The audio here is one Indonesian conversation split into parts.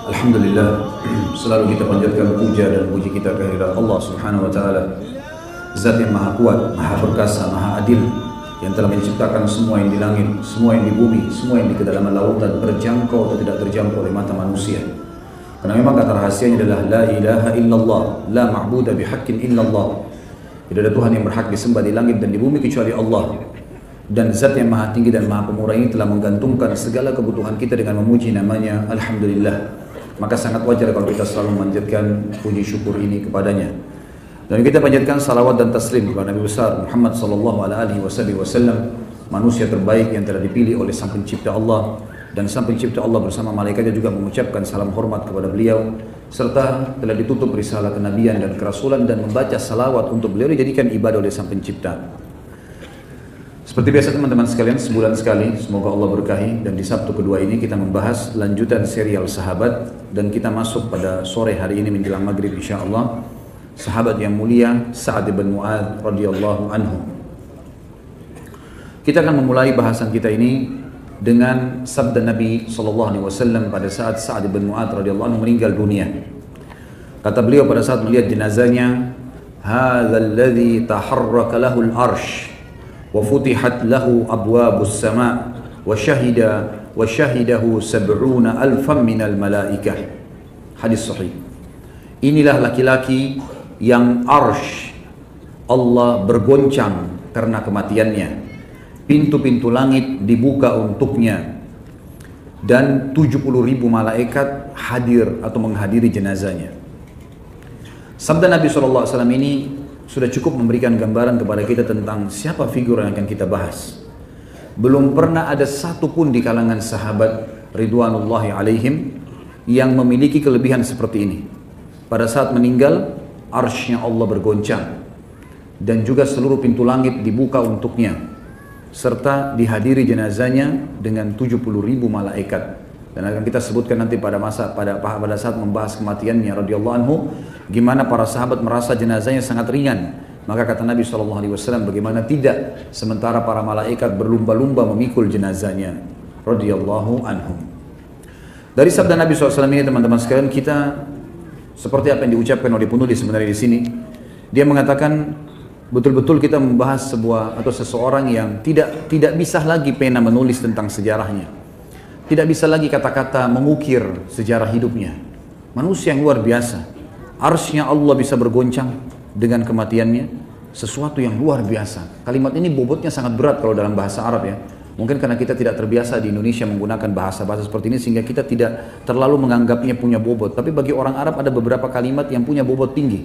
Alhamdulillah, selalu kita panjatkan puja dan puji kita kehadirat Allah Subhanahu wa taala. Zat yang Maha Kuat, Maha Perkasa, Maha Adil, yang telah menciptakan semua yang di langit, semua yang di bumi, semua yang di kedalaman lautan, terjangkau atau tidak terjangkau oleh mata manusia. Karena memang kata rahasianya adalah la ilaha illallah, la ma'budu bihaqqin illallah. Tidak ada Tuhan yang berhak disembah di langit dan di bumi kecuali Allah. Dan zat yang Maha Tinggi dan Maha Pemurah ini telah menggantungkan segala kebutuhan kita dengan memuji namanya Alhamdulillah. Maka sangat wajar kalau kita selalu memanjatkan puji syukur ini kepadanya. Dan kita panjatkan salawat dan taslim kepada Nabi besar Muhammad sallallahu alaihi wasallam, manusia terbaik yang telah dipilih oleh Sang Pencipta Allah, dan Sang Pencipta Allah bersama malaikatnya juga mengucapkan salam hormat kepada beliau, serta telah ditutup risalah kenabian dan kerasulan dan membaca salawat untuk beliau dijadikan ibadah oleh Sang Pencipta. Seperti biasa teman-teman sekalian, sebulan sekali semoga Allah berkahi, dan di Sabtu kedua ini kita membahas lanjutan serial sahabat, dan kita masuk pada sore hari ini menjelang maghrib insyaallah sahabat yang mulia Sa'ad bin Mu'adz radhiyallahu anhu. Kita akan memulai bahasan kita ini dengan sabda Nabi SAW pada saat Sa'ad bin Mu'adz radhiyallahu anhu meninggal dunia. Kata beliau pada saat melihat jenazahnya, hadzal ladzi taharraka lahu al-'arsy wa futihat lahu abwabus sama' wa syahidahu 70,000 minal malaikah. Hadis sahih. Inilah laki-laki yang arsh Allah bergoncang karena kematiannya, pintu-pintu langit dibuka untuknya, dan 70,000 malaikat hadir atau menghadiri jenazahnya. Sabda Nabi SAW ini sudah cukup memberikan gambaran kepada kita tentang siapa figur yang akan kita bahas. Belum pernah ada satupun di kalangan sahabat ridwanullahi alaihim yang memiliki kelebihan seperti ini. Pada saat meninggal, arsy-Nya Allah bergoncang, dan juga seluruh pintu langit dibuka untuknya, serta dihadiri jenazahnya dengan 70,000 malaikat. Dan akan kita sebutkan nanti pada saat membahas kematiannya radhiyallahu anhu, gimana para sahabat merasa jenazahnya sangat ringan. Maka kata Nabi SAW, bagaimana tidak, sementara para malaikat berlumba-lumba memikul jenazahnya radhiyallahu anhum. Dari sabda Nabi SAW ini teman-teman sekalian, kita seperti apa yang diucapkan oleh penulis sebenarnya di sini. Dia mengatakan betul-betul kita membahas seseorang yang tidak bisa lagi pena menulis tentang sejarahnya. Tidak bisa lagi kata-kata mengukir sejarah hidupnya. Manusia yang luar biasa. Arsy-Nya Allah bisa bergoncang dengan kematiannya, sesuatu yang luar biasa. Kalimat ini bobotnya sangat berat kalau dalam bahasa Arab ya. Mungkin karena kita tidak terbiasa di Indonesia menggunakan bahasa-bahasa seperti ini, sehingga kita tidak terlalu menganggapnya punya bobot. Tapi bagi orang Arab ada beberapa kalimat yang punya bobot tinggi.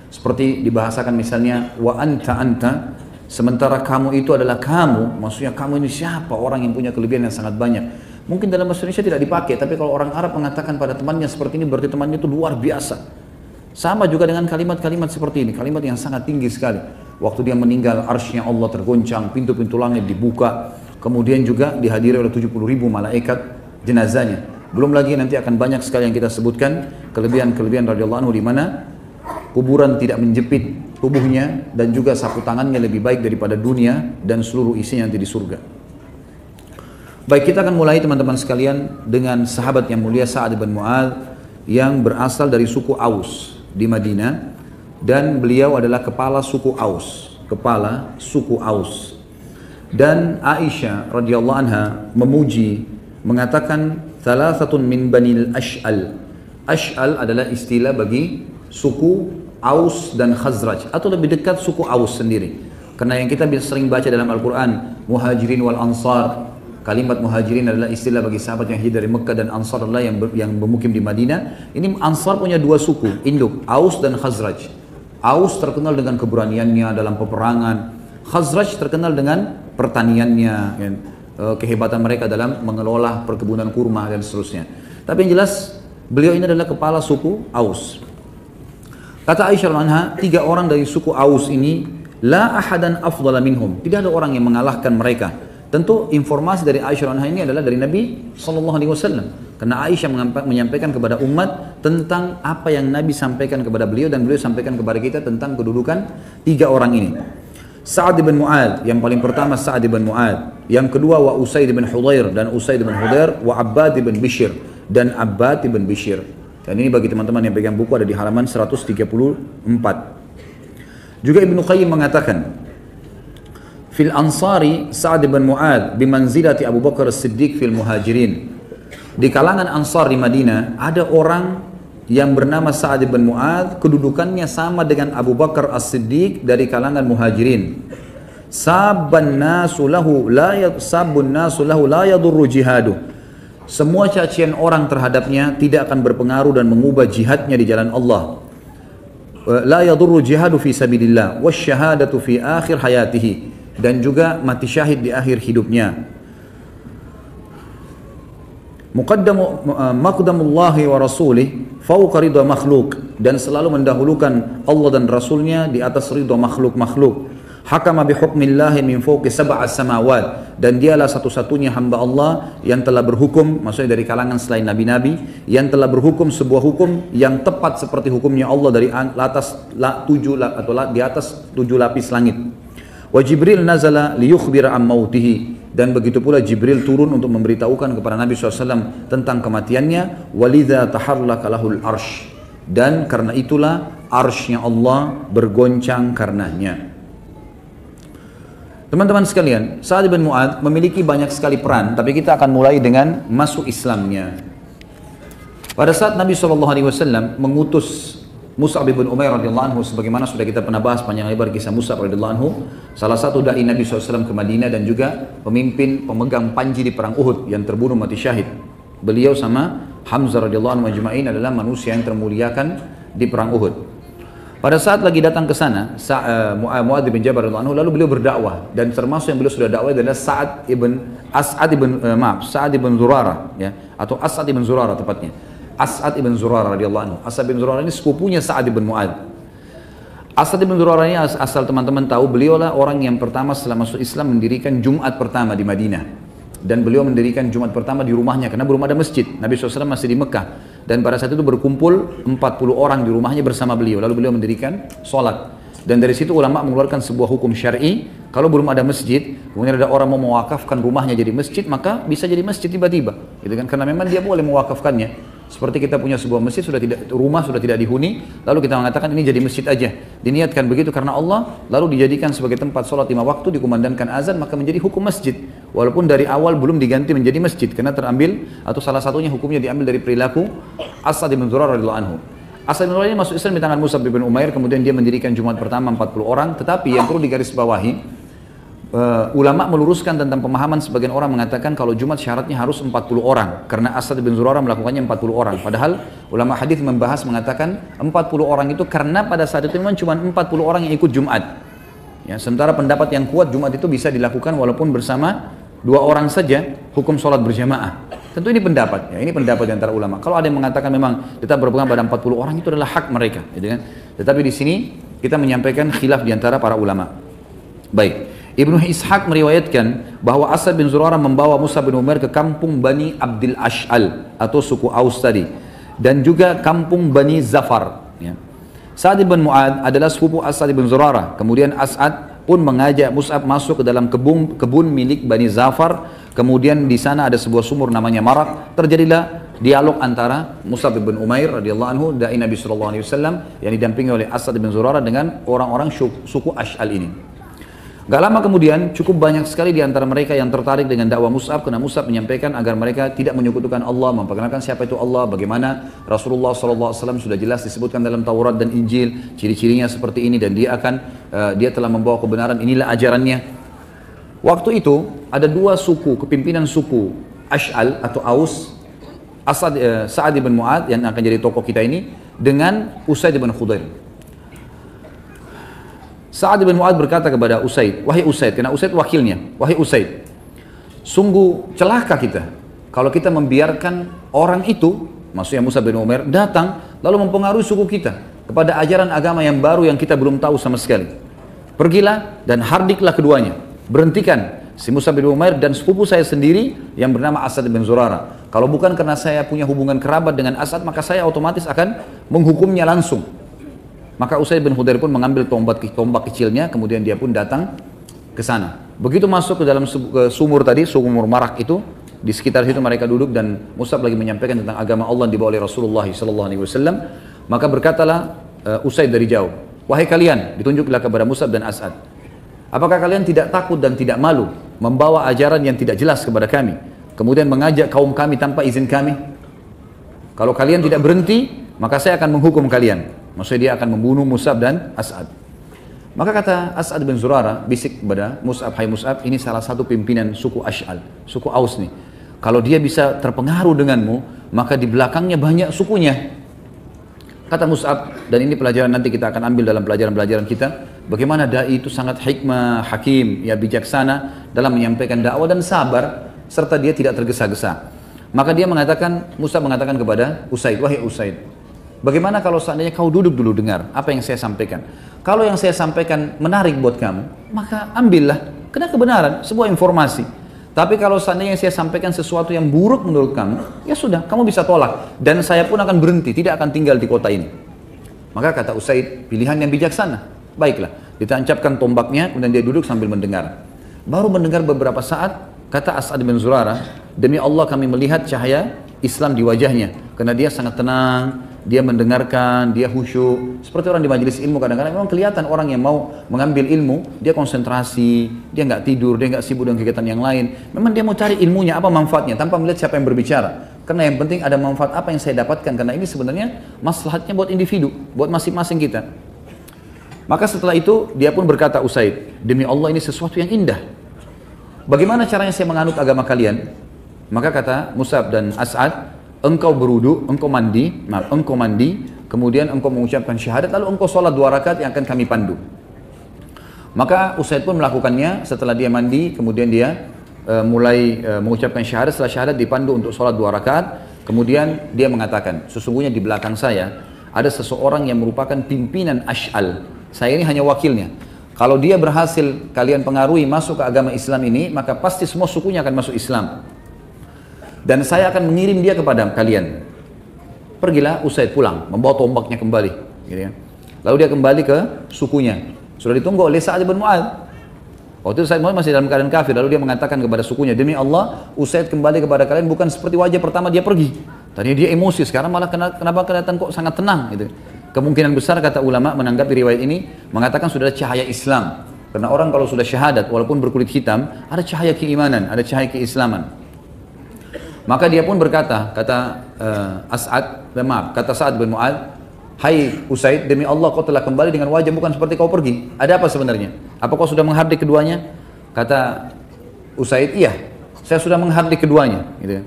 Seperti dibahasakan misalnya, wa anta, sementara kamu itu adalah kamu. Maksudnya kamu ini siapa? Orang yang punya kelebihan yang sangat banyak. Mungkin dalam bahasa Indonesia tidak dipakai, tapi kalau orang Arab mengatakan pada temannya seperti ini, berarti temannya itu luar biasa. Sama juga dengan kalimat-kalimat seperti ini, kalimat yang sangat tinggi sekali. Waktu dia meninggal, arsy-Nya Allah tergoncang, pintu-pintu langit dibuka, kemudian juga dihadiri oleh 70,000 malaikat jenazahnya. Belum lagi nanti akan banyak sekali yang kita sebutkan kelebihan-kelebihan radhiyallahu anhu, di mana kuburan tidak menjepit tubuhnya, dan juga sapu tangannya lebih baik daripada dunia dan seluruh isinya nanti di surga. Baik, kita akan mulai teman-teman sekalian dengan sahabat yang mulia Sa'ad bin Mu'adz yang berasal dari suku Aus di Madinah, dan beliau adalah kepala suku Aus. Dan Aisyah radhiyallahu anha memuji, mengatakan thalathatun min banil Ash'al. Ash'al adalah istilah bagi suku Aus dan Khazraj, atau lebih dekat suku Aus sendiri. Karena yang kita sering baca dalam Al-Quran, Muhajirin wal Ansar, Kalimat muhajirin adalah istilah bagi sahabat yang hijrah dari Mekah, dan Ansar adalah yang bermukim di Madinah. Ini Ansar punya dua suku, induk, Aus dan Khazraj. Aus terkenal dengan keberaniannya dalam peperangan. Khazraj terkenal dengan pertaniannya, kehebatan mereka dalam mengelola perkebunan kurma dan seterusnya. Tapi yang jelas, beliau ini adalah kepala suku Aus. Kata Aisyah anha, 3 orang dari suku Aus ini, la ahadan afdala minhum. Tidak ada orang yang mengalahkan mereka. Tentu informasi dari Aisyah anha ini adalah dari Nabi SAW. Karena Aisyah menyampaikan kepada umat tentang apa yang Nabi sampaikan kepada beliau, dan beliau sampaikan kepada kita tentang kedudukan 3 orang ini. Sa'ad bin Mu'ad, yang paling pertama Sa'ad bin Mu'ad. Yang kedua wa Usaid bin Hudhair, dan Usaid bin Hudhair, wa Abbad bin Bishr, dan Abbad bin Bishr. Dan ini bagi teman-teman yang pegang buku ada di halaman 134. Juga Ibnu Qayyim mengatakan, fil ansari Sa'ad bin Mu'ad bimanzilati Abu Bakar as-Siddiq fil muhajirin. Di kalangan Ansar di Madinah ada orang yang bernama Sa'ad bin Mu'ad, kedudukannya sama dengan Abu Bakar as-Siddiq dari kalangan muhajirin. Sabbun nasu lahu la yadurru jihadu. Semua cacian orang terhadapnya tidak akan berpengaruh dan mengubah jihadnya di jalan Allah. La yadurru jihadu fi sabilillah wasyahadatu fi akhir hayatihi, dan juga mati syahid di akhir hidupnya. Maqdamullahi wa rasulih fawqa ridha makhluk, dan selalu mendahulukan Allah dan Rasulnya di atas ridha makhluk-makhluk. Hakama bihukmillahi min fawqi sab'as samawat, dan dialah satu-satunya hamba Allah yang telah berhukum, maksudnya dari kalangan selain nabi-nabi, yang telah berhukum sebuah hukum yang tepat seperti hukumnya Allah dari di atas 7 lapis langit. Wa Jibril nazala liyukhbira am mautihi, dan begitu pula Jibril turun untuk memberitahukan kepada Nabi SAW tentang kematiannya. Walidha taharlaka lahul arsh, dan karena itulah arshnya Allah bergoncang karenanya. Teman-teman sekalian, Sa'ad bin Mu'ad memiliki banyak sekali peran, tapi kita akan mulai dengan masuk Islamnya. Pada saat Nabi SAW mengutus Mus'ab bin Umair radhiyallahu anhu, sebagaimana sudah kita pernah bahas panjang lebar kisah Mus'ab radhiyallahu anhu, salah satu dai Nabi SAW ke Madinah dan juga pemimpin pemegang panji di perang Uhud yang terbunuh mati syahid. Beliau sama Hamzah radhiyallahu anhu majma'in adalah manusia yang termuliakan di perang Uhud. Pada saat lagi datang ke sana, Mu'adz bin Jabal radhiyallahu anhu, lalu beliau berdakwah, dan termasuk yang beliau sudah dakwah adalah Sa'ad ibn Zurarah, ya, atau As'ad ibn Zurarah tepatnya. As'ad ibn Zurarah radhiyallahu anhu. As'ad ibn Zurarah ini sepupunya Sa'ad ibn Mu'ad. As'ad ibn Zurarah ini, asal teman-teman tahu, beliaulah orang yang pertama setelah masuk Islam mendirikan Jumat pertama di Madinah. Dan beliau mendirikan Jumat pertama di rumahnya karena belum ada masjid. Nabi SAW masih di Mekah, dan pada saat itu berkumpul 40 orang di rumahnya bersama beliau. Lalu beliau mendirikan sholat, dan dari situ ulama mengeluarkan sebuah hukum syar'i. Kalau belum ada masjid, kemudian ada orang mau mewakafkan rumahnya jadi masjid, maka bisa jadi masjid tiba-tiba, gitu kan? Karena memang dia boleh mewakafkannya. Seperti kita punya sebuah masjid, rumah sudah tidak dihuni, lalu kita mengatakan ini jadi masjid aja. Diniatkan begitu karena Allah, lalu dijadikan sebagai tempat sholat 5 waktu, dikumandangkan azan, maka menjadi hukum masjid. Walaupun dari awal belum diganti menjadi masjid, karena terambil, atau salah satunya hukumnya diambil dari perilaku As'ad bin Zurarah radhiyallahu anhu. As'ad bin Zurarah ini masuk Islam di tangan Mus'ab bin Umair, kemudian dia mendirikan Jumat pertama 40 orang, tetapi yang perlu digarisbawahi, ulama meluruskan tentang pemahaman sebagian orang mengatakan kalau Jumat syaratnya harus 40 orang karena As'ad bin Zurarah melakukannya 40 orang, padahal ulama hadis membahas mengatakan 40 orang itu karena pada saat itu memang cuma 40 orang yang ikut Jumat, ya, sementara pendapat yang kuat Jumat itu bisa dilakukan walaupun bersama 2 orang saja, hukum sholat berjamaah. Tentu ini pendapat, ya, ini pendapat di antara ulama. Kalau ada yang mengatakan memang tetap berpegang pada 40 orang, itu adalah hak mereka, gitu kan? Tetapi di sini kita menyampaikan khilaf di antara para ulama. Baik, Ibnu Ishaq meriwayatkan bahwa As'ad bin Zurarah membawa Mus'ab bin Umair ke kampung Bani Abdil Ash'al atau suku Aus tadi, dan juga kampung Bani Zafar, ya. Sa'ad bin Mu'ad adalah sepupu As'ad bin Zurarah. Kemudian As'ad pun mengajak Mus'ab masuk ke dalam kebun milik Bani Zafar. Kemudian di sana ada sebuah sumur namanya Marak. Terjadilah dialog antara Mus'ab bin Umair radhiyallahu anhu, dai Nabi sallallahu alaihi wasallam, yang didampingi oleh As'ad bin Zurarah dengan orang-orang suku Ash'al ini. Gak lama kemudian cukup banyak sekali di antara mereka yang tertarik dengan dakwah Mus'ab, karena Mus'ab menyampaikan agar mereka tidak menyekutukan Allah, memperkenalkan siapa itu Allah, bagaimana Rasulullah SAW sudah jelas disebutkan dalam Taurat dan Injil, ciri-cirinya seperti ini, dan dia telah membawa kebenaran, inilah ajarannya. Waktu itu ada dua suku, kepimpinan suku Ash'al atau Aus, Sa'ad bin Mu'adz yang akan jadi tokoh kita ini, dengan Usaid bin Khudair. Sa'ad bin Mu'adz berkata kepada Usaid, wahai Usaid, karena Usaid wakilnya, wahai Usaid, sungguh celaka kita kalau kita membiarkan orang itu, maksudnya Mus'ab bin Umair, datang lalu mempengaruhi suku kita kepada ajaran agama yang baru yang kita belum tahu sama sekali. Pergilah dan hardiklah keduanya, berhentikan si Mus'ab bin Umair dan sepupu saya sendiri yang bernama Asad bin Zurarah. Kalau bukan karena saya punya hubungan kerabat dengan Asad, maka saya otomatis akan menghukumnya langsung. Maka Usaid bin Khudair pun mengambil tombak kecilnya, kemudian dia pun datang ke sana. Begitu masuk ke dalam sumur tadi, sumur Marak itu, di sekitar situ mereka duduk dan Mus'ab lagi menyampaikan tentang agama Allah yang dibawa oleh Rasulullah SAW. Maka berkatalah Usaid dari jauh, wahai kalian, ditunjuklah kepada Mus'ab dan As'ad, apakah kalian tidak takut dan tidak malu membawa ajaran yang tidak jelas kepada kami, kemudian mengajak kaum kami tanpa izin kami? Kalau kalian tidak berhenti, maka saya akan menghukum kalian. Maksudnya dia akan membunuh Mus'ab dan As'ad. Maka kata As'ad bin Zurarah, bisik kepada Mus'ab, hai Mus'ab, ini salah satu pimpinan suku Ash'al, suku Aus nih. Kalau dia bisa terpengaruh denganmu, maka di belakangnya banyak sukunya. Kata Mus'ab, dan ini pelajaran nanti kita akan ambil dalam pelajaran-pelajaran kita, bagaimana da'i itu sangat hikmah, hakim, ya bijaksana dalam menyampaikan dakwah dan sabar, serta dia tidak tergesa-gesa. Maka dia mengatakan, Mus'ab mengatakan kepada Usaid, wahai Usaid, bagaimana kalau seandainya kau duduk dulu dengar apa yang saya sampaikan? Kalau yang saya sampaikan menarik buat kamu, maka ambillah, karena kebenaran, sebuah informasi. Tapi kalau seandainya saya sampaikan sesuatu yang buruk menurut kamu, ya sudah, kamu bisa tolak. Dan saya pun akan berhenti, tidak akan tinggal di kota ini. Maka kata Usaid, pilihan yang bijaksana. Baiklah, ditancapkan tombaknya, kemudian dia duduk sambil mendengar. Baru mendengar beberapa saat, kata As'ad bin Zurarah, demi Allah kami melihat cahaya Islam di wajahnya. Karena dia sangat tenang, dia mendengarkan, dia khusyuk. Seperti orang di majelis ilmu kadang-kadang memang kelihatan orang yang mau mengambil ilmu, dia konsentrasi, dia nggak tidur, dia nggak sibuk dengan kegiatan yang lain. Memang dia mau cari ilmunya, apa manfaatnya, tanpa melihat siapa yang berbicara. Karena yang penting ada manfaat apa yang saya dapatkan, karena ini sebenarnya maslahatnya buat individu, buat masing-masing kita. Maka setelah itu dia pun berkata, Usaid, demi Allah ini sesuatu yang indah. Bagaimana caranya saya menganut agama kalian? Maka kata Mus'ab dan As'ad, engkau berwudu, engkau mandi, kemudian engkau mengucapkan syahadat, lalu engkau sholat 2 rakaat yang akan kami pandu. Maka Usaid pun melakukannya. Setelah dia mandi, kemudian dia mulai mengucapkan syahadat. Setelah syahadat dipandu untuk sholat 2 rakaat. Kemudian dia mengatakan, sesungguhnya di belakang saya ada seseorang yang merupakan pimpinan Ash'al. Saya ini hanya wakilnya. Kalau dia berhasil kalian pengaruhi masuk ke agama Islam ini, maka pasti semua sukunya akan masuk Islam. Dan saya akan mengirim dia kepada kalian. Pergilah Usaid pulang, membawa tombaknya kembali. Gitu ya. Lalu dia kembali ke sukunya. Sudah ditunggu oleh Sa'ad bin Mu'adz. Waktu itu Sa'ad bin Mu'adz masih dalam keadaan kafir. Lalu dia mengatakan kepada sukunya, demi Allah, Usaid kembali kepada kalian bukan seperti wajah pertama dia pergi. Tadinya dia emosi, sekarang malah kenapa kelihatan kok sangat tenang. Gitu. Kemungkinan besar kata ulama menanggapi riwayat ini, mengatakan sudah ada cahaya Islam. Karena orang kalau sudah syahadat, walaupun berkulit hitam, ada cahaya keimanan, ada cahaya keislaman. Maka dia pun berkata, kata kata Sa'ad bin Mu'adz, hai Usaid, demi Allah kau telah kembali dengan wajah bukan seperti kau pergi. Ada apa sebenarnya? Apa kau sudah menghardik keduanya? Kata Usaid, iya, saya sudah menghardik keduanya. Gitu.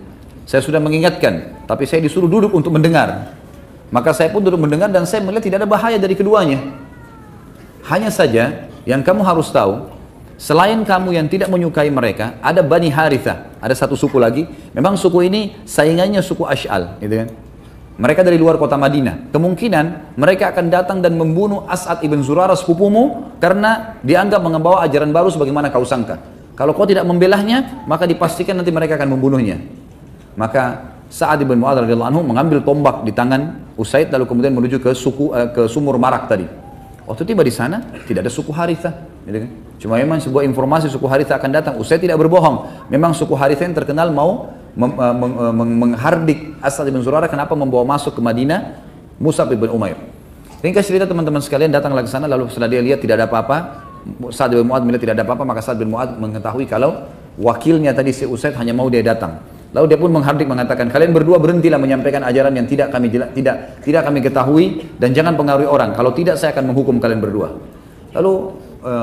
Saya sudah mengingatkan, tapi saya disuruh duduk untuk mendengar. Maka saya pun duduk mendengar dan saya melihat tidak ada bahaya dari keduanya. Hanya saja yang kamu harus tahu, selain kamu yang tidak menyukai mereka, ada Bani Harithah, ada satu suku lagi. Memang suku ini saingannya suku Ash'al, gitu kan? Mereka dari luar kota Madinah. Kemungkinan mereka akan datang dan membunuh As'ad ibn Zurarah sepupumu karena dianggap membawa ajaran baru sebagaimana kau sangka. Kalau kau tidak membelahnya, maka dipastikan nanti mereka akan membunuhnya. Maka Sa'ad ibn Mu'adz radhiyallahu anhu mengambil tombak di tangan Usaid lalu kemudian menuju ke sumur Marak tadi. Waktu tiba di sana tidak ada suku Harithah, gitu kan? Cuma memang sebuah informasi suku Harithah akan datang. Usaid tidak berbohong. Memang suku Harithah yang terkenal mau menghardik As'ad bin Zurarah kenapa membawa masuk ke Madinah Mus'ab bin Umair. Ringkas cerita teman-teman sekalian, datanglah ke sana lalu setelah dia lihat tidak ada apa-apa, Sa'ad bin Mu'adz melihat tidak ada apa-apa, maka Sa'ad bin Mu'adz mengetahui kalau wakilnya tadi si Usaid hanya mau dia datang. Lalu dia pun menghardik mengatakan, kalian berdua berhentilah menyampaikan ajaran yang tidak kami ketahui dan jangan pengaruhi orang. Kalau tidak saya akan menghukum kalian berdua. Lalu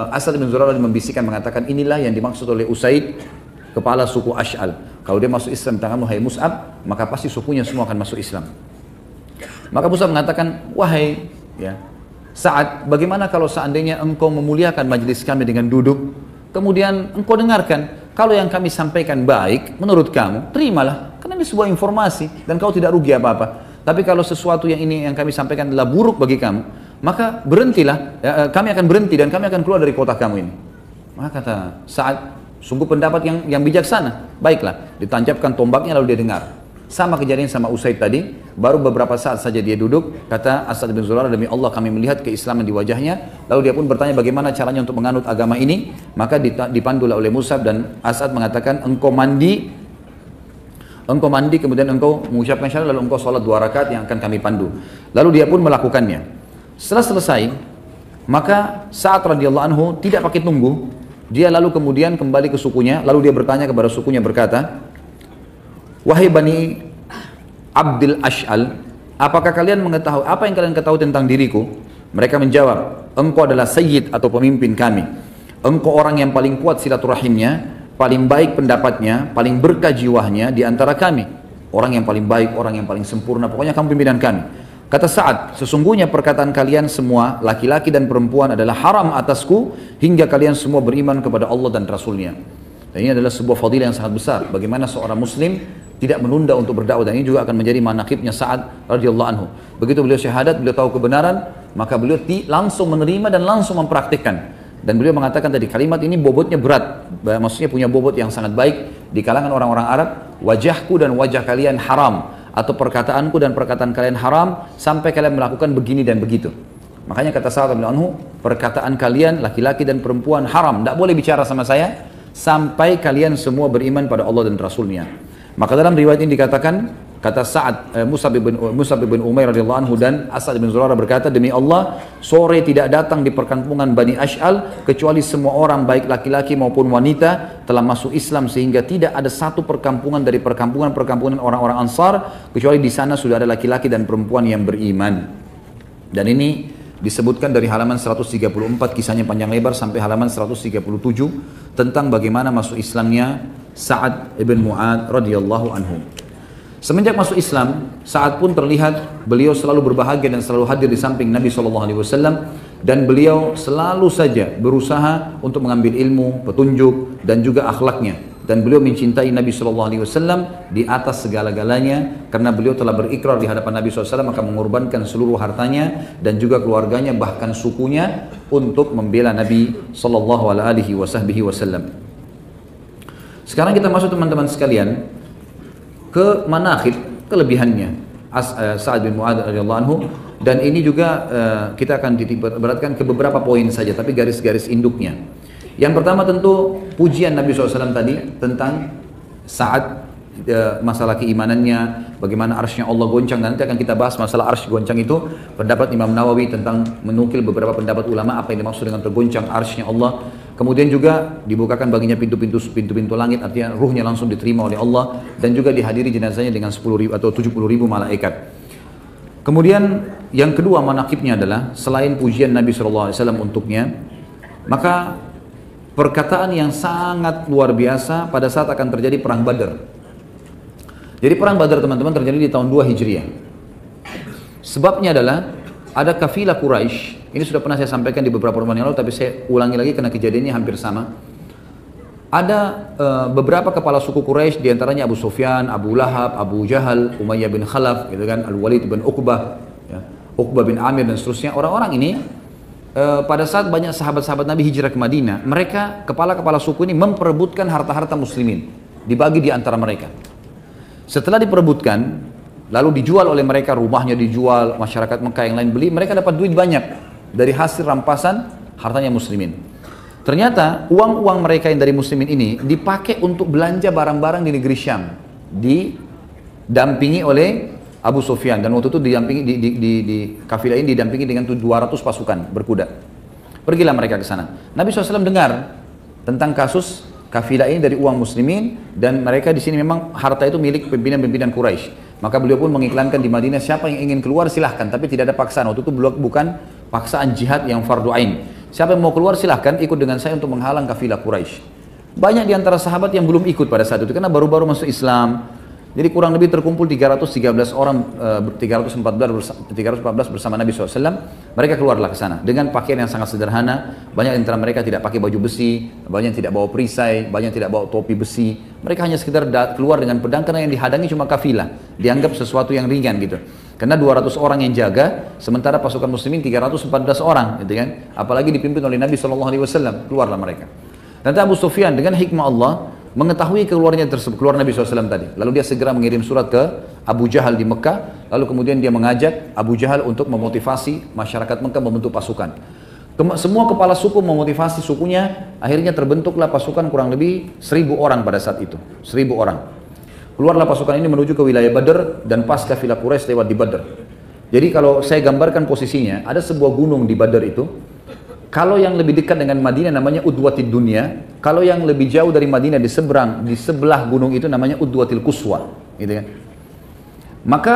Asad bin Zurarah membisikkan mengatakan inilah yang dimaksud oleh Usaid, kepala suku Ash'al. Kalau dia masuk Islam tanganmu hai Mus'ab, maka pasti sukunya semua akan masuk Islam. Maka Mus'ab mengatakan, wahai ya Sa'ad, bagaimana kalau seandainya engkau memuliakan majelis kami dengan duduk, kemudian engkau dengarkan, kalau yang kami sampaikan baik menurut kamu, terimalah, karena ini sebuah informasi dan kau tidak rugi apa-apa. Tapi kalau sesuatu yang ini yang kami sampaikan adalah buruk bagi kamu, maka berhentilah, kami akan berhenti dan kami akan keluar dari kota kamu ini. Maka kata Sa'ad, sungguh pendapat yang bijaksana. Baiklah, ditancapkan tombaknya lalu dia dengar. Sama kejadian sama Usaid tadi, baru beberapa saat saja dia duduk, kata Asad bin Zurarah, demi Allah kami melihat keislaman di wajahnya. Lalu dia pun bertanya bagaimana caranya untuk menganut agama ini. Maka dipandulah oleh Mus'ab dan Asad mengatakan, engkau mandi kemudian engkau mengucapkan syahadat lalu engkau sholat 2 rakaat yang akan kami pandu. Lalu dia pun melakukannya. Setelah selesai, maka Sa'ad radhiyallahu anhu tidak pakai tunggu, dia lalu kemudian kembali ke sukunya, lalu dia bertanya kepada sukunya berkata, wahai Bani Abdil Ash'al, apakah kalian mengetahui apa yang kalian ketahui tentang diriku? Mereka menjawab, engkau adalah sayyid atau pemimpin kami. Engkau orang yang paling kuat silaturahimnya, paling baik pendapatnya, paling berkah jiwanya di antara kami. Orang yang paling baik, orang yang paling sempurna, pokoknya kamu pimpinan kami. Kata Sa'ad, sesungguhnya perkataan kalian semua, laki-laki dan perempuan adalah haram atasku hingga kalian semua beriman kepada Allah dan Rasulnya. Dan ini adalah sebuah fadilah yang sangat besar. Bagaimana seorang muslim tidak menunda untuk berdakwah, dan ini juga akan menjadi manaqibnya Sa'ad radhiyallahu anhu. Begitu beliau syahadat, beliau tahu kebenaran, maka beliau langsung menerima dan langsung mempraktikkan. Dan beliau mengatakan tadi kalimat ini bobotnya berat, maksudnya punya bobot yang sangat baik di kalangan orang-orang Arab. Wajahku dan wajah kalian haram, atau perkataanku dan perkataan kalian haram sampai kalian melakukan begini dan begitu. Makanya kata Sa'ad bin Anhu, perkataan kalian laki-laki dan perempuan haram, tidak boleh bicara sama saya sampai kalian semua beriman pada Allah dan Rasulnya. Maka dalam riwayat ini dikatakan, kata Mus'ab bin Umair radhiyallahu anhu dan Asad bin Zurarah berkata, demi Allah, sore tidak datang di perkampungan Bani Ash'al kecuali semua orang baik laki-laki maupun wanita telah masuk Islam, sehingga tidak ada satu perkampungan dari perkampungan orang-orang Ansar kecuali di sana sudah ada laki-laki dan perempuan yang beriman. Dan ini disebutkan dari halaman 134, kisahnya panjang lebar, sampai halaman 137 tentang bagaimana masuk Islamnya Sa'ad ibn Mu'ad radhiyallahu anhu. Semenjak masuk Islam, Sa'ad pun terlihat beliau selalu berbahagia dan selalu hadir di samping Nabi SAW, dan beliau selalu saja berusaha untuk mengambil ilmu, petunjuk dan juga akhlaknya. Dan beliau mencintai Nabi SAW di atas segala-galanya, karena beliau telah berikrar di hadapan Nabi SAW akan mengorbankan seluruh hartanya dan juga keluarganya, bahkan sukunya, untuk membela Nabi SAW. Sekarang kita masuk teman-teman sekalian ke manaqib, kelebihannya Sa'ad bin Mu'ad radhiyallahu anhu, dan ini juga kita akan beratkan ke beberapa poin saja, tapi garis-garis induknya. Yang pertama tentu pujian Nabi SAW tadi tentang Sa'ad, masalah keimanannya, bagaimana arsy-nya Allah goncang, dan nanti akan kita bahas masalah arsy goncang itu, pendapat Imam Nawawi tentang menukil beberapa pendapat ulama apa yang dimaksud dengan tergoncang arsy-nya Allah. Kemudian juga dibukakan baginya pintu-pintu langit, artinya ruhnya langsung diterima oleh Allah, dan juga dihadiri jenazahnya dengan 10.000 atau 70.000 malaikat. Kemudian yang kedua manaqibnya adalah selain pujian Nabi SAW untuknya, maka perkataan yang sangat luar biasa pada saat akan terjadi perang Badar. Jadi perang Badar teman-teman terjadi di tahun 2 Hijriah. Sebabnya adalah ada kafilah Quraisy. Ini sudah pernah saya sampaikan di beberapa pertemuan yang lalu, tapi saya ulangi lagi karena kejadiannya hampir sama. Ada beberapa kepala suku Quraisy, diantaranya Abu Sufyan, Abu Lahab, Abu Jahal, Umayyah bin Khalaf, gitu kan, Al-Walid bin Uqbah, ya, Uqbah bin Amir dan seterusnya. Orang-orang ini pada saat banyak sahabat-sahabat Nabi hijrah ke Madinah, mereka kepala-kepala suku ini memperebutkan harta-harta muslimin, dibagi di antara mereka. Setelah diperebutkan, lalu dijual oleh mereka, rumahnya dijual, masyarakat Mekah yang lain beli, mereka dapat duit banyak dari hasil rampasan hartanya muslimin. Ternyata uang-uang mereka yang dari muslimin ini dipakai untuk belanja barang-barang di negeri Syam, didampingi oleh Abu Sufyan, dan waktu itu didampingi di kafilah ini didampingi dengan 200 pasukan berkuda. Pergilah mereka ke sana. Nabi SAW dengar tentang kasus kafilah ini dari uang muslimin, dan mereka di sini memang harta itu milik pimpinan-pimpinan Quraisy. Maka beliau pun mengiklankan di Madinah, siapa yang ingin keluar silahkan, tapi tidak ada paksaan. Waktu itu bukan paksaan jihad yang fardu ain. siapa yang mau keluar silahkan ikut dengan saya untuk menghalang kafilah Quraisy. Banyak di antara sahabat yang belum ikut pada saat itu karena baru-baru masuk Islam. Jadi kurang lebih terkumpul 313 orang, 314 bersama Nabi SAW. Mereka keluarlah ke sana dengan pakaian yang sangat sederhana. Banyak di antara mereka tidak pakai baju besi, banyak yang tidak bawa perisai, banyak yang tidak bawa topi besi. Mereka hanya sekedar keluar dengan pedang karena yang dihadangi cuma kafilah. Dianggap sesuatu yang ringan gitu. Karena 200 orang yang jaga, sementara pasukan muslimin 314 orang, gitu kan? Apalagi dipimpin oleh Nabi SAW, keluarlah mereka. Nanti Abu Sufyan dengan hikmah Allah mengetahui keluar Nabi SAW tadi. Lalu dia segera mengirim surat ke Abu Jahal di Mekah. Lalu kemudian dia mengajak Abu Jahal untuk memotivasi masyarakat Mekah membentuk pasukan. Semua kepala suku memotivasi sukunya. Akhirnya terbentuklah pasukan kurang lebih 1000 orang pada saat itu. 1000 orang. Keluarlah pasukan ini menuju ke wilayah Badr dan pas kafilah Quraisy lewat di Badr. Jadi kalau saya gambarkan posisinya, ada sebuah gunung di Badr itu. Kalau yang lebih dekat dengan Madinah namanya Udwatid Dunya, kalau yang lebih jauh dari Madinah di sebelah gunung itu namanya Udwatil Quswa, gitu kan. Maka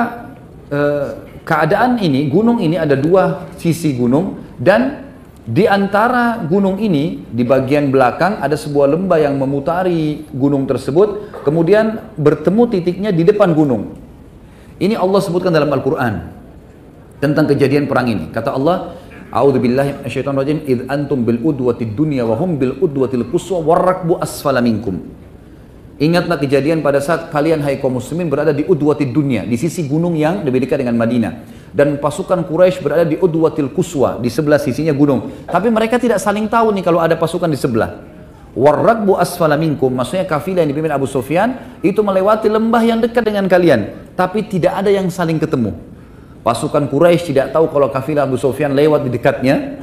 keadaan ini, gunung ini ada dua sisi gunung dan di antara gunung ini di bagian belakang ada sebuah lembah yang memutari gunung tersebut, kemudian bertemu titiknya di depan gunung. Ini Allah sebutkan dalam Al-Quran tentang kejadian perang ini. Kata Allah, A'udzubillahi minasyaitonirrajim, id antum bil udwatid dunya wa hum bil udwatil quswa warrakbu asfala minkum. Ingatlah kejadian pada saat kalian hai kaum muslimin berada di udwatid dunya, di sisi gunung yang lebih dekat dengan Madinah, dan pasukan Quraisy berada di udwatil quswa, di sebelah sisinya gunung. Tapi mereka tidak saling tahu nih kalau ada pasukan di sebelah. Warrakbu asfala minkum, maksudnya kafilah yang dipimpin Abu Sufyan itu melewati lembah yang dekat dengan kalian, tapi tidak ada yang saling ketemu. Pasukan Quraisy tidak tahu kalau kafilah Abu Sufyan lewat di dekatnya,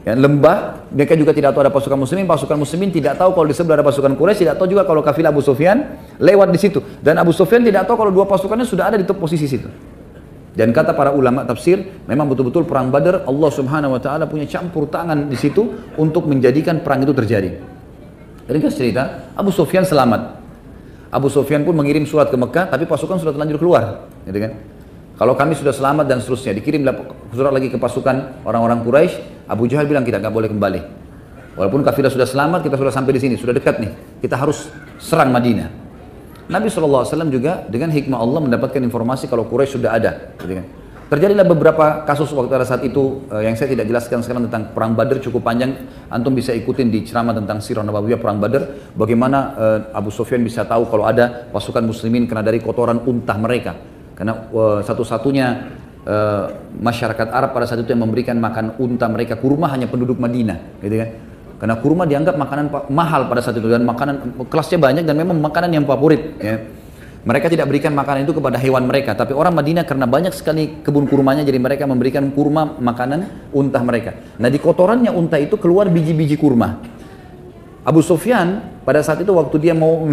ya, lembah. Mereka juga tidak tahu ada pasukan muslimin tidak tahu kalau di sebelah ada pasukan Quraisy, tidak tahu juga kalau kafilah Abu Sufyan lewat di situ. Dan Abu Sufyan tidak tahu kalau dua pasukannya sudah ada di posisi situ. Dan kata para ulama tafsir, memang betul-betul perang Badar Allah Subhanahu wa taala punya campur tangan di situ untuk menjadikan perang itu terjadi. Ringkas cerita, Abu Sufyan selamat. Abu Sufyan pun mengirim surat ke Mekah, tapi pasukan sudah terlanjur keluar, gitu kan? Kalau kami sudah selamat dan seterusnya, dikirimlah surat lagi ke pasukan orang-orang Quraisy. Abu Jahal bilang kita nggak boleh kembali. Walaupun kafilah sudah selamat, kita sudah sampai di sini, sudah dekat nih. Kita harus serang Madinah. Nabi SAW juga dengan hikmah Allah mendapatkan informasi kalau Quraisy sudah ada. Gitu kan. Terjadilah beberapa kasus waktu pada saat itu yang saya tidak jelaskan sekarang tentang perang Badar, cukup panjang. Antum bisa ikutin di ceramah tentang Sirah Nabawiyah perang Badar. Bagaimana Abu Sufyan bisa tahu kalau ada pasukan muslimin kena dari kotoran untah mereka. Karena satu-satunya masyarakat Arab pada saat itu yang memberikan makan unta mereka kurma hanya penduduk Madinah, gitu kan? Karena kurma dianggap makanan mahal pada saat itu dan makanan kelasnya banyak dan memang makanan yang favorit. Ya. Mereka tidak berikan makanan itu kepada hewan mereka, tapi orang Madinah karena banyak sekali kebun kurmanya, jadi mereka memberikan kurma makanan unta mereka. Nah di kotorannya unta itu keluar biji-biji kurma. Abu Sufyan pada saat itu waktu dia mau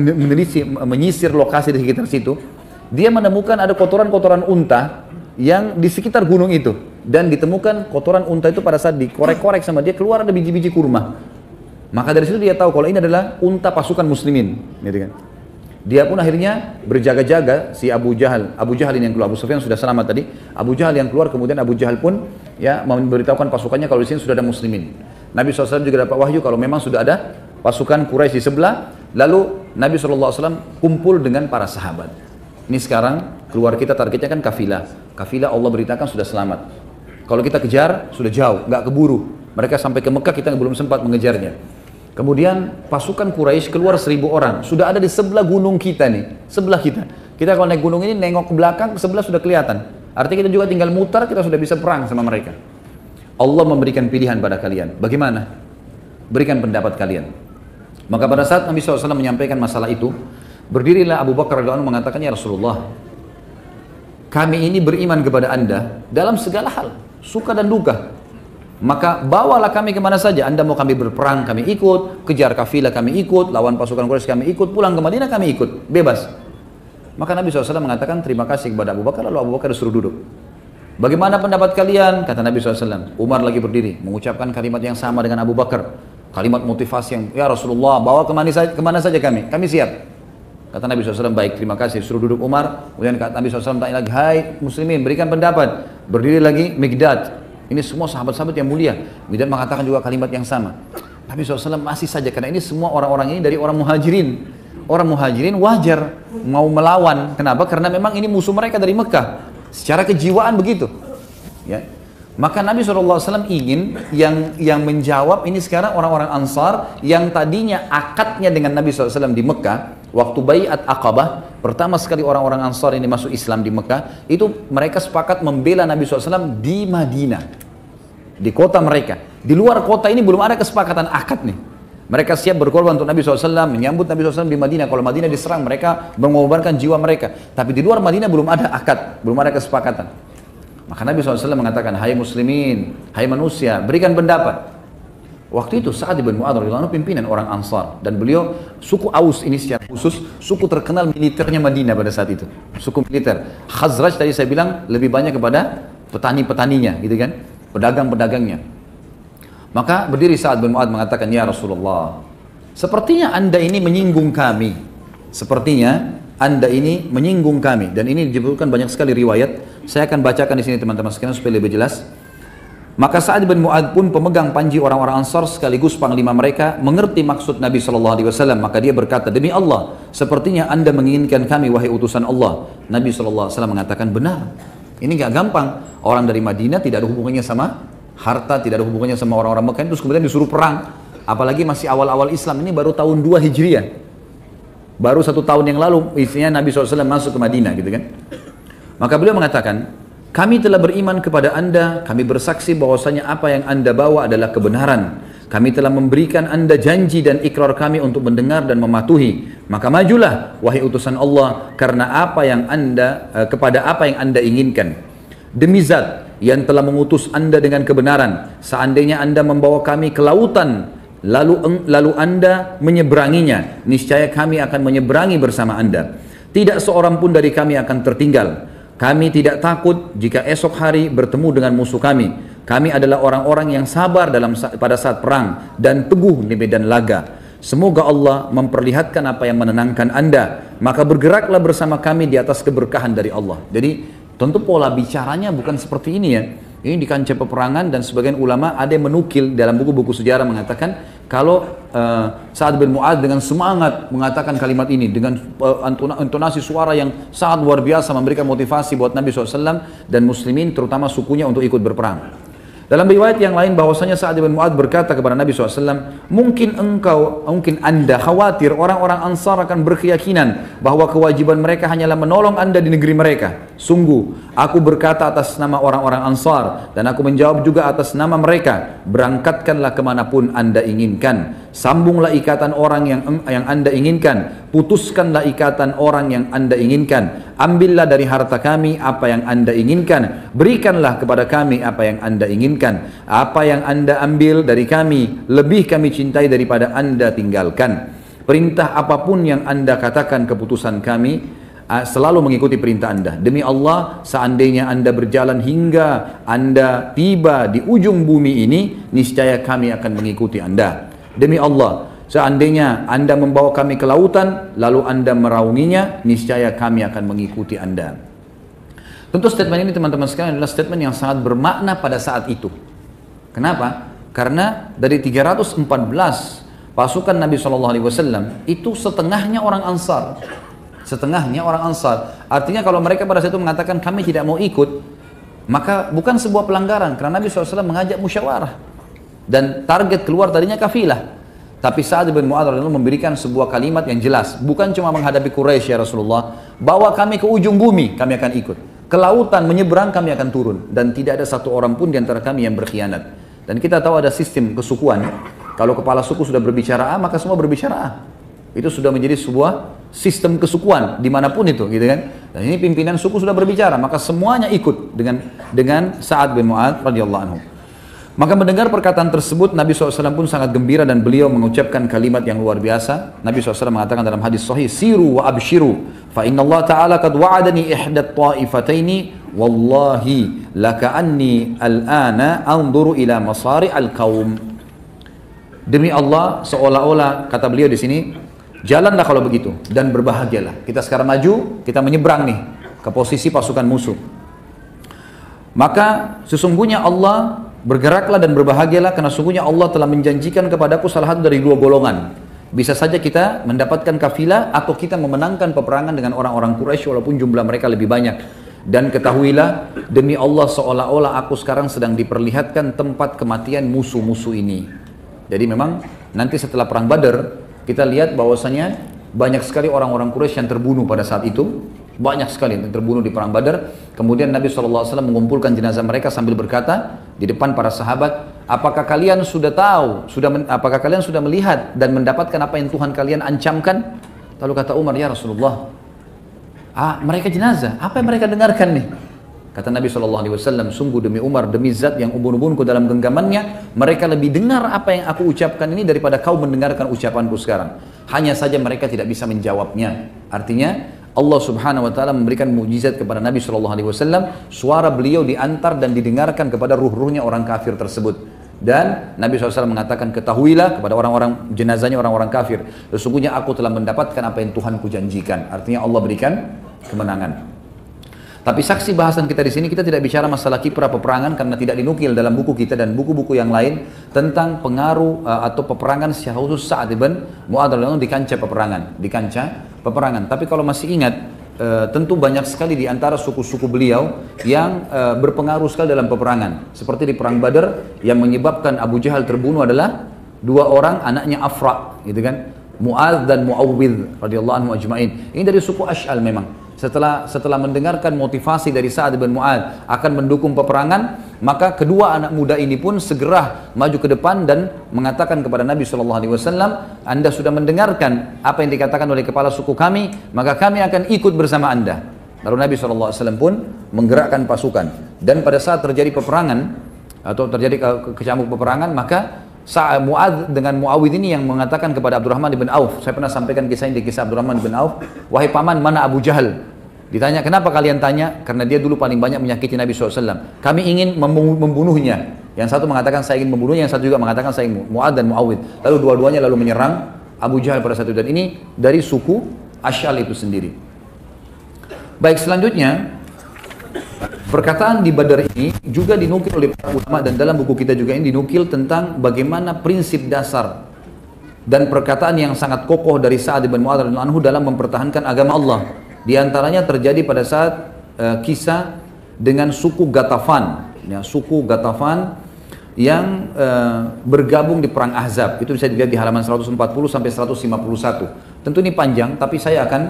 menyisir lokasi di sekitar situ, dia menemukan ada kotoran-kotoran unta yang di sekitar gunung itu. Dan ditemukan kotoran unta itu pada saat dikorek-korek sama dia, keluar ada biji-biji kurma. Maka dari situ dia tahu kalau ini adalah unta pasukan muslimin. Gitu kan. Dia pun akhirnya berjaga-jaga, si Abu Jahal ini yang keluar, Abu Sufyan sudah selamat tadi. Abu Jahal yang keluar, kemudian Abu Jahal pun ya memberitahukan pasukannya kalau di sini sudah ada muslimin. Nabi SAW juga dapat wahyu kalau memang sudah ada pasukan Quraisy di sebelah. Lalu Nabi SAW kumpul dengan para sahabat. Ini sekarang keluar kita targetnya kan kafilah. Kafilah Allah beritakan sudah selamat. Kalau kita kejar sudah jauh, nggak keburu. Mereka sampai ke Mekah kita belum sempat mengejarnya. Kemudian pasukan Quraisy keluar 1000 orang. Sudah ada di sebelah gunung kita nih, sebelah kita. Kita kalau naik gunung ini nengok ke belakang, ke sebelah sudah kelihatan. Artinya kita juga tinggal mutar, kita sudah bisa perang sama mereka. Allah memberikan pilihan pada kalian. Bagaimana? Berikan pendapat kalian. Maka pada saat Nabi SAW menyampaikan masalah itu, berdirilah Abu Bakar radhiyallahu anhu mengatakan, ya Rasulullah, kami ini beriman kepada Anda dalam segala hal, suka dan duka. Maka bawalah kami kemana saja. Anda mau kami berperang, kami ikut. Kejar kafilah, kami ikut. Lawan pasukan Quraisy, kami ikut. Pulang ke Madinah, kami ikut. Bebas. Maka Nabi SAW mengatakan terima kasih kepada Abu Bakar. Lalu Abu Bakar disuruh duduk. Bagaimana pendapat kalian? Kata Nabi SAW. Umar lagi berdiri, mengucapkan kalimat yang sama dengan Abu Bakar. Kalimat motivasi yang, ya Rasulullah, bawa kemana saja kami siap. Kata Nabi SAW, baik, terima kasih. Suruh duduk Umar. Kemudian kata Nabi SAW tanya lagi, hai muslimin, berikan pendapat. Berdiri lagi Mikdad. Ini semua sahabat-sahabat yang mulia. Kemudian mengatakan juga kalimat yang sama. Nabi SAW masih saja, karena ini semua orang-orang ini dari orang muhajirin. Orang muhajirin wajar mau melawan. Kenapa? Karena memang ini musuh mereka dari Mekah. Secara kejiwaan begitu. Ya. Maka Nabi SAW ingin yang menjawab ini sekarang orang-orang Ansar yang tadinya akadnya dengan Nabi SAW di Mekah. Waktu Baiat Aqabah, pertama sekali orang-orang Ansar ini masuk Islam di Mekah, itu mereka sepakat membela Nabi SAW di Madinah. Di kota mereka. Di luar kota ini belum ada kesepakatan akad nih. Mereka siap berkorban untuk Nabi SAW, menyambut Nabi SAW di Madinah. Kalau Madinah diserang, mereka mengorbankan jiwa mereka. Tapi di luar Madinah belum ada akad, belum ada kesepakatan. Maka Nabi SAW mengatakan, hai muslimin, hai manusia, berikan pendapat. Waktu itu Sa'ad bin Mu'adz radhiyallahu anhu pimpinan orang Ansar. Dan beliau, suku Aus ini secara khusus, suku terkenal militernya Madinah pada saat itu. Suku militer. Khazraj tadi saya bilang lebih banyak kepada petani-petaninya, gitu kan, pedagang-pedagangnya. Maka berdiri Sa'ad bin Mu'adz mengatakan, ya Rasulullah, sepertinya anda ini menyinggung kami. Sepertinya anda ini menyinggung kami. Dan ini disebutkan banyak sekali riwayat. Saya akan bacakan di sini teman-teman sekalian supaya lebih jelas. Maka Sa'ad bin Mu'adz pun pemegang panji orang-orang Ansar sekaligus panglima mereka mengerti maksud Nabi SAW. Maka dia berkata, demi Allah, sepertinya anda menginginkan kami wahai utusan Allah. Nabi SAW mengatakan, benar. Ini gak gampang. Orang dari Madinah tidak ada hubungannya sama harta, tidak ada hubungannya sama orang-orang Mekah, terus kemudian disuruh perang. Apalagi masih awal-awal Islam, ini baru tahun 2 Hijriah. Baru 1 tahun yang lalu isinya Nabi SAW masuk ke Madinah, gitu kan. Maka beliau mengatakan, kami telah beriman kepada anda, kami bersaksi bahwasanya apa yang anda bawa adalah kebenaran. Kami telah memberikan anda janji dan ikrar kami untuk mendengar dan mematuhi. Maka majulah, wahai utusan Allah, karena apa yang anda, kepada apa yang anda inginkan. Demi zat yang telah mengutus anda dengan kebenaran, seandainya anda membawa kami ke lautan, lalu anda menyeberanginya, niscaya kami akan menyeberangi bersama anda. Tidak seorang pun dari kami akan tertinggal. Kami tidak takut jika esok hari bertemu dengan musuh kami. Kami adalah orang-orang yang sabar pada saat perang dan teguh di medan laga. Semoga Allah memperlihatkan apa yang menenangkan anda. Maka bergeraklah bersama kami di atas keberkahan dari Allah. Jadi tentu pola bicaranya bukan seperti ini ya. Ini di kancah peperangan, dan sebagian ulama ada yang menukil dalam buku-buku sejarah mengatakan kalau Sa'ad bin Mu'adz dengan semangat mengatakan kalimat ini dengan intonasi suara yang sangat luar biasa, memberikan motivasi buat Nabi SAW dan muslimin terutama sukunya untuk ikut berperang. Dalam riwayat yang lain bahwasanya Sa'ad bin Mu'adz berkata kepada Nabi SAW, mungkin anda khawatir orang-orang Ansar akan berkeyakinan bahwa kewajiban mereka hanyalah menolong anda di negeri mereka. Sungguh, aku berkata atas nama orang-orang Ansar dan aku menjawab juga atas nama mereka. Berangkatkanlah kemanapun anda inginkan. Sambunglah ikatan orang yang anda inginkan. Putuskanlah ikatan orang yang anda inginkan. Ambillah dari harta kami apa yang anda inginkan. Berikanlah kepada kami apa yang anda inginkan. Apa yang anda ambil dari kami lebih kami cintai daripada anda tinggalkan. Perintah apapun yang anda katakan keputusan kami selalu mengikuti perintah anda. Demi Allah, seandainya anda berjalan hingga anda tiba di ujung bumi ini, niscaya kami akan mengikuti anda. Demi Allah, seandainya anda membawa kami ke lautan, lalu anda meraunginya, niscaya kami akan mengikuti anda. Tentu statement ini teman-teman sekalian adalah statement yang sangat bermakna pada saat itu. Kenapa? Karena dari 314 pasukan Nabi SAW, itu setengahnya orang Ansar. Setengahnya orang Ansar. Artinya kalau mereka pada saat itu mengatakan kami tidak mau ikut, maka bukan sebuah pelanggaran, karena Nabi SAW mengajak musyawarah. Dan target keluar tadinya kafilah. Tapi Sa'ad bin Mu'adz memberikan sebuah kalimat yang jelas. Bukan cuma menghadapi Quraisy ya Rasulullah. Bawa kami ke ujung bumi, kami akan ikut. Ke lautan, menyeberang, kami akan turun. Dan tidak ada satu orang pun di antara kami yang berkhianat. Dan kita tahu ada sistem kesukuan. Kalau kepala suku sudah berbicara A, maka semua berbicara A. Itu sudah menjadi sebuah sistem kesukuan dimanapun itu, gitu kan? Dan ini pimpinan suku sudah berbicara, maka semuanya ikut dengan Sa'ad bin Mu'adz radhiyallahu anhu. Maka mendengar perkataan tersebut, Nabi SAW pun sangat gembira dan beliau mengucapkan kalimat yang luar biasa. Nabi SAW mengatakan dalam hadis sahih, siru wa abshiru, fa inna Allah Ta'ala qad wa'adani ihdat ta'ifataini, wallahi laka'anni al'ana anzuru ila masari al-qawm. Demi Allah, seolah-olah kata beliau di sini, jalanlah kalau begitu dan berbahagialah. Kita sekarang maju, kita menyeberang nih ke posisi pasukan musuh. Maka sesungguhnya Allah, bergeraklah dan berbahagialah karena sesungguhnya Allah telah menjanjikan kepadaku salah satu dari dua golongan. Bisa saja kita mendapatkan kafilah atau kita memenangkan peperangan dengan orang-orang Quraisy walaupun jumlah mereka lebih banyak. Dan ketahuilah demi Allah seolah-olah aku sekarang sedang diperlihatkan tempat kematian musuh-musuh ini. Jadi memang nanti setelah perang Badar kita lihat bahwasanya banyak sekali orang-orang Quraisy yang terbunuh pada saat itu. Banyak sekali yang terbunuh di perang Badar. Kemudian Nabi SAW mengumpulkan jenazah mereka sambil berkata di depan para sahabat, apakah kalian sudah tahu, apakah kalian sudah melihat dan mendapatkan apa yang Tuhan kalian ancamkan? Lalu kata Umar, ya Rasulullah, mereka jenazah, apa yang mereka dengarkan nih? Kata Nabi SAW, sungguh demi Umar, demi zat yang ubun-ubunku dalam genggamannya, mereka lebih dengar apa yang aku ucapkan ini daripada kau mendengarkan ucapanku sekarang. Hanya saja mereka tidak bisa menjawabnya. Artinya Allah Subhanahu wa taala memberikan mukjizat kepada Nabi SAW, suara beliau diantar dan didengarkan kepada ruh-ruhnya orang kafir tersebut. Dan Nabi SAW mengatakan, ketahuilah kepada orang-orang jenazahnya orang-orang kafir, sesungguhnya aku telah mendapatkan apa yang Tuhanku janjikan. Artinya Allah berikan kemenangan. Tapi saksi bahasan kita di sini, kita tidak bicara masalah kiprah peperangan karena tidak dinukil dalam buku kita dan buku-buku yang lain tentang pengaruh atau peperangan secara khusus Sa'ad ibn Mu'adz di kancah peperangan. Tapi kalau masih ingat, tentu banyak sekali di antara suku-suku beliau yang berpengaruh sekali dalam peperangan. Seperti di perang Badar yang menyebabkan Abu Jahal terbunuh adalah dua orang anaknya Afra, gitu kan? Mu'adz dan Mu'awwidh radhiyallahu anhu ajma'in. Ini dari suku Ash'al memang. Setelah mendengarkan motivasi dari Sa'ad bin Mu'adz akan mendukung peperangan, maka kedua anak muda ini pun segera maju ke depan dan mengatakan kepada Nabi SAW, Anda sudah mendengarkan apa yang dikatakan oleh kepala suku kami, maka kami akan ikut bersama Anda. Lalu Nabi SAW pun menggerakkan pasukan. Dan pada saat terjadi peperangan atau terjadi kecamuk peperangan, maka Mu'adz dengan Mu'awwidh ini yang mengatakan kepada Abdurrahman bin Auf, saya pernah sampaikan kisah ini di kisah Abdurrahman bin Auf, wahai paman, mana Abu Jahal? Ditanya, kenapa kalian tanya? Karena dia dulu paling banyak menyakiti Nabi SAW. Kami ingin membunuhnya. Yang satu mengatakan saya ingin membunuhnya, yang satu juga mengatakan saya ingin Mu'adz dan Mu'awwidh. Lalu dua-duanya lalu menyerang Abu Jahal pada saat itu. Dan ini dari suku Ash'al itu sendiri. Baik, selanjutnya perkataan di Badar ini juga dinukil oleh para ulama dan dalam buku kita juga ini dinukil tentang bagaimana prinsip dasar dan perkataan yang sangat kokoh dari Sa'ad bin Mu'adz radhiyallahu anhu dalam mempertahankan agama Allah. Di antaranya terjadi pada saat kisah dengan suku Ghatafan, ya, suku Ghatafan yang bergabung di perang Ahzab. Itu bisa dilihat di halaman 140 sampai 151. Tentu ini panjang, tapi saya akan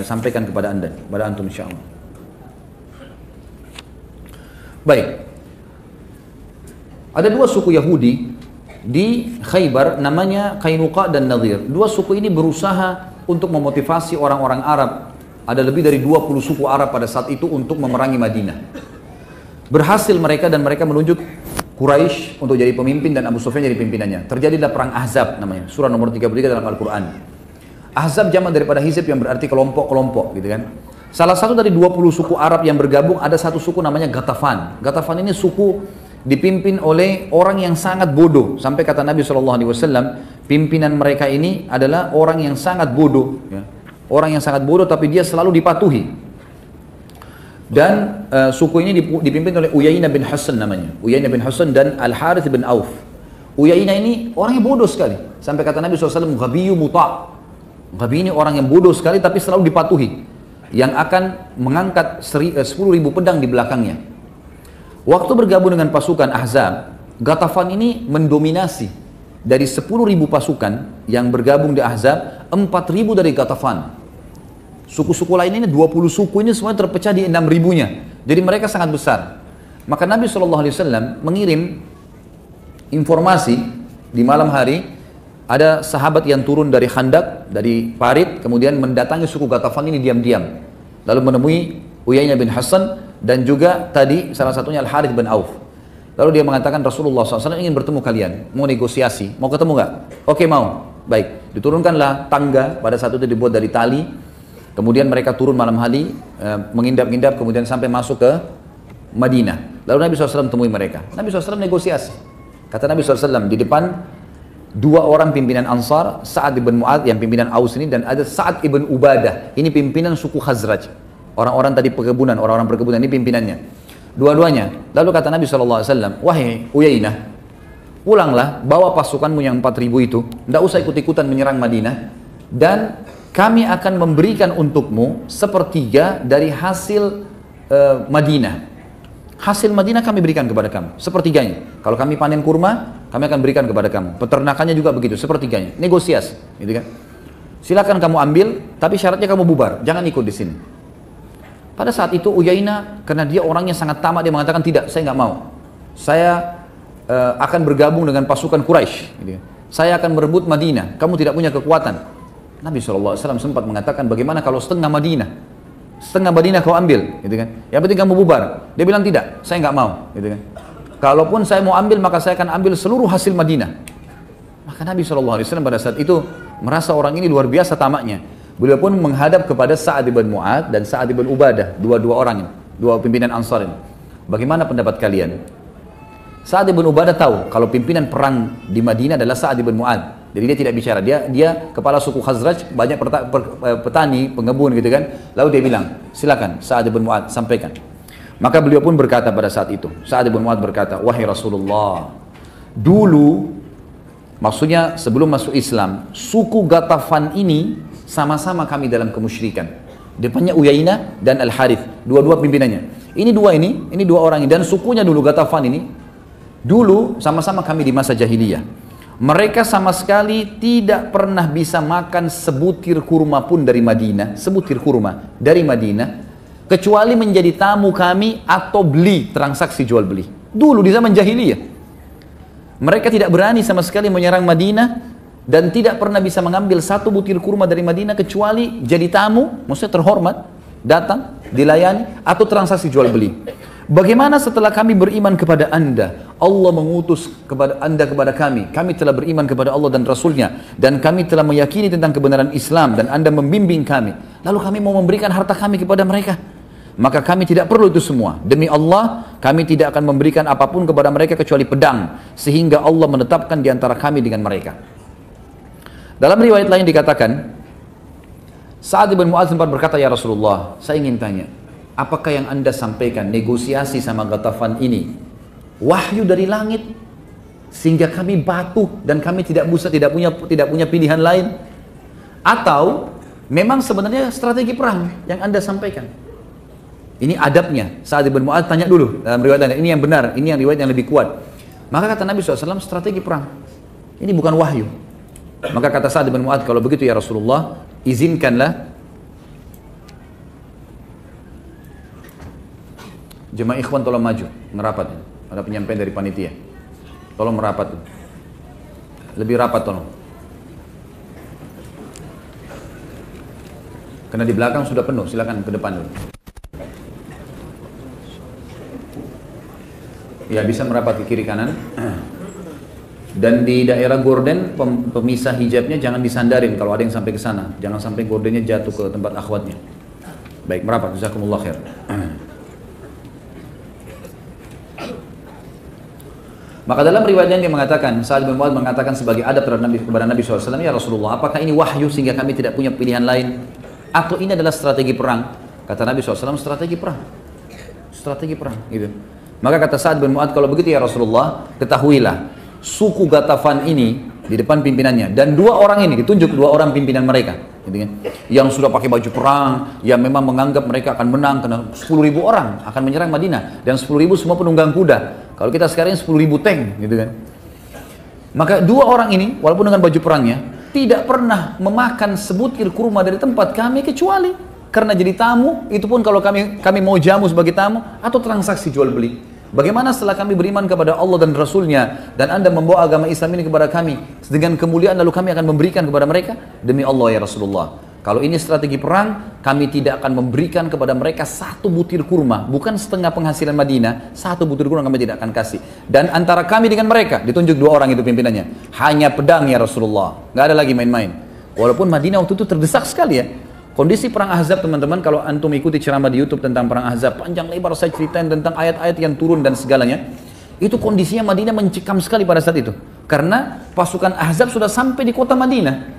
sampaikan kepada Anda, kepada antum insyaallah. Baik, ada dua suku Yahudi di Khaybar namanya Qainuqa dan Nadhir. Dua suku ini berusaha untuk memotivasi orang-orang Arab. Ada lebih dari 20 suku Arab pada saat itu untuk memerangi Madinah. Berhasil mereka dan mereka menunjuk Quraisy untuk jadi pemimpin dan Abu Sufyan jadi pimpinannya. Terjadilah perang Ahzab namanya, surah nomor 33 dalam Al-Quran. Ahzab jamak daripada hizb yang berarti kelompok-kelompok, gitu kan. Salah satu dari 20 suku Arab yang bergabung, ada satu suku namanya Ghatafan. Ghatafan ini suku dipimpin oleh orang yang sangat bodoh. Sampai kata Nabi SAW, pimpinan mereka ini adalah orang yang sangat bodoh. Ya. Orang yang sangat bodoh tapi dia selalu dipatuhi. Dan suku ini dipimpin oleh Uyainah bin Hasan namanya. Uyainah bin Hasan dan Al-Harith bin Auf. Uyainah ini orangnya bodoh sekali. Sampai kata Nabi SAW, Ghabiyu muta'. Ghabi ini orang yang bodoh sekali tapi selalu dipatuhi. Yang akan mengangkat 10.000 pedang di belakangnya. Waktu bergabung dengan pasukan Ahzab, Ghatafan ini mendominasi. Dari 10.000 pasukan yang bergabung di Ahzab, 4.000 dari Ghatafan. Suku-suku lain ini, 20 suku ini semuanya terpecah di 6.000-nya. Jadi mereka sangat besar. Maka Nabi SAW mengirim informasi di malam hari. Ada sahabat yang turun dari Khandak, dari parit, kemudian mendatangi suku Ghatafan ini diam-diam. Lalu menemui Uyainah bin Hasan dan juga tadi salah satunya Al-Harith bin Auf. Lalu dia mengatakan, Rasulullah SAW ingin bertemu kalian, mau negosiasi, mau ketemu nggak? Oke, mau. Baik, diturunkanlah tangga, pada saat itu dibuat dari tali. Kemudian mereka turun malam hari, mengindap-indap, kemudian sampai masuk ke Madinah. Lalu Nabi SAW temui mereka. Nabi SAW negosiasi. Kata Nabi SAW, di depan dua orang pimpinan Ansar, Sa'ad ibn Mu'adz yang pimpinan Aus ini, dan ada Sa'ad ibn Ubadah, ini pimpinan suku Khazraj. Orang-orang tadi perkebunan, orang-orang perkebunan ini pimpinannya. Dua-duanya. Lalu kata Nabi SAW, wahai Uyainah, pulanglah, bawa pasukanmu yang 4.000 itu, tidak usah ikut-ikutan menyerang Madinah, dan kami akan memberikan untukmu sepertiga dari hasil Madinah. Hasil Madinah kami berikan kepada kamu, sepertiganya. Kalau kami panen kurma, kami akan berikan kepada kamu. Peternakannya juga begitu, sepertiganya. Negosiasi, gitu kan? Silakan kamu ambil, tapi syaratnya kamu bubar, jangan ikut di sini. Pada saat itu Uyainah, karena dia orangnya sangat tamak, dia mengatakan tidak, saya nggak mau. Saya akan bergabung dengan pasukan Quraisy. Gitu kan? Saya akan merebut Madinah. Kamu tidak punya kekuatan. Nabi SAW sempat mengatakan, bagaimana kalau setengah Madinah? Setengah Madinah kau ambil, gitu kan? Yang penting kamu bubar. Dia bilang tidak, saya nggak mau, gitu kan? Kalaupun saya mau ambil, maka saya akan ambil seluruh hasil Madinah. Maka Nabi SAW pada saat itu merasa orang ini luar biasa tamaknya. Beliau pun menghadap kepada Sa'ad bin Mu'adz dan Sa'ad bin Ubadah, dua orang ini, dua pimpinan Ansar ini. Bagaimana pendapat kalian? Sa'ad bin Ubadah tahu kalau pimpinan perang di Madinah adalah Sa'ad bin Mu'adz. Jadi dia tidak bicara, dia kepala suku Khazraj, banyak petani, pengebun gitu kan. Lalu dia bilang, silakan Sa'ad bin Mu'adz sampaikan. Maka beliau pun berkata pada saat itu, Sa'ad bin Mu'adz berkata, wahai Rasulullah, dulu, maksudnya sebelum masuk Islam, suku Ghatafan ini sama-sama kami dalam kemusyrikan. Depannya Uyainah dan Al-Harith, dua-dua pimpinannya. Ini dua orang ini, dan sukunya dulu Ghatafan ini, dulu sama-sama kami di masa jahiliyah. Mereka sama sekali tidak pernah bisa makan sebutir kurma pun dari Madinah, sebutir kurma dari Madinah, kecuali menjadi tamu kami atau beli, transaksi jual beli. Dulu di zaman jahiliyah. Mereka tidak berani sama sekali menyerang Madinah dan tidak pernah bisa mengambil satu butir kurma dari Madinah kecuali jadi tamu, maksudnya terhormat, datang, dilayani, atau transaksi jual beli. Bagaimana setelah kami beriman kepada anda, Allah mengutus kepada anda kepada kami telah beriman kepada Allah dan Rasulnya, dan kami telah meyakini tentang kebenaran Islam, dan anda membimbing kami, lalu kami mau memberikan harta kami kepada mereka, maka kami tidak perlu itu semua. Demi Allah, kami tidak akan memberikan apapun kepada mereka kecuali pedang, sehingga Allah menetapkan di antara kami dengan mereka. Dalam riwayat lain dikatakan, Sa'ad bin Mu'adz sempat berkata, ya Rasulullah, saya ingin tanya, apakah yang anda sampaikan negosiasi sama Ghatafan ini wahyu dari langit sehingga kami batu dan kami tidak punya pilihan lain, atau memang sebenarnya strategi perang yang anda sampaikan? Ini adabnya. Sa'ad bin Mu'adz tanya dulu dalam riwayat lain, ini yang benar, ini yang riwayat yang lebih kuat. Maka kata Nabi SAW, strategi perang, ini bukan wahyu. Maka kata Sa'ad bin Mu'adz, kalau begitu ya Rasulullah, izinkanlah jemaah ikhwan tolong maju, merapat. Ada penyampaian dari panitia. Tolong merapat. Lebih rapat tolong. Karena di belakang sudah penuh, silakan ke depan dulu. Ya, bisa merapat ke kiri kanan. Dan di daerah gorden, pemisah hijabnya jangan disandarin kalau ada yang sampai ke sana. Jangan sampai gordennya jatuh ke tempat akhwatnya. Baik, merapat. Jazakumullah khair. Maka dalam riwayatnya dia mengatakan, Sa'ad bin Mu'adz mengatakan sebagai adab terhadap Nabi, kepada Nabi SAW, ya Rasulullah, apakah ini wahyu sehingga kami tidak punya pilihan lain? Atau ini adalah strategi perang? Kata Nabi SAW, strategi perang. Strategi perang. Gitu. Maka kata Sa'ad bin Mu'adz, kalau begitu ya Rasulullah, ketahuilah, suku Ghatafan ini di depan pimpinannya, dan dua orang ini, ditunjuk dua orang pimpinan mereka, gitu kan? Yang sudah pakai baju perang, yang memang menganggap mereka akan menang, karena 10.000 orang akan menyerang Madinah, dan 10.000 semua penunggang kuda. Kalau kita sekarang 10.000 tank, gitu kan? Maka dua orang ini, walaupun dengan baju perangnya, tidak pernah memakan sebutir kurma dari tempat kami, kecuali karena jadi tamu, itu pun kalau kami mau jamu sebagai tamu, atau transaksi jual beli. Bagaimana setelah kami beriman kepada Allah dan Rasulnya, dan anda membawa agama Islam ini kepada kami dengan kemuliaan, lalu kami akan memberikan kepada mereka? Demi Allah ya Rasulullah, kalau ini strategi perang, kami tidak akan memberikan kepada mereka satu butir kurma, bukan setengah penghasilan Madinah, satu butir kurma kami tidak akan kasih. Dan antara kami dengan mereka, ditunjuk dua orang itu pimpinannya, hanya pedang ya Rasulullah, nggak ada lagi main-main. Walaupun Madinah waktu itu terdesak sekali ya. Kondisi perang Ahzab, teman-teman, kalau antum ikuti ceramah di YouTube tentang perang Ahzab, panjang lebar saya ceritain tentang ayat-ayat yang turun dan segalanya. Itu kondisinya Madinah mencekam sekali pada saat itu. Karena pasukan Ahzab sudah sampai di kota Madinah.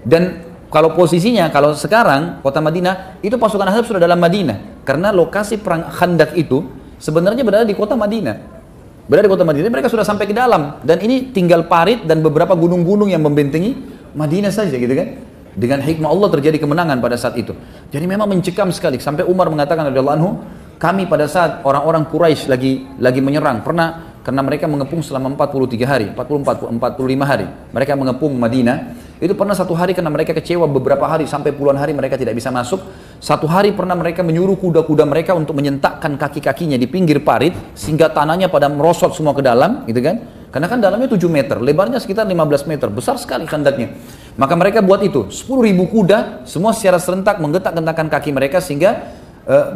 Dan kalau posisinya, kalau sekarang kota Madinah, itu pasukan Ahzab sudah dalam Madinah. Karena lokasi perang Khandak itu sebenarnya berada di kota Madinah. Berada di kota Madinah, mereka sudah sampai ke dalam. Dan ini tinggal parit dan beberapa gunung-gunung yang membentengi Madinah saja gitu kan. Dengan hikmah Allah terjadi kemenangan pada saat itu. Jadi memang mencekam sekali. Sampai Umar mengatakan radhiyallahu anhu, kami pada saat orang-orang Quraisy lagi menyerang, karena mereka mengepung selama 43 hari, 45 hari. Mereka mengepung Madinah. Itu pernah satu hari karena mereka kecewa beberapa hari, sampai puluhan hari mereka tidak bisa masuk. Satu hari pernah mereka menyuruh kuda-kuda mereka untuk menyentakkan kaki-kakinya di pinggir parit, sehingga tanahnya pada merosot semua ke dalam, gitu kan. Karena kan dalamnya 7 meter, lebarnya sekitar 15 meter, besar sekali khandaknya. Maka mereka buat itu, 10.000 kuda, semua secara serentak menggetak-getakkan kaki mereka, sehingga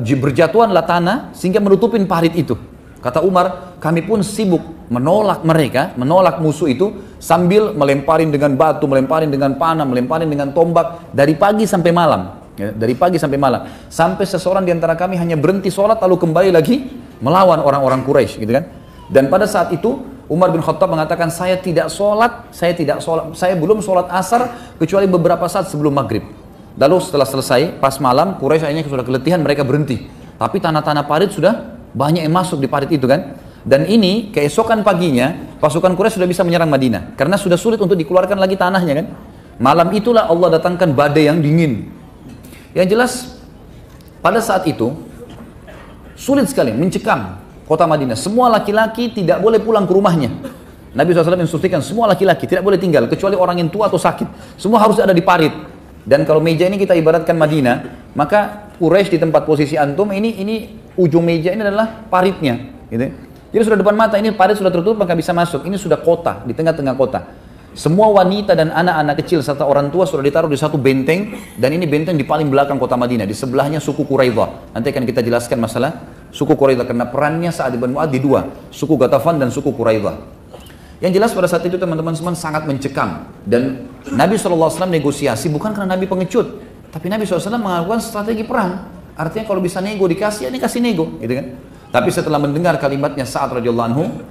berjatuhanlah tanah, sehingga menutupin parit itu. Kata Umar, kami pun sibuk menolak mereka, menolak musuh itu, sambil melemparin dengan batu, melemparin dengan panah, melemparin dengan tombak, dari pagi sampai malam. Ya, dari pagi sampai malam. Sampai seseorang di antara kami hanya berhenti sholat, lalu kembali lagi melawan orang-orang Quraisy, gitu kan. Dan pada saat itu, Umar bin Khattab mengatakan, saya belum sholat asar, kecuali beberapa saat sebelum maghrib. Lalu setelah selesai, pas malam, Quraisy akhirnya sudah keletihan, mereka berhenti. Tapi tanah-tanah parit sudah banyak yang masuk di parit itu kan. Dan ini keesokan paginya pasukan Quraisy sudah bisa menyerang Madinah karena sudah sulit untuk dikeluarkan lagi tanahnya kan. Malam itulah Allah datangkan badai yang dingin. Yang jelas pada saat itu sulit sekali mencekam kota Madinah. Semua laki-laki tidak boleh pulang ke rumahnya. Nabi SAW instruksikan semua laki-laki tidak boleh tinggal kecuali orang yang tua atau sakit. Semua harus ada di parit. Dan kalau meja ini kita ibaratkan Madinah, maka Quraisy di tempat posisi antum ini ujung meja ini adalah paritnya, gitu. Jadi sudah depan mata, ini parit sudah tertutup maka bisa masuk. Ini sudah kota, di tengah-tengah kota. Semua wanita dan anak-anak kecil serta orang tua sudah ditaruh di satu benteng, dan ini benteng di paling belakang kota Madinah. Di sebelahnya suku Quraidah. Nanti akan kita jelaskan masalah suku Quraidah karena perannya Sa'ad bin Mu'adz di dua, suku Ghatafan dan suku Quraidah. Yang jelas pada saat itu teman-teman semua sangat mencekam, dan Nabi SAW negosiasi bukan karena Nabi pengecut, tapi Nabi SAW melakukan strategi perang. Artinya kalau bisa nego dikasih, ya ini kasih nego, gitu kan. Tapi setelah mendengar kalimatnya Sa'ad radhiyallahu anhu,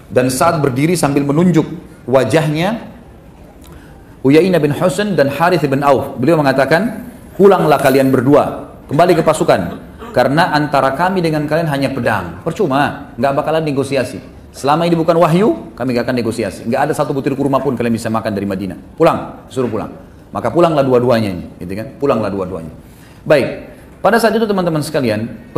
dan Sa'ad berdiri sambil menunjuk wajahnya Uyainah bin Husain dan Harith bin Auf. Beliau mengatakan, pulanglah kalian berdua, kembali ke pasukan, karena antara kami dengan kalian hanya pedang. Percuma, nggak bakalan negosiasi. Selama ini bukan wahyu, kami nggak akan negosiasi. Nggak ada satu butir kurma pun kalian bisa makan dari Madinah. Pulang, suruh pulang. Maka pulanglah dua-duanya, gitu kan? Pulanglah dua-duanya. Baik. Pada saat itu teman-teman sekalian,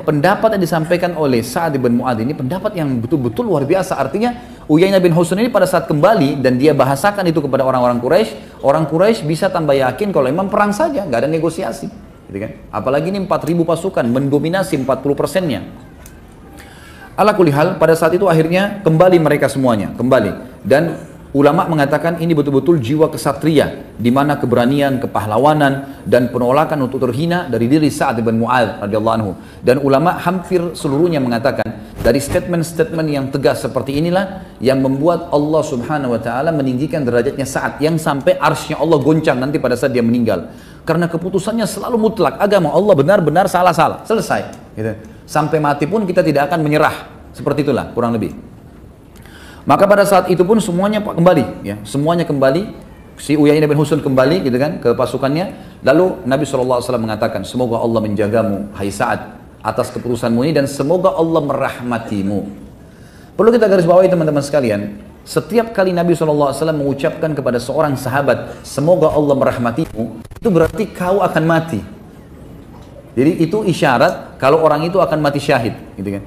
pendapat yang disampaikan oleh Sa'ad bin Mu'adz ini pendapat yang betul-betul luar biasa. Artinya Uyainah bin Husain ini pada saat kembali dan dia bahasakan itu kepada orang Quraisy bisa tambah yakin kalau memang perang saja, nggak ada negosiasi, gitu kan? Apalagi ini 4.000 pasukan mendominasi 40%-nya. Ala kulli hal, pada saat itu akhirnya kembali mereka semuanya, kembali. Dan ulama mengatakan ini betul-betul jiwa kesatria, di mana keberanian, kepahlawanan, dan penolakan untuk terhina dari diri Sa'ad bin Mu'adz radhiyallahu anhu. Dan ulama hampir seluruhnya mengatakan dari statement-statement yang tegas seperti inilah yang membuat Allah Subhanahu wa taala meninggikan derajatnya Sa'ad, yang sampai arsy-Nya Allah goncang nanti pada saat dia meninggal. Karena keputusannya selalu mutlak, agama Allah benar-benar salah-salah, selesai, gitu. Sampai mati pun kita tidak akan menyerah. Seperti itulah kurang lebih. Maka pada saat itu pun semuanya kembali, ya, semuanya kembali. Si Uyainah bin Husain kembali, gitu kan, ke pasukannya. Lalu Nabi SAW mengatakan, semoga Allah menjagamu, hai Sa'ad, atas keputusanmu ini, dan semoga Allah merahmatimu. Perlu kita garis bawahi teman-teman sekalian, setiap kali Nabi SAW mengucapkan kepada seorang sahabat, semoga Allah merahmatimu, itu berarti kau akan mati. Jadi itu isyarat kalau orang itu akan mati syahid, gitu kan.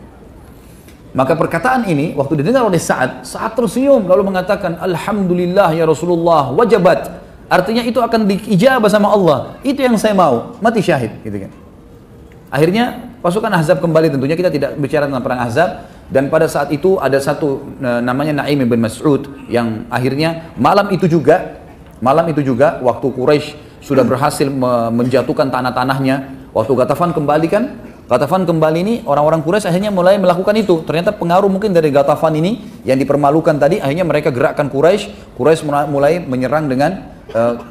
Maka perkataan ini waktu didengar oleh Sa'ad tersenyum lalu mengatakan, Alhamdulillah ya Rasulullah, wajabat. Artinya itu akan diijabah sama Allah. Itu yang saya mau, mati syahid, gitu kan. Akhirnya pasukan Ahzab kembali, tentunya kita tidak bicara tentang perang Ahzab. Dan pada saat itu ada satu namanya Naim bin Mas'ud yang akhirnya malam itu juga waktu Quraisy sudah berhasil menjatuhkan tanah-tanahnya, waktu Ghatafan kembali ini, orang-orang Quraisy akhirnya mulai melakukan itu. Ternyata pengaruh mungkin dari Ghatafan ini yang dipermalukan tadi, akhirnya mereka gerakkan Quraisy mulai menyerang dengan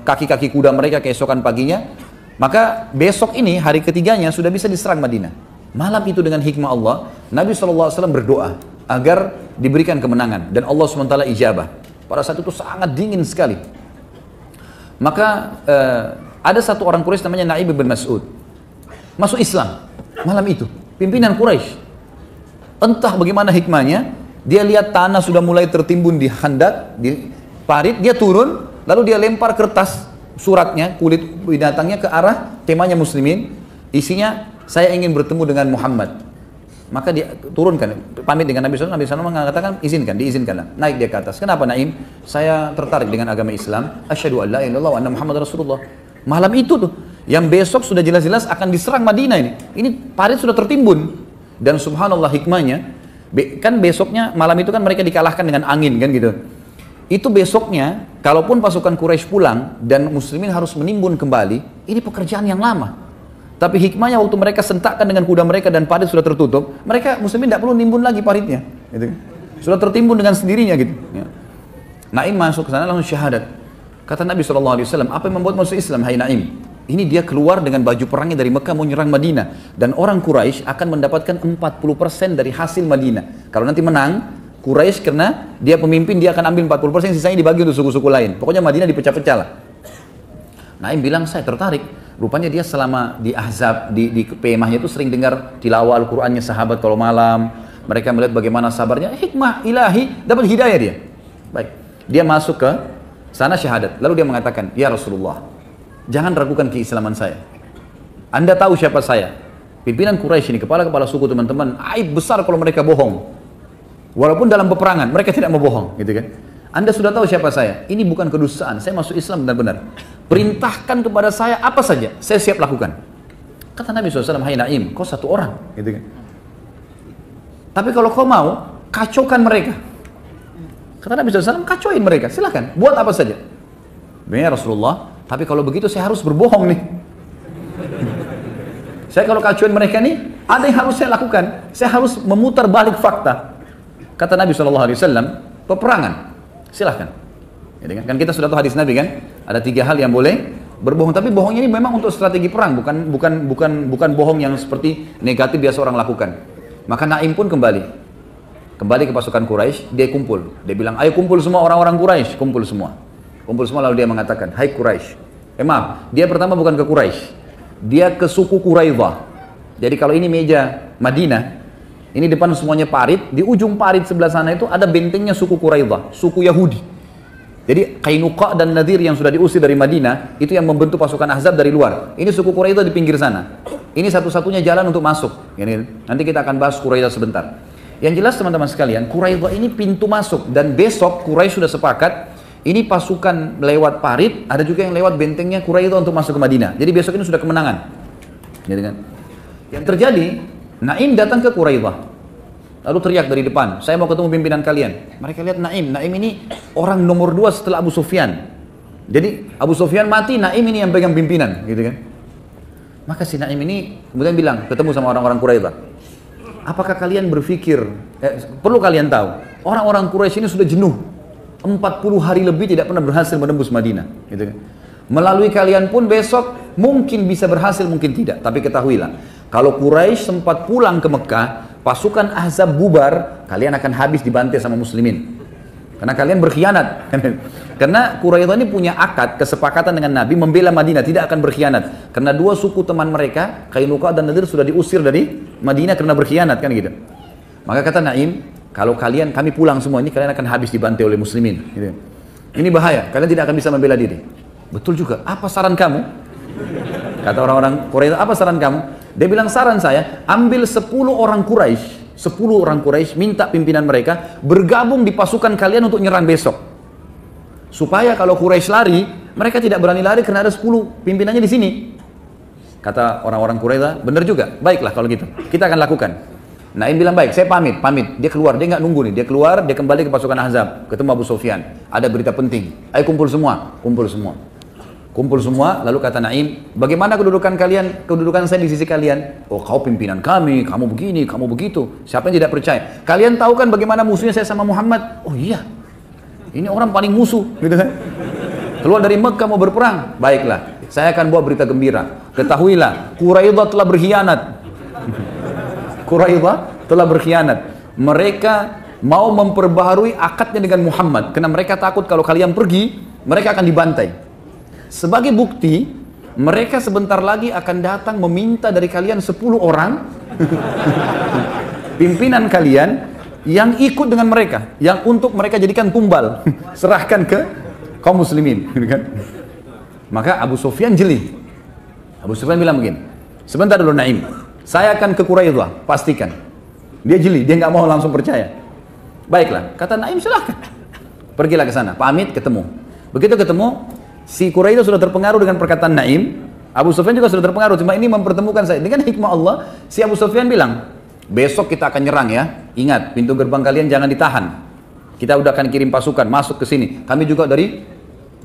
kaki-kaki kuda mereka keesokan paginya. Maka besok ini, hari ketiganya, sudah bisa diserang Madinah. Malam itu dengan hikmah Allah, Nabi SAW berdoa agar diberikan kemenangan, dan Allah SWT ijabah. Pada saat itu sangat dingin sekali. Maka ada satu orang Quraisy namanya Naim bin Mas'ud. Masuk Islam malam itu. Pimpinan Quraisy. Entah bagaimana hikmahnya, dia lihat tanah sudah mulai tertimbun di khandak, di parit, dia turun, lalu dia lempar kertas suratnya, kulit binatangnya ke arah temanya muslimin. Isinya, saya ingin bertemu dengan Muhammad. Maka dia turunkan, pamit dengan Nabi SAW. Nabi SAW mengatakan, diizinkanlah. Naik dia ke atas. Kenapa Naim? Saya tertarik dengan agama Islam. Asyhadu an la ilaha illallah wa anna Muhammad Rasulullah. Malam itu tuh, yang besok sudah jelas-jelas akan diserang Madinah ini. Ini parit sudah tertimbun. Dan subhanallah hikmahnya, kan besoknya, malam itu kan mereka dikalahkan dengan angin kan gitu. Itu besoknya, kalaupun pasukan Quraisy pulang dan muslimin harus menimbun kembali, ini pekerjaan yang lama. Tapi hikmahnya waktu mereka sentakkan dengan kuda mereka dan parit sudah tertutup, mereka muslimin tidak perlu nimbun lagi paritnya. Gitu. Sudah tertimbun dengan sendirinya gitu. Ya. Naim masuk ke sana langsung syahadat. Kata Nabi SAW, apa yang membuat masuk Islam, hai Naim? Ini dia keluar dengan baju perangnya dari Mekah mau nyerang Madinah. Dan orang Quraisy akan mendapatkan 40% dari hasil Madinah. Kalau nanti menang, Quraisy karena dia pemimpin, dia akan ambil 40%, sisanya dibagi untuk suku-suku lain. Pokoknya Madinah dipecah-pecah lah. Naim bilang, saya tertarik. Rupanya dia selama di Ahzab, di PMah-nya itu sering dengar tilawah Al-Qur'annya sahabat kalau malam. Mereka melihat bagaimana sabarnya, hikmah ilahi, dapat hidayah dia. Baik, dia masuk ke sana syahadat. Lalu dia mengatakan, ya Rasulullah, jangan ragukan keislaman saya. Anda tahu siapa saya? Pimpinan Quraisy ini, kepala-kepala suku teman-teman, aib besar kalau mereka bohong. Walaupun dalam peperangan, mereka tidak mau bohong, gitu kan? Anda sudah tahu siapa saya. Ini bukan kedustaan, saya masuk Islam benar-benar. Perintahkan kepada saya apa saja, saya siap lakukan. Kata Nabi SAW, hai Naim, kau satu orang, gitu kan? Tapi kalau kau mau, kacaukan mereka. Kata Nabi SAW, kacauin mereka, silakan, buat apa saja. Ya Rasulullah, tapi kalau begitu saya harus berbohong nih. Saya kalau kacauin mereka nih, ada yang harus saya lakukan. Saya harus memutar balik fakta. Kata Nabi SAW, peperangan, silahkan. Ya, kan kita sudah tahu hadis Nabi kan, ada 3 hal yang boleh berbohong. Tapi bohongnya ini memang untuk strategi perang, bukan bohong yang seperti negatif biasa orang lakukan. Maka Naim pun kembali ke pasukan Quraisy, dia kumpul. Dia bilang, ayo kumpul semua orang-orang Quraisy, kumpul semua. Kumpul semua lalu dia mengatakan, hai Quraisy. Maaf, dia pertama bukan ke Quraisy, dia ke suku Quraidah. Jadi kalau ini meja Madinah, ini depan semuanya parit, di ujung parit sebelah sana itu ada bentengnya suku Quraidah, suku Yahudi. Jadi Qainuqa dan Nadir yang sudah diusir dari Madinah, itu yang membentuk pasukan Ahzab dari luar. Ini suku Quraidah di pinggir sana. Ini satu-satunya jalan untuk masuk. Nanti kita akan bahas Quraidah sebentar. Yang jelas teman-teman sekalian, Quraidah ini pintu masuk. Dan besok Quraisy sudah sepakat, ini pasukan lewat parit, ada juga yang lewat bentengnya Quraidah untuk masuk ke Madinah. Jadi besok ini sudah kemenangan. Yang terjadi, Naim datang ke Quraidah. Lalu teriak dari depan, saya mau ketemu pimpinan kalian. Mereka lihat Naim ini orang nomor 2 setelah Abu Sufyan. Jadi Abu Sufyan mati, Naim ini yang pegang pimpinan, gitu kan? Maka si Naim ini kemudian bilang, ketemu sama orang-orang Quraidah. Apakah kalian berpikir, perlu kalian tahu, orang-orang Quraisy ini sudah jenuh. 40 hari lebih tidak pernah berhasil menembus Madinah, gitu kan? Melalui kalian pun besok mungkin bisa berhasil, mungkin tidak. Tapi ketahuilah, kalau Quraisy sempat pulang ke Mekah, pasukan Ahzab bubar, kalian akan habis dibantai sama muslimin. Karena kalian berkhianat. Karena Quraidah ini punya akad, kesepakatan dengan Nabi, membela Madinah, tidak akan berkhianat. Karena 2 suku teman mereka, Qainuqa dan Nadir, sudah diusir dari Madinah karena berkhianat, kan gitu. Maka kata Naim, kalau kami pulang semua ini, kalian akan habis dibantai oleh muslimin. Gitu. Ini bahaya, kalian tidak akan bisa membela diri. Betul juga, apa saran kamu? Kata orang-orang Quraidah, apa saran kamu? Dia bilang, saran saya, ambil 10 orang Quraisy, minta pimpinan mereka bergabung di pasukan kalian untuk nyerang besok. Supaya kalau Quraisy lari, mereka tidak berani lari karena ada 10 pimpinannya di sini. Kata orang-orang Quraidah, benar juga, baiklah kalau gitu, kita akan lakukan. Naim bilang, baik, saya pamit. Dia keluar, dia nggak nunggu nih, dia keluar, dia kembali ke pasukan Ahzab, ketemu Abu Sufyan. Ada berita penting, ayo kumpul semua. Kumpul semua, lalu kata Naim, bagaimana kedudukan kalian, kedudukan saya di sisi kalian? Oh, kau pimpinan kami, kamu begini, kamu begitu. Siapa yang tidak percaya? Kalian tahu kan bagaimana musuhnya saya sama Muhammad? Oh iya, ini orang paling musuh, gitu kan? Keluar dari Mekah mau berperang, baiklah, saya akan bawa berita gembira. Ketahuilah, Quraidah telah berkhianat. Quraidah telah berkhianat. Mereka mau memperbaharui akadnya dengan Muhammad, karena mereka takut kalau kalian pergi, mereka akan dibantai. Sebagai bukti, mereka sebentar lagi akan datang meminta dari kalian 10 orang pimpinan kalian yang ikut dengan mereka, yang untuk mereka jadikan tumbal, serahkan ke kaum muslimin, gitu kan? Maka Abu Sufyan jeli. Abu Sufyan bilang begini, sebentar dulu Naim, saya akan ke Quraidah, pastikan. Dia jeli, dia nggak mau langsung percaya. Baiklah, kata Naim, silahkan. Pergilah ke sana, pamit, ketemu. Begitu ketemu, si Quraidah sudah terpengaruh dengan perkataan Naim. Abu Sufyan juga sudah terpengaruh, cuma ini mempertemukan saya. Dengan hikmah Allah, si Abu Sufyan bilang, besok kita akan nyerang ya. Ingat, pintu gerbang kalian jangan ditahan. Kita udah akan kirim pasukan masuk ke sini. Kami juga dari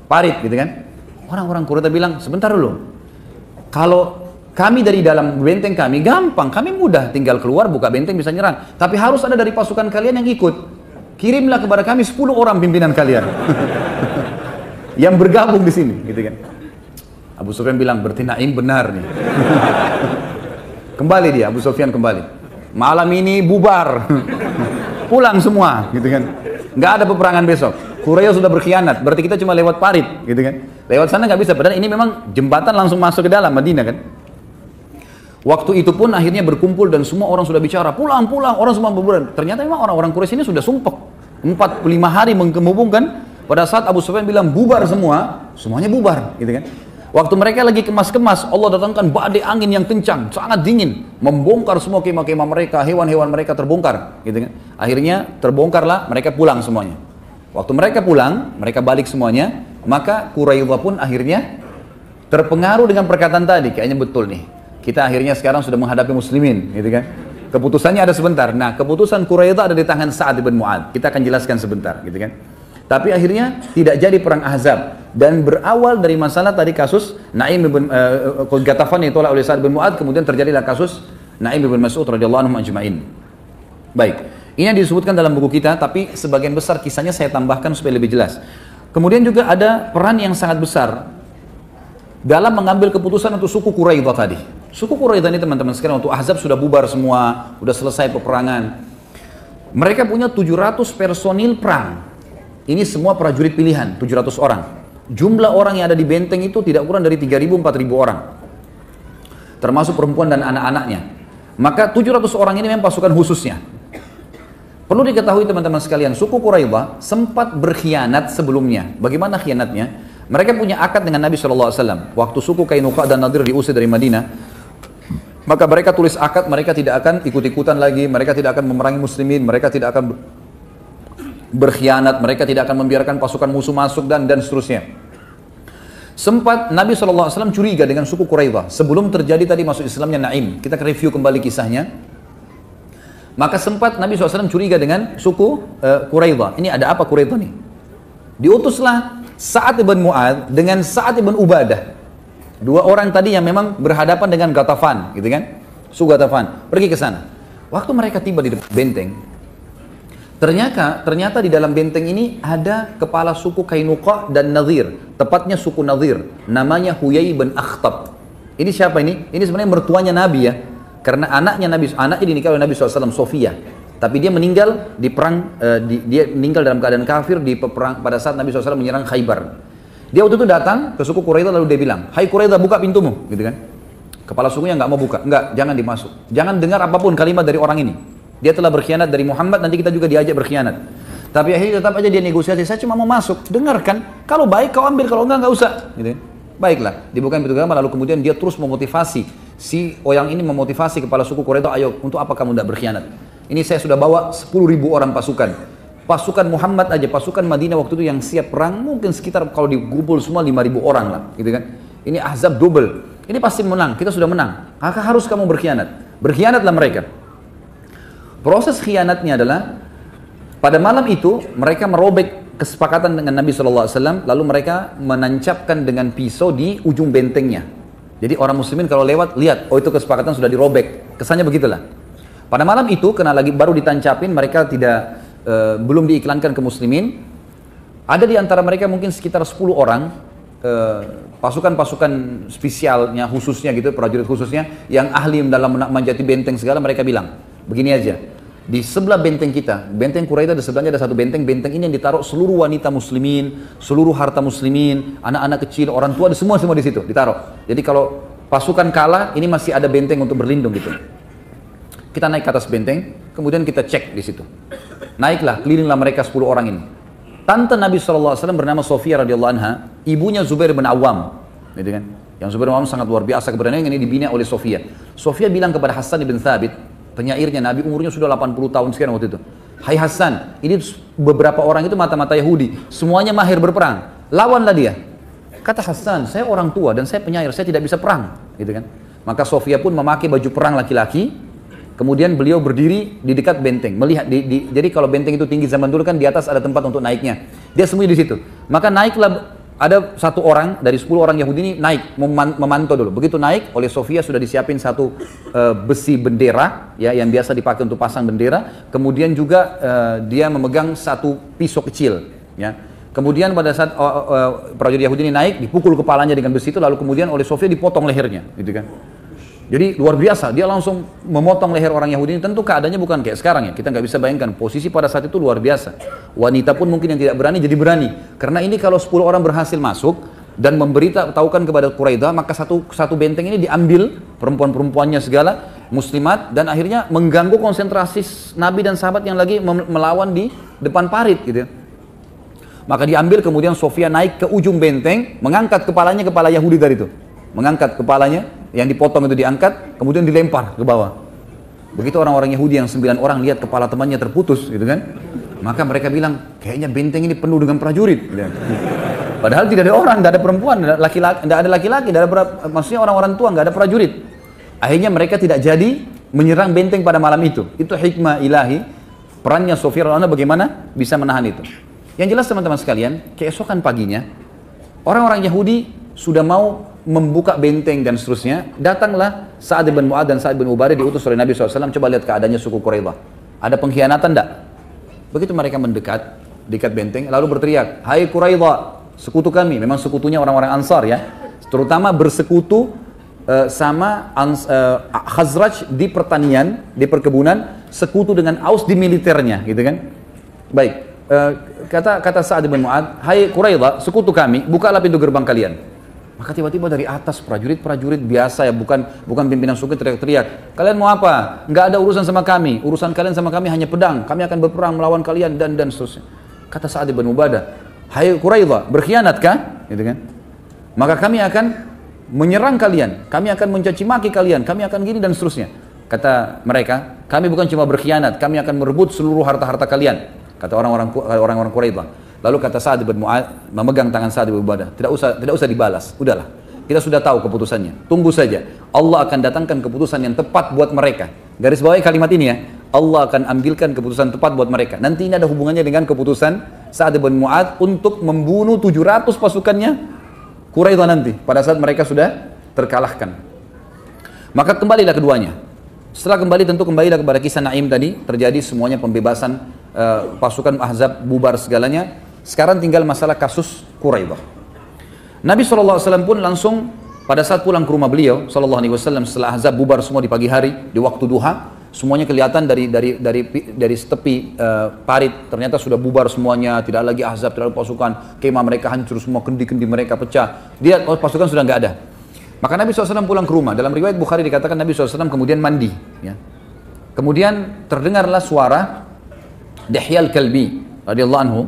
parit, gitu kan. Orang-orang Quraisy bilang, sebentar dulu. Kalau kami dari dalam benteng kami, gampang. Kami mudah, tinggal keluar, buka benteng, bisa nyerang. Tapi harus ada dari pasukan kalian yang ikut. Kirimlah kepada kami 10 orang pimpinan kalian. Yang bergabung di sini, gitu kan. Abu Sufyan bilang, berarti Naim benar nih. Kembali dia, Abu Sufyan kembali. Malam ini bubar. Pulang semua, gitu kan. Nggak ada peperangan besok. Quraisy sudah berkhianat, berarti kita cuma lewat parit, gitu kan. Lewat sana nggak bisa, padahal ini memang jembatan langsung masuk ke dalam Madinah kan. Waktu itu pun akhirnya berkumpul dan semua orang sudah bicara, pulang, orang semua berbulan. Ternyata memang orang-orang Quraisy ini sudah sumpah. 45 hari menghubungkan, pada saat Abu Sufyan bilang bubar semua, semuanya bubar, gitu kan. Waktu mereka lagi kemas-kemas, Allah datangkan badai angin yang kencang, sangat dingin, membongkar semua kemah-kemah mereka, hewan-hewan mereka terbongkar, gitu kan. Akhirnya terbongkarlah, mereka pulang semuanya. Waktu mereka pulang, mereka balik semuanya, maka Quraidah pun akhirnya terpengaruh dengan perkataan tadi, kayaknya betul nih. Kita akhirnya sekarang sudah menghadapi muslimin, gitu kan. Keputusannya ada sebentar. Nah, keputusan Quraidah ada di tangan Sa'ad bin Mu'adz. Kita akan jelaskan sebentar, gitu kan. Tapi akhirnya tidak jadi perang Ahzab dan berawal dari masalah tadi kasus Naim bin Ghatafan yang ditolak oleh Sa'ad bin Mu'adz, kemudian terjadilah kasus Naim bin Mas'ud radhiyallahu anhu ajma'in. Baik. Ini yang disebutkan dalam buku kita, tapi sebagian besar kisahnya saya tambahkan supaya lebih jelas. Kemudian juga ada peran yang sangat besar dalam mengambil keputusan untuk suku Quraidah tadi. Suku Quraidah ini teman-teman sekalian, untuk Ahzab sudah bubar semua, sudah selesai peperangan. Mereka punya 700 personil perang. Ini semua prajurit pilihan, 700 orang. Jumlah orang yang ada di benteng itu tidak kurang dari 3.000-4.000 orang. Termasuk perempuan dan anak-anaknya. Maka 700 orang ini memang pasukan khususnya. Perlu diketahui teman-teman sekalian, suku Quraidah sempat berkhianat sebelumnya. Bagaimana khianatnya? Mereka punya akad dengan Nabi SAW. Waktu suku Qainuqa dan Nadir diusir dari Madinah, maka mereka tulis akad, mereka tidak akan ikut-ikutan lagi, mereka tidak akan memerangi muslimin, mereka tidak akan berkhianat, mereka tidak akan membiarkan pasukan musuh masuk dan seterusnya. Sempat Nabi SAW curiga dengan suku Quraidah. Sebelum terjadi tadi masuk Islamnya Naim, kita review kembali kisahnya. Maka sempat Nabi SAW curiga dengan suku Quraidah. Ini ada apa Quraidah nih? Diutuslah Sa'ad bin Mu'adz dengan Sa'ad bin Ubadah. Dua orang tadi yang memang berhadapan dengan Ghatafan, gitu kan? Suku Ghatafan, pergi ke sana. Waktu mereka tiba di benteng, ternyata di dalam benteng ini ada kepala suku Qainuqa dan Nadir, tepatnya suku Nadir, namanya Huyai bin Akhtab. Ini siapa ini? Ini sebenarnya mertuanya Nabi ya. Karena anaknya dinikahi oleh Nabi SAW, Sofia. Tapi dia meninggal di perang, dia meninggal dalam keadaan kafir di perang pada saat Nabi SAW menyerang Khaybar. Dia waktu itu datang ke suku Quraidah lalu dia bilang, "Hai Quraidah, buka pintumu," gitu kan. Kepala sukunya nggak mau buka, enggak, jangan dimasuk. Jangan dengar apapun kalimat dari orang ini. Dia telah berkhianat dari Muhammad, nanti kita juga diajak berkhianat. Tapi akhirnya tetap aja dia negosiasi, saya cuma mau masuk, dengarkan. Kalau baik kau ambil, kalau enggak usah. Gitu kan. Baiklah, dibuka pintu gerbang, lalu kemudian dia terus memotivasi. Si orang ini memotivasi kepala suku Quraidah, ayo, untuk apa kamu tidak berkhianat? Ini saya sudah bawa 10.000 orang pasukan. Pasukan Muhammad aja, pasukan Madinah waktu itu yang siap perang, mungkin sekitar kalau dikumpul semua 5.000 orang lah, gitu kan. Ini Ahzab double, ini pasti menang, kita sudah menang. Maka harus kamu berkhianat. Berkhianatlah mereka. Proses khianatnya adalah, pada malam itu mereka merobek kesepakatan dengan Nabi SAW, lalu mereka menancapkan dengan pisau di ujung bentengnya. Jadi orang muslimin kalau lewat, lihat, oh itu kesepakatan sudah dirobek. Kesannya begitulah. Pada malam itu, karena lagi baru ditancapin, mereka belum diiklankan ke muslimin. Ada di antara mereka mungkin sekitar 10 orang, pasukan-pasukan spesialnya, khususnya gitu, prajurit khususnya, yang ahli dalam menjati benteng segala, mereka bilang, begini aja, di sebelah benteng kita, benteng Quraidah di sebelahnya ada satu benteng, benteng ini yang ditaruh seluruh wanita muslimin, seluruh harta muslimin, anak-anak kecil, orang tua, semua di situ ditaruh. Jadi kalau pasukan kalah, ini masih ada benteng untuk berlindung gitu. Kita naik ke atas benteng, kemudian kita cek di situ. Naiklah, kelilinglah mereka 10 orang ini. Tante Nabi SAW bernama Sofia radhiyallahu anha, ibunya Zubair bin Awam, gitu kan? Yang Zubair bin Awam sangat luar biasa keberanian, ini dibina oleh Sofia. Sofia bilang kepada Hasan bin Thabit, penyairnya Nabi, umurnya sudah 80 tahun sekian waktu itu. Hai Hasan, ini beberapa orang itu mata-mata Yahudi, semuanya mahir berperang, lawanlah dia. Kata Hasan, saya orang tua dan saya penyair, saya tidak bisa perang, gitu kan? Maka Sofia pun memakai baju perang laki-laki. Kemudian beliau berdiri di dekat benteng, melihat jadi kalau benteng itu tinggi zaman dulu kan di atas ada tempat untuk naiknya. Dia sembunyi di situ. Maka naiklah, ada satu orang dari 10 orang Yahudi ini naik memantau dulu. Begitu naik, oleh Sofia sudah disiapin satu besi bendera ya yang biasa dipakai untuk pasang bendera. Kemudian juga dia memegang satu pisau kecil ya. Kemudian pada saat prajurit Yahudi ini naik, dipukul kepalanya dengan besi itu, lalu kemudian oleh Sofia dipotong lehernya, gitu kan. Jadi luar biasa, dia langsung memotong leher orang Yahudi ini. Tentu keadaannya bukan kayak sekarang ya, kita nggak bisa bayangkan posisi pada saat itu luar biasa. Wanita pun mungkin yang tidak berani jadi berani, karena ini kalau 10 orang berhasil masuk dan memberitahukan kepada Quraidah, maka satu benteng ini diambil perempuan-perempuannya segala muslimat, dan akhirnya mengganggu konsentrasi Nabi dan sahabat yang lagi melawan di depan parit gitu. Maka diambil, kemudian Sofia naik ke ujung benteng, mengangkat kepalanya, kepala Yahudi tadi itu, mengangkat kepalanya yang dipotong itu, diangkat, kemudian dilempar ke bawah. Begitu orang-orang Yahudi yang 9 orang lihat kepala temannya terputus gitu kan, maka mereka bilang, kayaknya benteng ini penuh dengan prajurit gitu. Padahal tidak ada orang, tidak ada perempuan, tidak ada laki-laki, maksudnya orang-orang tua, nggak ada prajurit. Akhirnya mereka tidak jadi menyerang benteng pada malam itu. Itu hikmah ilahi, perannya Sofia radhiyallahu anha bagaimana bisa menahan itu. Yang jelas teman-teman sekalian, keesokan paginya orang-orang Yahudi sudah mau membuka benteng dan seterusnya. Datanglah Sa'ad bin Mu'adz dan Sa'ad bin Ubadah diutus oleh Nabi SAW, coba lihat keadaannya suku Quraidah, ada pengkhianatan enggak? Begitu mereka mendekat dekat benteng, lalu berteriak, hai Quraidah, sekutu kami. Memang sekutunya orang-orang Ansar ya, terutama bersekutu sama Khazraj di pertanian, di perkebunan, sekutu dengan Aus di militernya gitu kan. Baik, kata Sa'ad bin Mu'adz, hai Quraidah, sekutu kami, bukalah pintu gerbang kalian. Maka tiba-tiba dari atas prajurit biasa ya, bukan pimpinan suku, teriak-teriak, kalian mau apa? Nggak ada urusan sama kami, urusan kalian sama kami hanya pedang, kami akan berperang melawan kalian dan seterusnya. Kata Sa'ad bin Ubadah, hai Quraidah, berkhianatkah? Gitu kan? Maka kami akan menyerang kalian, kami akan mencaci maki kalian, kami akan gini dan seterusnya. Kata mereka, kami bukan cuma berkhianat, kami akan merebut seluruh harta-harta kalian. Kata orang-orang Quraidah. Lalu kata Sa'ad bin Mu'adz, memegang tangan Sa'ad bin Ubadah, tidak usah dibalas, udahlah, kita sudah tahu keputusannya, tunggu saja, Allah akan datangkan keputusan yang tepat buat mereka. Garis bawahi kalimat ini ya, Allah akan ambilkan keputusan tepat buat mereka. Nanti ini ada hubungannya dengan keputusan Sa'ad bin Mu'adz untuk membunuh 700 pasukannya Quraidah nanti, pada saat mereka sudah terkalahkan. Maka kembalilah keduanya. Setelah kembali, tentu kembalilah kepada kisah Naim tadi, terjadi semuanya pembebasan, pasukan Ahzab bubar segalanya. Sekarang tinggal masalah kasus Quraidah. Nabi SAW pun langsung pada saat pulang ke rumah beliau SAW setelah Ahzab bubar semua di pagi hari, di waktu duha, semuanya kelihatan dari tepi parit, ternyata sudah bubar semuanya, tidak lagi Ahzab, tidak lagi pasukan, kemah mereka hancur semua, kendi-kendi mereka pecah, dia pasukan sudah nggak ada. Maka Nabi SAW pulang ke rumah. Dalam riwayat Bukhari dikatakan Nabi SAW kemudian mandi ya. Kemudian terdengarlah suara Dihyal Kalbi radhiyallahu anhu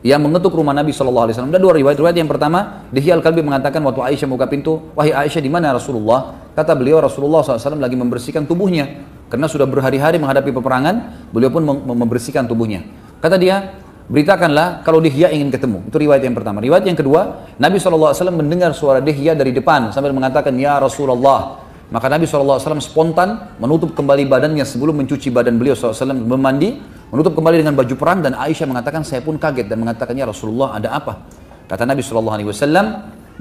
yang mengetuk rumah Nabi SAW. Ada dua riwayat. Riwayat yang pertama, Dihyal Kalbi mengatakan waktu Aisyah buka pintu, wahai Aisyah, di mana Rasulullah? Kata beliau, Rasulullah SAW lagi membersihkan tubuhnya karena sudah berhari-hari menghadapi peperangan. Beliau pun membersihkan tubuhnya. Kata dia, beritakanlah kalau Dihya ingin ketemu. Itu riwayat yang pertama. Riwayat yang kedua, Nabi SAW mendengar suara Dihya dari depan sambil mengatakan, ya Rasulullah. Maka Nabi SAW spontan menutup kembali badannya sebelum mencuci badan beliau SAW, memandi, menutup kembali dengan baju perang. Dan Aisyah mengatakan, saya pun kaget dan mengatakan, ya Rasulullah, ada apa? Kata Nabi SAW,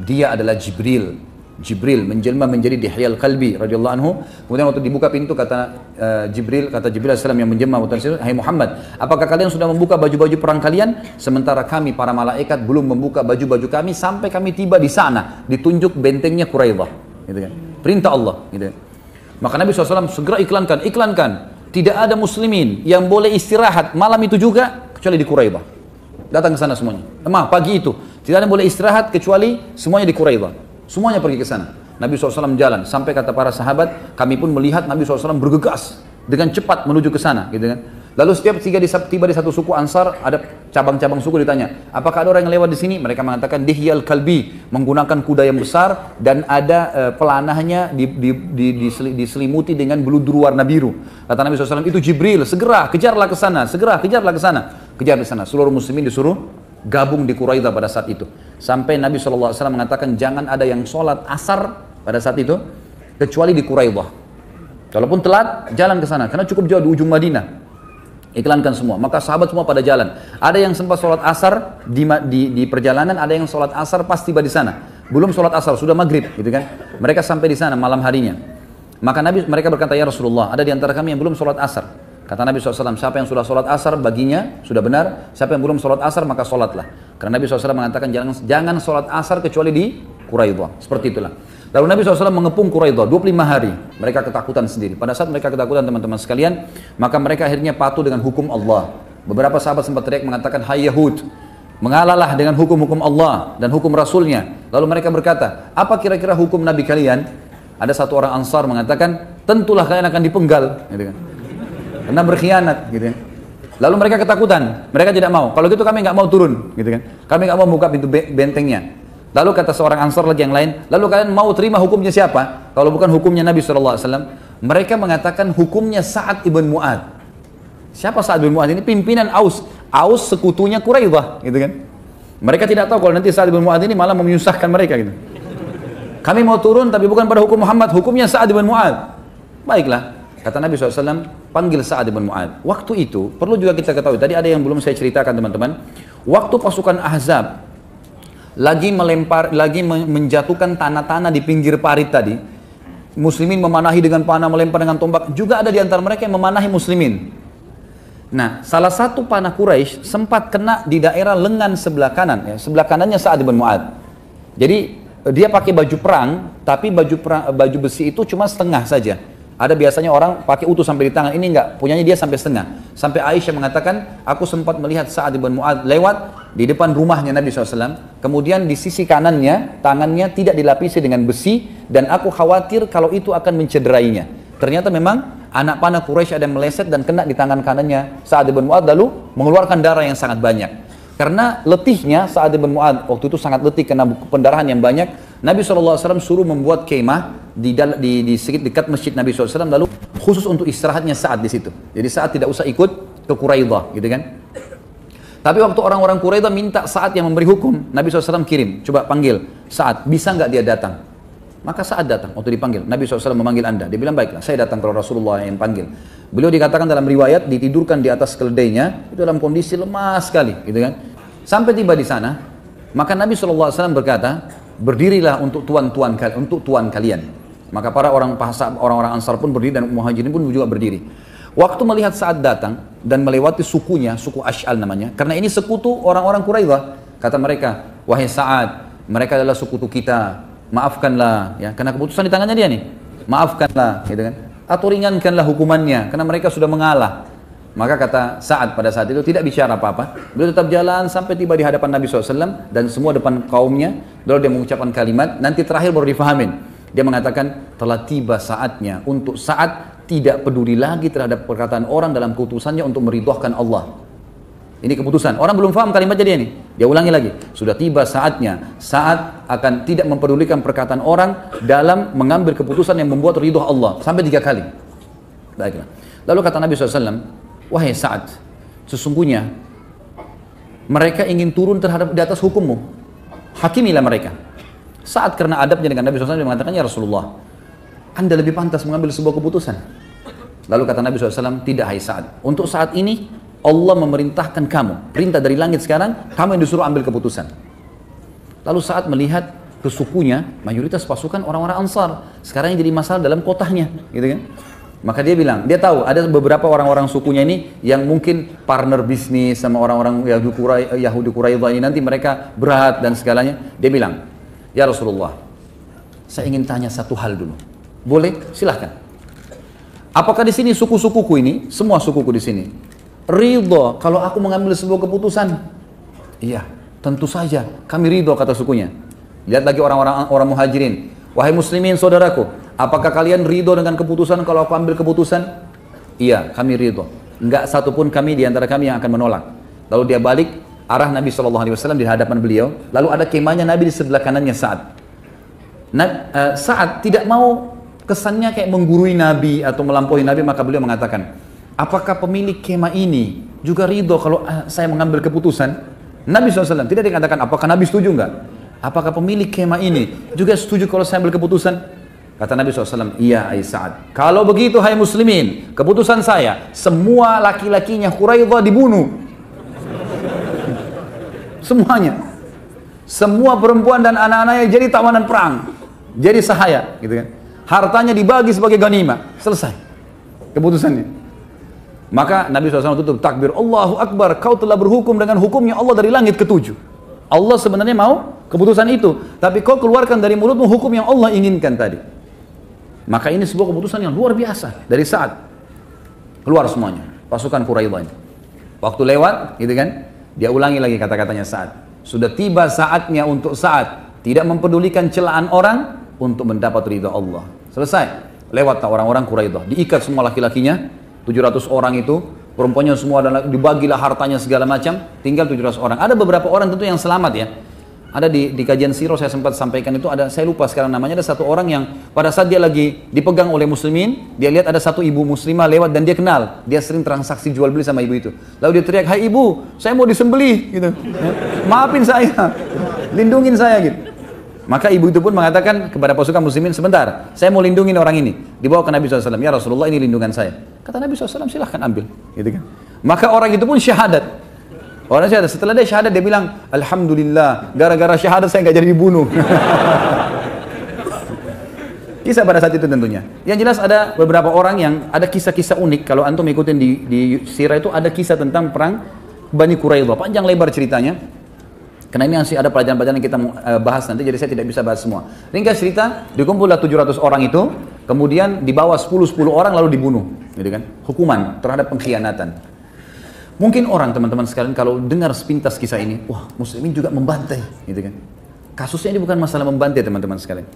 dia adalah Jibril. Jibril menjelma menjadi Dihyal Kalbi radhiyallahu anhu. Kemudian waktu dibuka pintu, kata Jibril AS yang menjelma, hai Muhammad, apakah kalian sudah membuka baju-baju perang kalian? Sementara kami para malaikat belum membuka baju-baju kami sampai kami tiba di sana, ditunjuk bentengnya Quraidah, gitu kan? Perintah Allah, gitu. Maka Nabi SAW segera iklankan, Tidak ada muslimin yang boleh istirahat malam itu juga kecuali di Quraidah. Datang ke sana semuanya. Pagi itu tidak ada yang boleh istirahat kecuali semuanya di Quraidah. Semuanya pergi ke sana. Nabi SAW jalan sampai kata para sahabat, kami pun melihat Nabi SAW bergegas dengan cepat menuju ke sana, gitu kan. Lalu setiap tiba di satu suku Ansar, ada cabang-cabang suku ditanya, apakah ada orang yang lewat di sini? Mereka mengatakan Dihyal Kalbi, menggunakan kuda yang besar dan ada pelanahnya diselimuti dengan beludur warna biru. Kata Nabi SAW, itu Jibril, segera kejarlah ke sana, segera kejarlah ke sana. Kejar di sana. Seluruh muslimin disuruh gabung di Quraidah pada saat itu. Sampai Nabi SAW mengatakan jangan ada yang sholat asar pada saat itu kecuali di Quraidah. Kalaupun telat, jalan ke sana karena cukup jauh di ujung Madinah. Iklankan semua, maka sahabat semua pada jalan. Ada yang sempat sholat asar di perjalanan, ada yang sholat asar pas tiba di sana. Belum sholat asar, sudah maghrib, gitu kan? Mereka sampai di sana malam harinya. Maka mereka berkata, ya Rasulullah, ada di antara kami yang belum sholat asar. Kata Nabi SAW, siapa yang sudah sholat asar baginya sudah benar. Siapa yang belum sholat asar maka sholatlah. Karena Nabi SAW mengatakan jangan sholat asar kecuali di Quraidah. Seperti itulah. Lalu Nabi SAW mengepung Quraidah 25 hari. Mereka ketakutan sendiri. Pada saat mereka ketakutan teman-teman sekalian, maka mereka akhirnya patuh dengan hukum Allah. Beberapa sahabat sempat teriak mengatakan, hai Yahud, mengalahlah dengan hukum-hukum Allah dan hukum Rasulnya. Lalu mereka berkata, apa kira-kira hukum Nabi kalian? Ada satu orang Ansar mengatakan, tentulah kalian akan dipenggal, gitu kan? Karena berkhianat, gitu kan? Lalu mereka ketakutan, mereka tidak mau. Kalau gitu kami nggak mau turun, gitu kan? Kami nggak mau buka pintu bentengnya. Lalu kata seorang Ansar lagi yang lain, lalu kalian mau terima hukumnya siapa? Kalau bukan hukumnya Nabi SAW. Mereka mengatakan hukumnya Sa'ad ibn Mu'ad. Siapa Sa'ad ibn Mu'ad ini? Pimpinan Aus. Aus sekutunya Quraidah, gitu kan? Mereka tidak tahu kalau nanti Sa'ad ibn Mu'ad ini malah menyusahkan mereka, gitu. Kami mau turun tapi bukan pada hukum Muhammad, hukumnya Sa'ad ibn Mu'ad. Baiklah, kata Nabi SAW, panggil Sa'ad ibn Mu'ad. Waktu itu, perlu juga kita ketahui, tadi ada yang belum saya ceritakan teman-teman. Waktu pasukan Ahzab lagi menjatuhkan tanah-tanah di pinggir parit tadi, muslimin memanahi dengan panah, melempar dengan tombak, juga ada di antara mereka yang memanahi muslimin. Nah, salah satu panah Quraisy sempat kena di daerah lengan sebelah kanan, ya, sebelah kanannya Sa'ad bin Mu'ad. Jadi dia pakai baju perang, tapi baju besi itu cuma setengah saja. Ada biasanya orang pakai utuh sampai di tangan, ini enggak, punyanya dia sampai setengah. Sampai Aisyah mengatakan, aku sempat melihat Sa'ad bin Mu'ad lewat di depan rumahnya Nabi SAW. Kemudian di sisi kanannya, tangannya tidak dilapisi dengan besi, dan aku khawatir kalau itu akan mencederainya. Ternyata memang anak panah Quraisy ada yang meleset dan kena di tangan kanannya Sa'ad bin Mu'ad, lalu mengeluarkan darah yang sangat banyak. Karena letihnya Sa'ad bin Mu'ad waktu itu sangat letih karena pendarahan yang banyak. Nabi SAW suruh membuat kemah di dekat masjid Nabi SAW, lalu khusus untuk istirahatnya Sa'ad di situ. Jadi Sa'ad tidak usah ikut ke Quraidah, gitu kan? Tapi waktu orang-orang Quraidah minta Sa'ad yang memberi hukum, Nabi SAW kirim, coba panggil Sa'ad, bisa nggak dia datang? Maka Sa'ad datang, waktu dipanggil, Nabi SAW memanggil anda. Dia bilang, baiklah, saya datang kalau Rasulullah yang panggil. Beliau dikatakan dalam riwayat, ditidurkan di atas keledainya, itu dalam kondisi lemah sekali, gitu kan? Sampai tiba di sana, maka Nabi SAW berkata, berdirilah untuk tuan kalian. Maka para orang-orang Ansar pun berdiri dan Muhajirin pun juga berdiri. Waktu melihat Sa'ad datang dan melewati sukunya, suku Ash'al namanya, karena ini sekutu orang-orang Quraidah, kata mereka, wahai Sa'ad, mereka adalah sekutu kita, maafkanlah, ya, karena keputusan di tangannya dia nih, maafkanlah, gitu kan, atau ringankanlah hukumannya, karena mereka sudah mengalah. Maka kata Sa'ad pada saat itu tidak bicara apa-apa, beliau tetap jalan sampai tiba di hadapan Nabi SAW dan semua depan kaumnya, lalu dia mengucapkan kalimat, nanti terakhir baru difahamin. Dia mengatakan, telah tiba saatnya untuk Sa'ad tidak peduli lagi terhadap perkataan orang dalam keputusannya untuk meridhokan Allah. Ini keputusan. Orang belum paham kalimatnya dia nih. Dia ulangi lagi. Sudah tiba saatnya Sa'ad akan tidak mempedulikan perkataan orang dalam mengambil keputusan yang membuat ridho Allah. Sampai 3 kali. Baiklah. Lalu kata Nabi SAW, wahai Sa'ad, sesungguhnya mereka ingin turun di atas hukummu. Hakimilah mereka. Sa'ad karena adabnya dengan Nabi SAW dia mengatakan, ya Rasulullah, anda lebih pantas mengambil sebuah keputusan. Lalu kata Nabi SAW, tidak hai Sa'ad, untuk saat ini Allah memerintahkan kamu, perintah dari langit sekarang, kamu yang disuruh ambil keputusan. Lalu Sa'ad melihat ke sukunya, mayoritas pasukan orang-orang Ansar, sekarang yang jadi masalah dalam kotahnya, gitu kan? Maka dia bilang, dia tahu ada beberapa orang-orang sukunya ini yang mungkin partner bisnis sama orang-orang Yahudi Quraidah ini, nanti mereka berat dan segalanya. Dia bilang, ya Rasulullah, saya ingin tanya satu hal dulu. Boleh? Silahkan. Apakah di sini suku-sukuku ini, semua sukuku di sini, ridho kalau aku mengambil sebuah keputusan? Iya, tentu saja kami ridho, kata sukunya. Lihat lagi orang muhajirin. Wahai muslimin saudaraku, apakah kalian ridho dengan keputusan kalau aku ambil keputusan? Iya, kami ridho. Enggak satupun kami di antara kami yang akan menolak. Lalu dia balik arah Nabi SAW di hadapan beliau. Lalu ada kemahnya Nabi di sebelah kanannya Sa'ad. Sa'ad tidak mau kesannya kayak menggurui Nabi atau melampaui Nabi, maka beliau mengatakan, apakah pemilik kemah ini juga ridho kalau saya mengambil keputusan? Nabi SAW tidak dikatakan, apakah Nabi setuju enggak? Apakah pemilik kemah ini juga setuju kalau saya ambil keputusan? Kata Nabi SAW, iya ai Sa'ad. Kalau begitu hai muslimin, keputusan saya, semua laki-lakinya Quraidah dibunuh. Semuanya. Semua perempuan dan anak-anaknya jadi tawanan perang. Jadi sahaya, gitu kan. Hartanya dibagi sebagai ghanimah. Selesai keputusannya. Maka Nabi SAW tutup takbir, Allahu Akbar, kau telah berhukum dengan hukumnya Allah dari langit ketujuh. Allah sebenarnya mau keputusan itu, tapi kau keluarkan dari mulutmu hukum yang Allah inginkan tadi. Maka ini sebuah keputusan yang luar biasa dari Sa'ad. Keluar semuanya pasukan Quraidah ini. Waktu lewat, gitu kan, dia ulangi lagi kata-katanya Sa'ad. Sudah tiba saatnya untuk Sa'ad tidak mempedulikan celaan orang untuk mendapat ridha Allah. Selesai. Lewat orang-orang Quraidah, diikat semua laki-lakinya, 700 orang itu. Perempuannya semua dibagilah hartanya segala macam, tinggal 700 orang. Ada beberapa orang tentu yang selamat ya. Ada di kajian sirah saya sempat sampaikan itu, ada, saya lupa sekarang namanya, ada satu orang yang pada saat dia lagi dipegang oleh muslimin, dia lihat ada satu ibu muslimah lewat dan dia kenal, dia sering transaksi jual beli sama ibu itu. Lalu dia teriak, hai ibu, saya mau disembelih gitu. Maafin saya, lindungin saya gitu. Maka ibu itu pun mengatakan kepada pasukan muslimin, sebentar, saya mau lindungin orang ini. Dibawa ke Nabi SAW, ya Rasulullah ini lindungan saya. Kata Nabi SAW, silahkan ambil. Gitu kan. Maka orang itu pun syahadat. Orang syahadat, setelah dia syahadat dia bilang, Alhamdulillah, gara-gara syahadat saya nggak jadi dibunuh. Kisah pada saat itu tentunya. Yang jelas ada beberapa orang yang ada kisah-kisah unik. Kalau antum ikutin di sirah itu ada kisah tentang perang Bani Quraidah. Panjang lebar ceritanya. Karena ini masih ada pelajaran-pelajaran yang kita bahas nanti, jadi saya tidak bisa bahas semua. Ringkas cerita, dikumpullah 700 orang itu, kemudian dibawa 10 orang lalu dibunuh, gitu kan? Hukuman terhadap pengkhianatan. Mungkin orang teman-teman sekalian kalau dengar sepintas kisah ini, wah muslimin juga membantai, gitu kan? Kasusnya ini bukan masalah membantai teman-teman sekalian.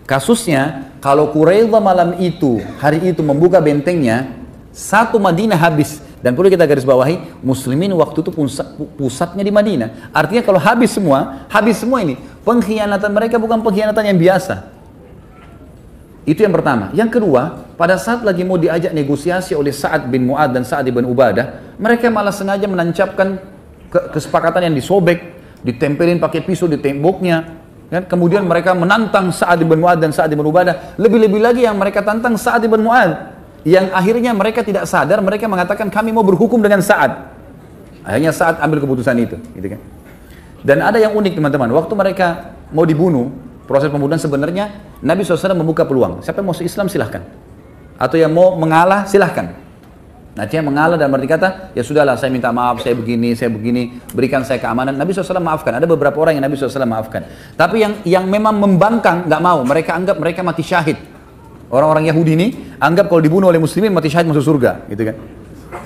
Kasusnya kalau Quraidah malam itu, hari itu membuka bentengnya, satu Madinah habis. Dan perlu kita garis bawahi, muslimin waktu itu pusatnya di Madinah. Artinya kalau habis semua ini. Pengkhianatan mereka bukan pengkhianatan yang biasa. Itu yang pertama. Yang kedua, pada saat lagi mau diajak negosiasi oleh Sa'ad bin Mu'ad dan Sa'ad bin Ubadah, mereka malah sengaja menancapkan kesepakatan yang disobek, ditempelin pakai pisau di temboknya. Kan? Kemudian mereka menantang Sa'ad bin Mu'ad dan Sa'ad bin Ubadah. Lebih-lebih lagi yang mereka tantang Sa'ad bin Mu'ad. Yang akhirnya mereka tidak sadar, mereka mengatakan kami mau berhukum dengan Sa'ad. Akhirnya Sa'ad ambil keputusan itu, gitu kan. Dan ada yang unik teman-teman, waktu mereka mau dibunuh, proses pembunuhan sebenarnya Nabi SAW membuka peluang. Siapa yang mau Islam silahkan, atau yang mau mengalah silahkan. Nah dia mengalah dan berkata, ya sudahlah saya minta maaf, saya begini, berikan saya keamanan. Nabi SAW maafkan. Ada beberapa orang yang Nabi SAW maafkan. Tapi yang memang membangkang nggak mau, mereka anggap mereka mati syahid. Orang-orang Yahudi ini anggap kalau dibunuh oleh muslimin mati syahid masuk surga, gitu kan.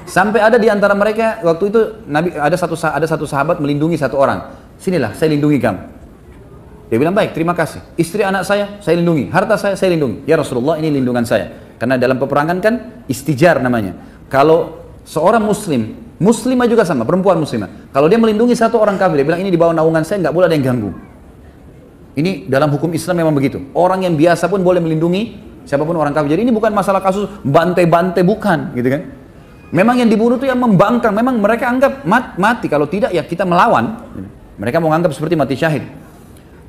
Sampai ada di antara mereka waktu itu Nabi ada satu sahabat melindungi satu orang. Sinilah saya lindungi kamu. Dia bilang baik, terima kasih. Istri anak saya lindungi, harta saya lindungi. Ya Rasulullah ini lindungan saya. Karena dalam peperangan kan istijar namanya. Kalau seorang muslimah juga sama, perempuan muslimah. Kalau dia melindungi satu orang kafir, dia bilang ini di bawah naungan saya, nggak boleh ada yang ganggu. Ini dalam hukum Islam memang begitu. Orang yang biasa pun boleh melindungi siapapun orang kafir. Jadi ini bukan masalah kasus bantai-bantai, bukan, gitu kan. Memang yang dibunuh itu yang membangkang, memang mereka anggap mati, kalau tidak ya kita melawan. Mereka mau anggap seperti mati syahid.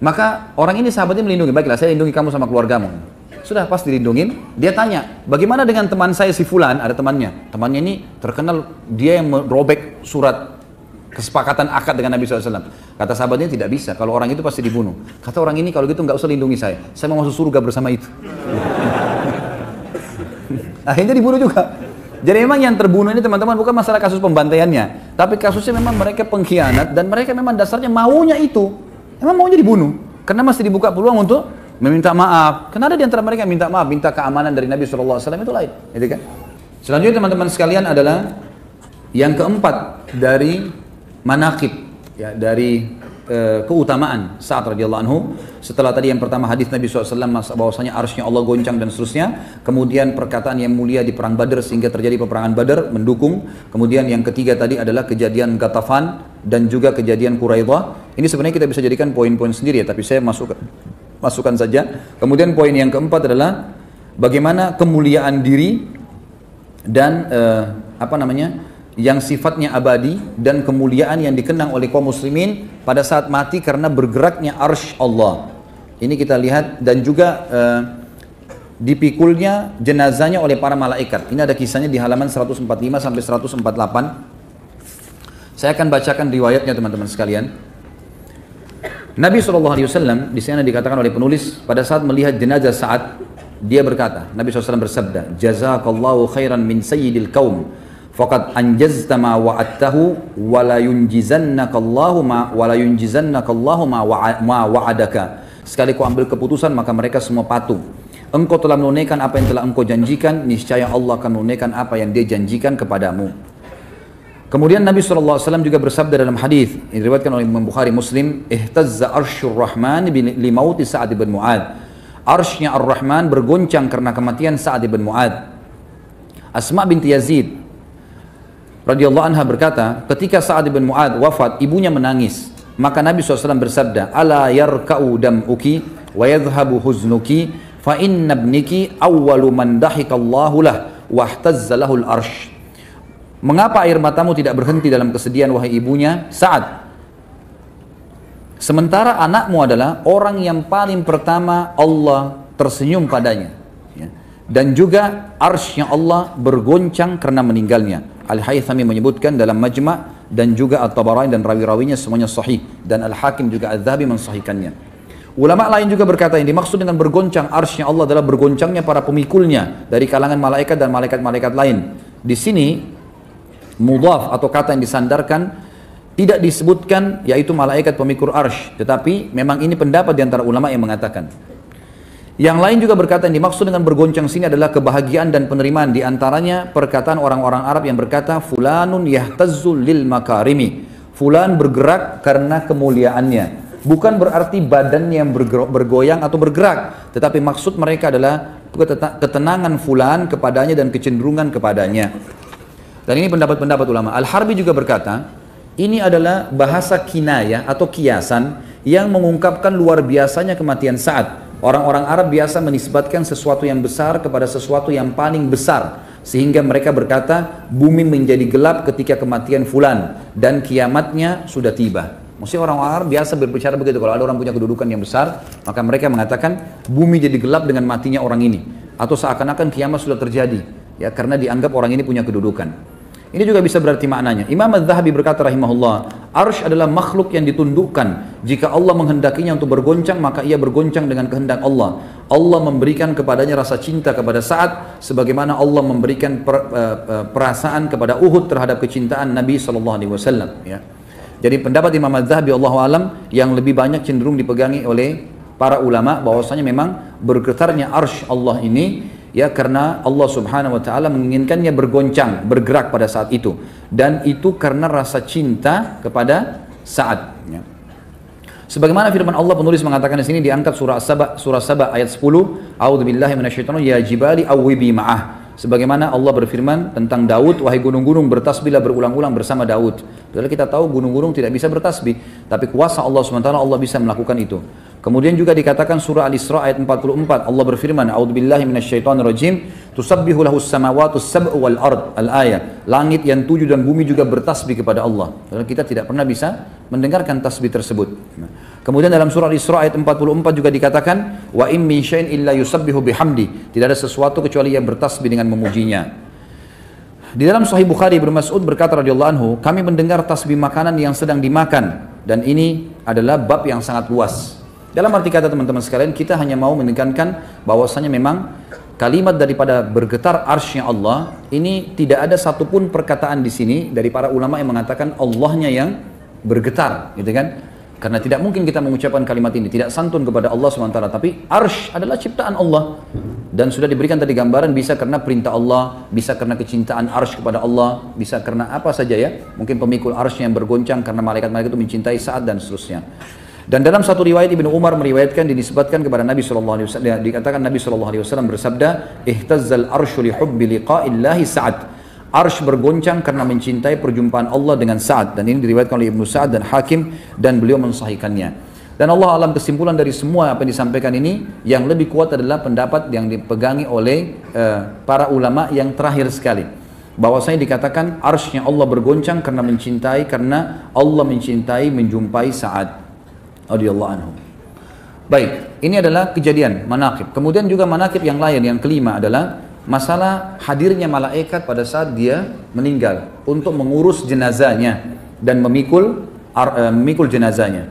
Maka orang ini sahabatnya melindungi, baiklah saya lindungi kamu sama keluargamu. Sudah pas dilindungin, dia tanya, bagaimana dengan teman saya si Fulan, ada temannya. Temannya ini terkenal dia yang merobek surat kesepakatan akad dengan Nabi SAW. Kata sahabatnya tidak bisa, kalau orang itu pasti dibunuh. Kata orang ini kalau gitu nggak usah lindungi saya mau masuk surga bersama itu. Akhirnya dibunuh juga. Jadi memang yang terbunuh ini teman-teman bukan masalah kasus pembantaiannya, tapi kasusnya memang mereka pengkhianat dan mereka memang dasarnya maunya itu, memang maunya dibunuh, karena masih dibuka peluang untuk meminta maaf. Karena ada di antara mereka yang minta maaf, minta keamanan dari Nabi SAW itu lain. Gitu kan? Selanjutnya teman-teman sekalian adalah yang keempat dari manaqib, ya, dari keutamaan Sa'ad radhiyallahu anhu. Setelah tadi yang pertama hadis Nabi SAW bahwasanya arsy Allah goncang dan seterusnya. Kemudian perkataan yang mulia di perang Badar sehingga terjadi peperangan Badar mendukung. Kemudian yang ketiga tadi adalah kejadian Ghatafan dan juga kejadian Quraidah. Ini sebenarnya kita bisa jadikan poin-poin sendiri ya, tapi saya masukkan saja. Kemudian poin yang keempat adalah bagaimana kemuliaan diri dan yang sifatnya abadi dan kemuliaan yang dikenang oleh kaum muslimin pada saat mati karena bergeraknya arsy Allah. Ini kita lihat dan juga dipikulnya jenazahnya oleh para malaikat. Ini ada kisahnya di halaman 145 sampai 148. Saya akan bacakan riwayatnya teman-teman sekalian. Nabi SAW di sana dikatakan oleh penulis pada saat melihat jenazah Sa'ad, dia berkata, Nabi SAW bersabda, "Jazakallahu khairan min sayyidil qaum. Faqad anjazta ma wa'adtahu wa la yunjizannakallahu ma wa'adaka." Sekali kau ambil keputusan maka mereka semua patuh. Engkau telah menunaikan apa yang telah engkau janjikan, niscaya Allah akan menunaikan apa yang dia janjikan kepadamu. Kemudian Nabi SAW juga bersabda dalam hadis yang diriwayatkan oleh Imam Bukhari Muslim, "Ihtazza arsyur rahman li mauti Sa'ad bin Mu'adz." Arsy-nya Ar-Rahman bergoncang karena kematian Sa'ad bin Mu'adz. Asma binti Yazid radhiyallahu anha berkata, ketika Sa'ad bin Mu'adz wafat, ibunya menangis. Maka Nabi SAW bersabda, "Ala yarka'u dam'uki wa yadhhabu huznuki, fa inna ibniki awwalu man dahikallahu lah wa ihtazza lahul arsh." Mengapa air matamu tidak berhenti dalam kesedihan wahai ibunya Sa'ad? Sementara anakmu adalah orang yang paling pertama Allah tersenyum padanya. Ya. Dan juga arsy-nya Allah bergoncang karena meninggalnya. Al-Haythami menyebutkan dalam Majma' dan juga At-Tabarani dan rawi-rawinya semuanya sahih. Dan Al-Hakim juga Adz-Dzahabi mensahihkannya. Ulama lain juga berkata yang dimaksud dengan bergoncang arsy-nya Allah adalah bergoncangnya para pemikulnya dari kalangan malaikat dan malaikat-malaikat lain. Di sini mudhaf atau kata yang disandarkan tidak disebutkan yaitu malaikat pemikul arsy, tetapi memang ini pendapat di antara ulama yang mengatakan. Yang lain juga berkata yang dimaksud dengan bergoncang sini adalah kebahagiaan dan penerimaan, di antaranya perkataan orang-orang Arab yang berkata fulanun yahtazzul lil makarimi, fulan bergerak karena kemuliaannya. Bukan berarti badannya yang bergoyang atau bergerak, tetapi maksud mereka adalah ketenangan fulan kepadanya dan kecenderungan kepadanya. Dan ini pendapat-pendapat ulama. Al-Harbi juga berkata, ini adalah bahasa kinayah atau kiasan yang mengungkapkan luar biasanya kematian Sa'ad. Orang-orang Arab biasa menisbatkan sesuatu yang besar kepada sesuatu yang paling besar. Sehingga mereka berkata, bumi menjadi gelap ketika kematian fulan dan kiamatnya sudah tiba. Maksudnya orang Arab biasa berbicara begitu. Kalau ada orang punya kedudukan yang besar, maka mereka mengatakan bumi jadi gelap dengan matinya orang ini. Atau seakan-akan kiamat sudah terjadi. Ya, karena dianggap orang ini punya kedudukan. Ini juga bisa berarti maknanya. Imam Adz-Dzahabi berkata rahimahullah, arsy adalah makhluk yang ditundukkan. Jika Allah menghendakinya untuk bergoncang, maka ia bergoncang dengan kehendak Allah. Allah memberikan kepadanya rasa cinta kepada Sa'ad, sebagaimana Allah memberikan perasaan kepada Uhud terhadap kecintaan Nabi SAW. Ya. Jadi pendapat Imam Adz-Dzahabi Allahu alam yang lebih banyak cenderung dipegangi oleh para ulama, bahwasanya memang bergetarnya arsy Allah ini ya karena Allah Subhanahu wa taala menginginkannya bergoncang, bergerak pada saat itu, dan itu karena rasa cinta kepada Sa'ad ya. Sebagaimana firman Allah, penulis mengatakan di sini diangkat surah Saba ayat 10, a'udzubillahi minasyaitonir ya jibali awwibi ma'ah. Sebagaimana Allah berfirman tentang Daud, wahai gunung-gunung bertasbihlah berulang-ulang bersama Daud. Padahal kita tahu gunung-gunung tidak bisa bertasbih, tapi kuasa Allah SWT Allah bisa melakukan itu. Kemudian juga dikatakan surah Al-Isra ayat 44, Allah berfirman, a'udzubillahi minasyaitonirrajim, tusabbihu lahus samawati sab'u wal ard, al-ayat. Langit yang 7 dan bumi juga bertasbih kepada Allah. Padahal kita tidak pernah bisa mendengarkan tasbih tersebut. Kemudian dalam surah Al-Isra ayat 44 juga dikatakan, wa in min syai'in illa yusabbihu bihamdi. Tidak ada sesuatu kecuali yang bertasbih dengan memujinya. Di dalam Sahih Bukhari, Ibnu Mas'ud berkata radhiyallahu anhu, kami mendengar tasbih makanan yang sedang dimakan, dan ini adalah bab yang sangat luas. Dalam arti kata teman-teman sekalian, kita hanya mau menekankan bahwasanya memang kalimat daripada bergetar arsy-nya Allah ini tidak ada satupun perkataan di sini dari para ulama yang mengatakan Allahnya yang bergetar, gitu kan? Karena tidak mungkin kita mengucapkan kalimat ini, tidak santun kepada Allah SWT. Tapi arsh adalah ciptaan Allah. Dan sudah diberikan tadi gambaran, bisa karena perintah Allah, bisa karena kecintaan arsh kepada Allah, bisa karena apa saja ya. Mungkin pemikul arshnya yang bergoncang karena malaikat-malaikat itu mencintai Sa'ad dan seterusnya. Dan dalam satu riwayat Ibnu Umar meriwayatkan, dinisbatkan kepada Nabi SAW, dikatakan Nabi SAW bersabda, ihtazzal arshu li hubbi liqa'illahi Sa'ad. Arsh bergoncang karena mencintai perjumpaan Allah dengan Sa'ad. Dan ini diriwayatkan oleh Ibnu Sa'ad dan Hakim, dan beliau mensahihkannya. Dan Allah alam, kesimpulan dari semua apa yang disampaikan ini, yang lebih kuat adalah pendapat yang dipegangi oleh para ulama yang terakhir sekali. Bahwasanya dikatakan arshnya Allah bergoncang karena mencintai, karena Allah mencintai menjumpai Sa'ad radhiyallahu anhu. Baik, ini adalah kejadian manaqib. Kemudian juga manaqib yang lain, yang kelima adalah masalah hadirnya malaikat pada saat dia meninggal untuk mengurus jenazahnya dan memikul jenazahnya.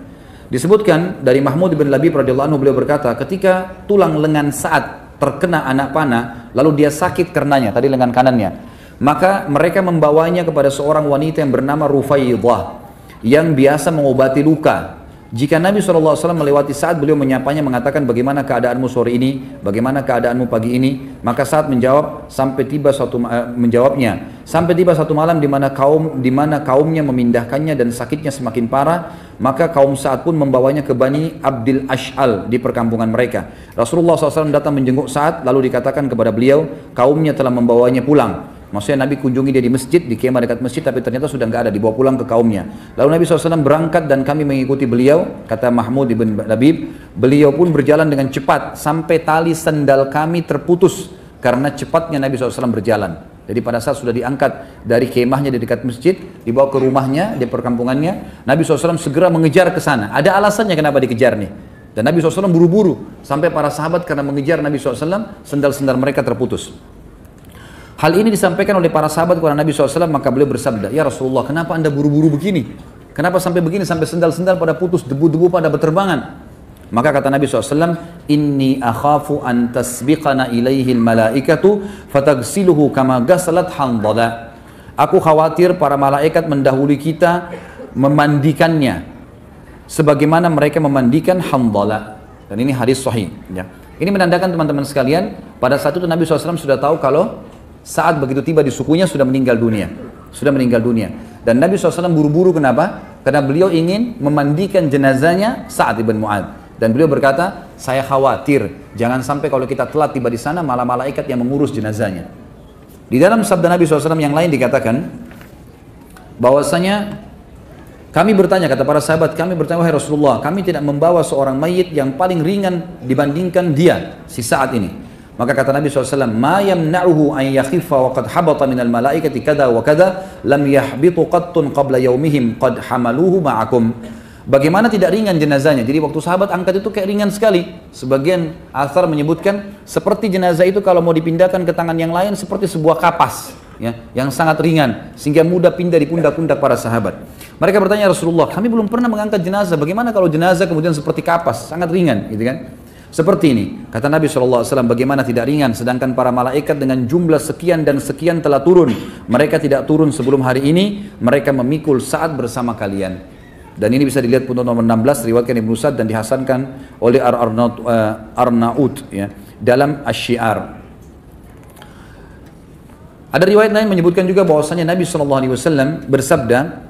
Disebutkan dari Mahmud bin Labib radhiyallahu anhu, beliau berkata, ketika tulang lengan Sa'ad terkena anak panah, lalu dia sakit karenanya, tadi lengan kanannya, maka mereka membawanya kepada seorang wanita yang bernama Rufaidah yang biasa mengobati luka. Jika Nabi SAW melewati Sa'ad, beliau menyapanya, mengatakan, bagaimana keadaanmu sore ini, bagaimana keadaanmu pagi ini. Maka Sa'ad menjawab, sampai tiba satu malam di mana kaumnya memindahkannya dan sakitnya semakin parah. Maka kaum Sa'ad pun membawanya ke Bani Abdil Ash'al di perkampungan mereka. Rasulullah SAW datang menjenguk Sa'ad, lalu dikatakan kepada beliau, kaumnya telah membawanya pulang. Maksudnya Nabi kunjungi dia di masjid, di kemah dekat masjid, tapi ternyata sudah nggak ada, dibawa pulang ke kaumnya. Lalu Nabi SAW berangkat dan kami mengikuti beliau, kata Mahmud bin Labib. Beliau pun berjalan dengan cepat sampai tali sendal kami terputus karena cepatnya Nabi SAW berjalan. Jadi pada saat sudah diangkat dari kemahnya di dekat masjid, dibawa ke rumahnya di perkampungannya, Nabi SAW segera mengejar ke sana. Ada alasannya kenapa dikejar nih. Dan Nabi SAW buru-buru sampai para sahabat karena mengejar Nabi SAW, sendal-sendal mereka terputus. Hal ini disampaikan oleh para sahabat kepada Nabi SAW, maka beliau bersabda, ya Rasulullah, kenapa anda buru-buru begini? Kenapa sampai begini, sampai sendal-sendal pada putus, debu-debu pada berterbangan? Maka kata Nabi SAW, inni akhafu an tasbiqana ilaihil malaikatu fatagsiluhu kama gasalat handala. Aku khawatir para malaikat mendahului kita memandikannya sebagaimana mereka memandikan handala. Dan ini hadis sahih ya. Ini menandakan teman-teman sekalian, pada saat itu Nabi SAW sudah tahu kalau saat begitu tiba di sukunya sudah meninggal dunia. Dan Nabi SAW buru-buru, kenapa? Karena beliau ingin memandikan jenazahnya Sa'ad ibn Mu'adz. Dan beliau berkata, saya khawatir jangan sampai kalau kita telat tiba di sana malah malaikat yang mengurus jenazahnya. Di dalam sabda Nabi SAW yang lain dikatakan bahwasanya kami bertanya, kata para sahabat, kami bertanya, wahai Rasulullah, kami tidak membawa seorang mayit yang paling ringan dibandingkan dia, si Sa'ad ini. Maka kata Nabi SAW, ma yamna'uhu an yakhiffa wa qad habata minal malaikati kada wa kada lam yahbitu qattun qabla yaumihim qad hamaluhu ma'akum. Bagaimana tidak ringan jenazahnya? Jadi waktu sahabat angkat itu kayak ringan sekali. Sebagian athar menyebutkan seperti jenazah itu kalau mau dipindahkan ke tangan yang lain seperti sebuah kapas ya, yang sangat ringan sehingga mudah pindah di pundak-pundak para sahabat. Mereka bertanya, Rasulullah, kami belum pernah mengangkat jenazah. Bagaimana kalau jenazah kemudian seperti kapas, sangat ringan, gitu kan? Seperti ini, kata Nabi SAW, bagaimana tidak ringan, sedangkan para malaikat dengan jumlah sekian dan sekian telah turun. Mereka tidak turun sebelum hari ini, mereka memikul Sa'ad bersama kalian. Dan ini bisa dilihat pun nomor 16, riwayatkan Ibnu Sa'd dan dihasankan oleh Arnaud ya, dalam Asy-Syiar. Ada riwayat lain menyebutkan juga bahwasanya Nabi SAW bersabda,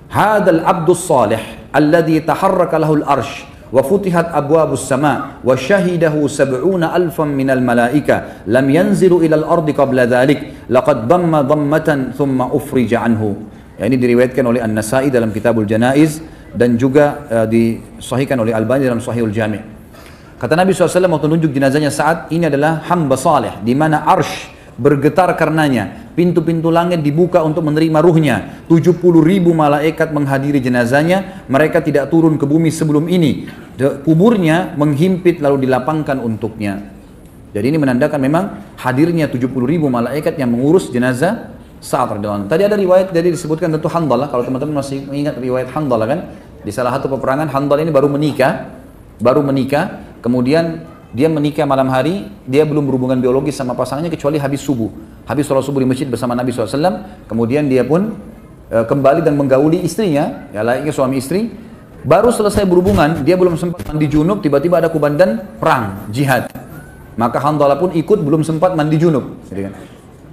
Hadal abdus salih, alladhi taharraka lahul arsh, wa futihat abwabus sama wa syahidahu sab'una alfan minal malaika lam yanzilu ilal ardi qabla dhalik laqad damma dammatan thumma ufrija anhu. Ya, ini diriwayatkan oleh An-Nasai dalam Kitabul Janaiz dan juga disahihkan oleh Albani dalam Sahihul Jami'. Kata Nabi SAW waktu tunjuk jenazahnya Sa'ad, ini adalah hamba saleh di mana arsh bergetar karenanya, pintu-pintu langit dibuka untuk menerima ruhnya, 70.000 malaikat menghadiri jenazahnya, mereka tidak turun ke bumi sebelum ini, kuburnya menghimpit lalu dilapangkan untuknya. Jadi ini menandakan memang hadirnya 70.000 malaikat yang mengurus jenazah Sa'ad radhiyallahu anhu. Tadi ada riwayat, jadi disebutkan tentu Handalah, kalau teman-teman masih ingat riwayat Handalah kan, di salah satu peperangan Handalah ini baru menikah, kemudian dia menikah malam hari, dia belum berhubungan biologis sama pasangannya kecuali habis subuh. Habis sholat subuh di masjid bersama Nabi SAW, kemudian dia pun kembali dan menggauli istrinya, ya layaknya suami istri. Baru selesai berhubungan, dia belum sempat mandi junub, tiba-tiba ada komandan perang, jihad. Maka Hanzalah pun ikut, belum sempat mandi junub. Gitu kan.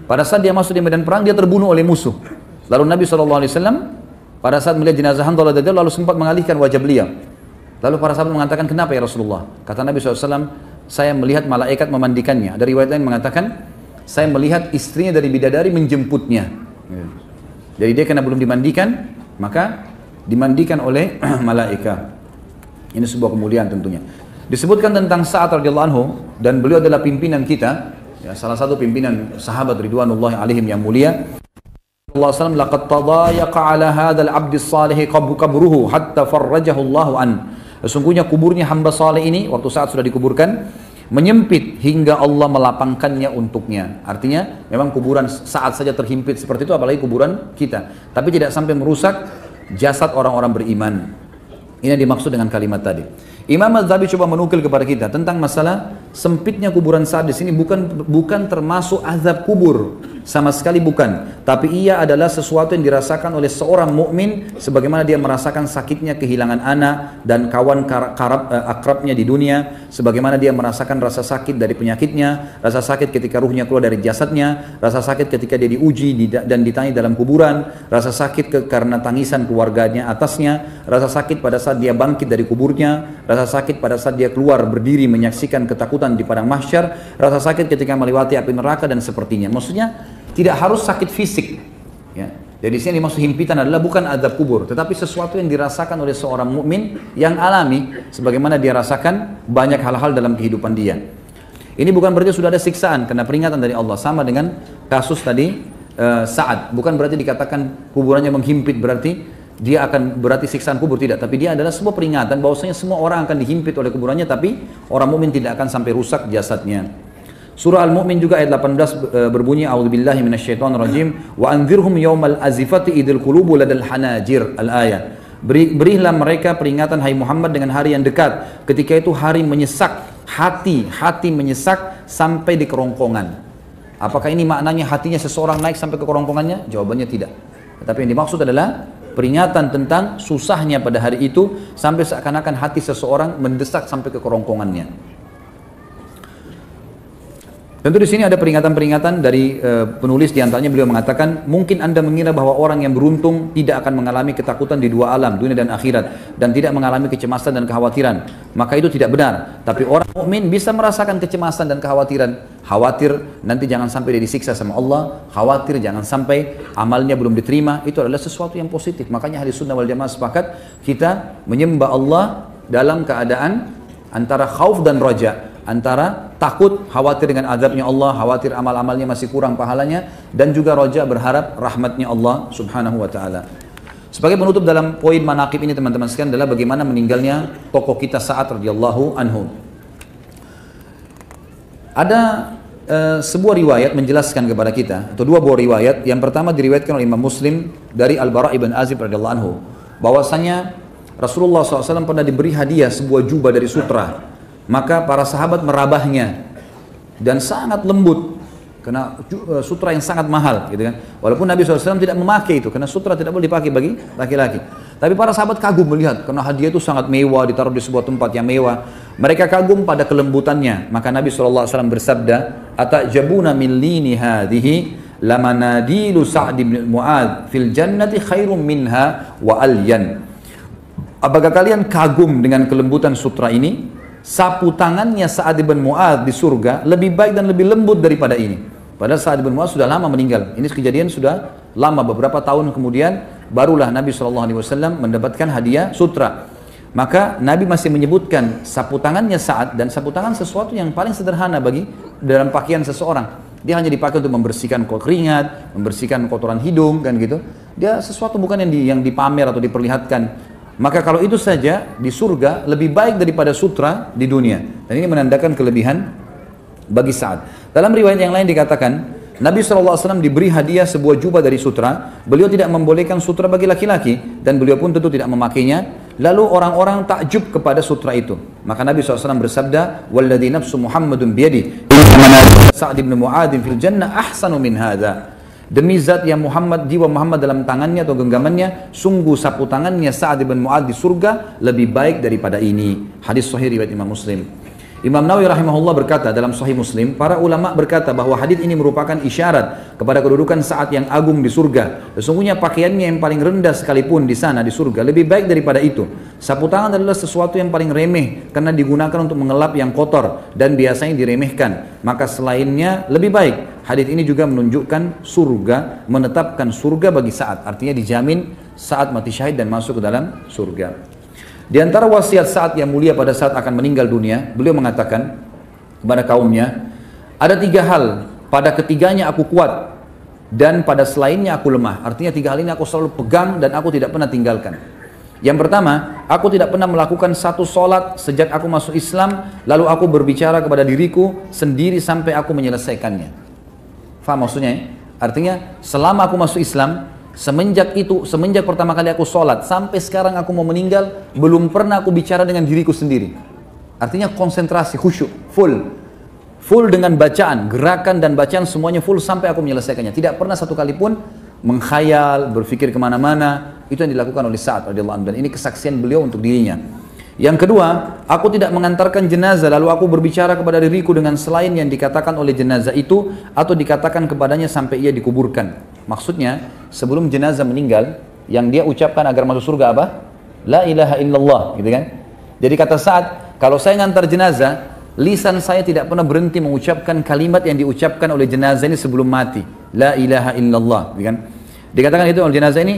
Pada saat dia masuk di medan perang, dia terbunuh oleh musuh. Lalu Nabi SAW pada saat melihat jenazah Hanzalah lalu sempat mengalihkan wajah beliau. Lalu para sahabat mengatakan, kenapa ya Rasulullah? Kata Nabi SAW, saya melihat malaikat memandikannya. Ada riwayat lain mengatakan, saya melihat istrinya dari bidadari menjemputnya. Jadi dia karena belum dimandikan, maka dimandikan oleh malaikat. Ini sebuah kemuliaan tentunya. Disebutkan tentang Sa'ad radhiyallahu anhu, dan beliau adalah pimpinan kita, ya, salah satu pimpinan sahabat ridwanullahi alaihim yang mulia. Allah SAW, laqad tadayaqa ala hadzal 'abdi salih qabruhu hatta farrajahu Allah an. Sesungguhnya kuburnya hamba saleh ini waktu saat sudah dikuburkan menyempit hingga Allah melapangkannya untuknya. Artinya memang kuburan saat saja terhimpit seperti itu, apalagi kuburan kita. Tapi tidak sampai merusak jasad orang-orang beriman. Ini yang dimaksud dengan kalimat tadi. Imam Az-Zahabi coba menukil kepada kita tentang masalah sempitnya kuburan Sa'ad di sini bukan termasuk azab kubur, sama sekali bukan. Tapi ia adalah sesuatu yang dirasakan oleh seorang mukmin sebagaimana dia merasakan sakitnya kehilangan anak dan kawan akrabnya di dunia, sebagaimana dia merasakan rasa sakit dari penyakitnya, rasa sakit ketika ruhnya keluar dari jasadnya, rasa sakit ketika dia diuji dan ditanya dalam kuburan, rasa sakit karena tangisan keluarganya atasnya, rasa sakit pada saat dia bangkit dari kuburnya, rasa sakit pada saat dia keluar berdiri menyaksikan ketakutan di padang mahsyar, rasa sakit ketika melewati api neraka dan sepertinya. Maksudnya tidak harus sakit fisik. Ya. Jadi sini dimaksud himpitan adalah bukan azab kubur, tetapi sesuatu yang dirasakan oleh seorang mukmin yang alami, sebagaimana dia rasakan banyak hal-hal dalam kehidupan dia. Ini bukan berarti sudah ada siksaan, karena peringatan dari Allah sama dengan kasus tadi Sa'ad. Bukan berarti dikatakan kuburannya menghimpit berarti dia akan berarti siksaan kubur, tidak, tapi dia adalah sebuah peringatan bahwasanya semua orang akan dihimpit oleh kuburannya, tapi orang mukmin tidak akan sampai rusak jasadnya. Surah Al-Mu'min juga ayat 18 berbunyi, a'udzubillahi minasyaitonirrajim, wa anzirhum yaumal azifati idil qulubu ladal hanajir, al-ayat. Berilah mereka peringatan hai Muhammad dengan hari yang dekat, ketika itu hari menyesak, hati menyesak sampai di kerongkongan. Apakah ini maknanya hatinya seseorang naik sampai ke kerongkongannya? Jawabannya tidak. Tetapi yang dimaksud adalah peringatan tentang susahnya pada hari itu sampai seakan-akan hati seseorang mendesak sampai ke kerongkongannya. Tentu di sini ada peringatan-peringatan dari penulis, diantaranya beliau mengatakan, mungkin Anda mengira bahwa orang yang beruntung tidak akan mengalami ketakutan di dua alam, dunia dan akhirat, dan tidak mengalami kecemasan dan kekhawatiran. Maka itu tidak benar. Tapi orang mukmin bisa merasakan kecemasan dan kekhawatiran. Khawatir nanti jangan sampai dia disiksa sama Allah, khawatir jangan sampai amalnya belum diterima. Itu adalah sesuatu yang positif. Makanya Ahli Sunnah wal Jamaah sepakat kita menyembah Allah dalam keadaan antara khauf dan raja, antara takut, khawatir dengan azabnya Allah, khawatir amal-amalnya masih kurang pahalanya, dan juga raja, berharap rahmatnya Allah subhanahu wa ta'ala. Sebagai penutup dalam poin manaqib ini teman-teman sekalian adalah bagaimana meninggalnya tokoh kita Sa'ad radhiyallahu anhu. Ada sebuah riwayat menjelaskan kepada kita, atau dua buah riwayat. Yang pertama diriwayatkan oleh Imam Muslim dari Al-Bara' ibn Azib radhiyallahu anhu, bahwasanya Rasulullah SAW pernah diberi hadiah sebuah jubah dari sutra. Maka para sahabat merabahnya dan sangat lembut, karena sutra yang sangat mahal, gitu kan. Walaupun Nabi SAW tidak memakai itu, karena sutra tidak boleh dipakai bagi laki-laki. Tapi para sahabat kagum melihat, karena hadiah itu sangat mewah, ditaruh di sebuah tempat yang mewah. Mereka kagum pada kelembutannya. Maka Nabi SAW bersabda, "Atajabuna min lini hadhihi lamanadilu Sa'd bin Mu'adz fil jannati khairum minha wa alyan." Apakah kalian kagum dengan kelembutan sutra ini? Sapu tangannya Sa'ad bin Mu'adz di surga lebih baik dan lebih lembut daripada ini. Padahal Sa'ad bin Mu'adz sudah lama meninggal. Ini kejadian sudah lama, beberapa tahun kemudian barulah Nabi SAW mendapatkan hadiah sutra. Maka Nabi masih menyebutkan sapu tangannya Sa'ad, dan sapu tangan sesuatu yang paling sederhana bagi dalam pakaian seseorang. Dia hanya dipakai untuk membersihkan keringat, membersihkan kotoran hidung, kan gitu. Dia sesuatu bukan yang dipamer atau diperlihatkan. Maka kalau itu saja di surga lebih baik daripada sutra di dunia. Dan ini menandakan kelebihan bagi Sa'ad. Dalam riwayat yang lain dikatakan, Nabi SAW diberi hadiah sebuah jubah dari sutra. Beliau tidak membolehkan sutra bagi laki-laki, dan beliau pun tentu tidak memakainya. Lalu orang-orang takjub kepada sutra itu. Maka Nabi SAW bersabda, "Walladzi nafsu Muhammadun biyadi, Sa'd bin Mu'adz fil jannah ahsanu min hadza." Demi zat yang jiwa Muhammad dalam tangannya atau genggamannya, sungguh sapu tangannya Sa'ad bin Mu'adz di surga lebih baik daripada ini. Hadis sahih riwayat Imam Muslim. Imam Nawawi rahimahullah berkata dalam Sahih Muslim, para ulama berkata bahwa hadis ini merupakan isyarat kepada kedudukan Sa'ad yang agung di surga. Sesungguhnya pakaiannya yang paling rendah sekalipun di sana di surga lebih baik daripada itu. Sapu tangan adalah sesuatu yang paling remeh karena digunakan untuk mengelap yang kotor dan biasanya diremehkan. Maka selainnya lebih baik. Hadis ini juga menunjukkan surga, menetapkan surga bagi Sa'ad. Artinya dijamin Sa'ad mati syahid dan masuk ke dalam surga. Di antara wasiat Sa'ad yang mulia pada saat akan meninggal dunia, beliau mengatakan kepada kaumnya, ada 3 hal, pada ketiganya aku kuat dan pada selainnya aku lemah. Artinya 3 hal ini aku selalu pegang dan aku tidak pernah tinggalkan. Yang pertama, aku tidak pernah melakukan satu solat sejak aku masuk Islam, lalu aku berbicara kepada diriku sendiri sampai aku menyelesaikannya. Faham maksudnya? Artinya selama aku masuk Islam, semenjak pertama kali aku sholat sampai sekarang aku mau meninggal, belum pernah aku bicara dengan diriku sendiri. Artinya konsentrasi, khusyuk, full dengan bacaan, gerakan dan bacaan semuanya full sampai aku menyelesaikannya. Tidak pernah satu kali pun menghayal, berpikir kemana-mana. Itu yang dilakukan oleh Sa'ad radhiyallahu anhu, dan ini kesaksian beliau untuk dirinya. Yang kedua, aku tidak mengantarkan jenazah lalu aku berbicara kepada diriku dengan selain yang dikatakan oleh jenazah itu atau dikatakan kepadanya sampai ia dikuburkan. Maksudnya, sebelum jenazah meninggal, yang dia ucapkan agar masuk surga apa? La ilaha illallah, gitu kan? Jadi kata Sa'ad, kalau saya ngantar jenazah, lisan saya tidak pernah berhenti mengucapkan kalimat yang diucapkan oleh jenazah ini sebelum mati. La ilaha illallah, gitu kan? Dikatakan itu oleh jenazah ini,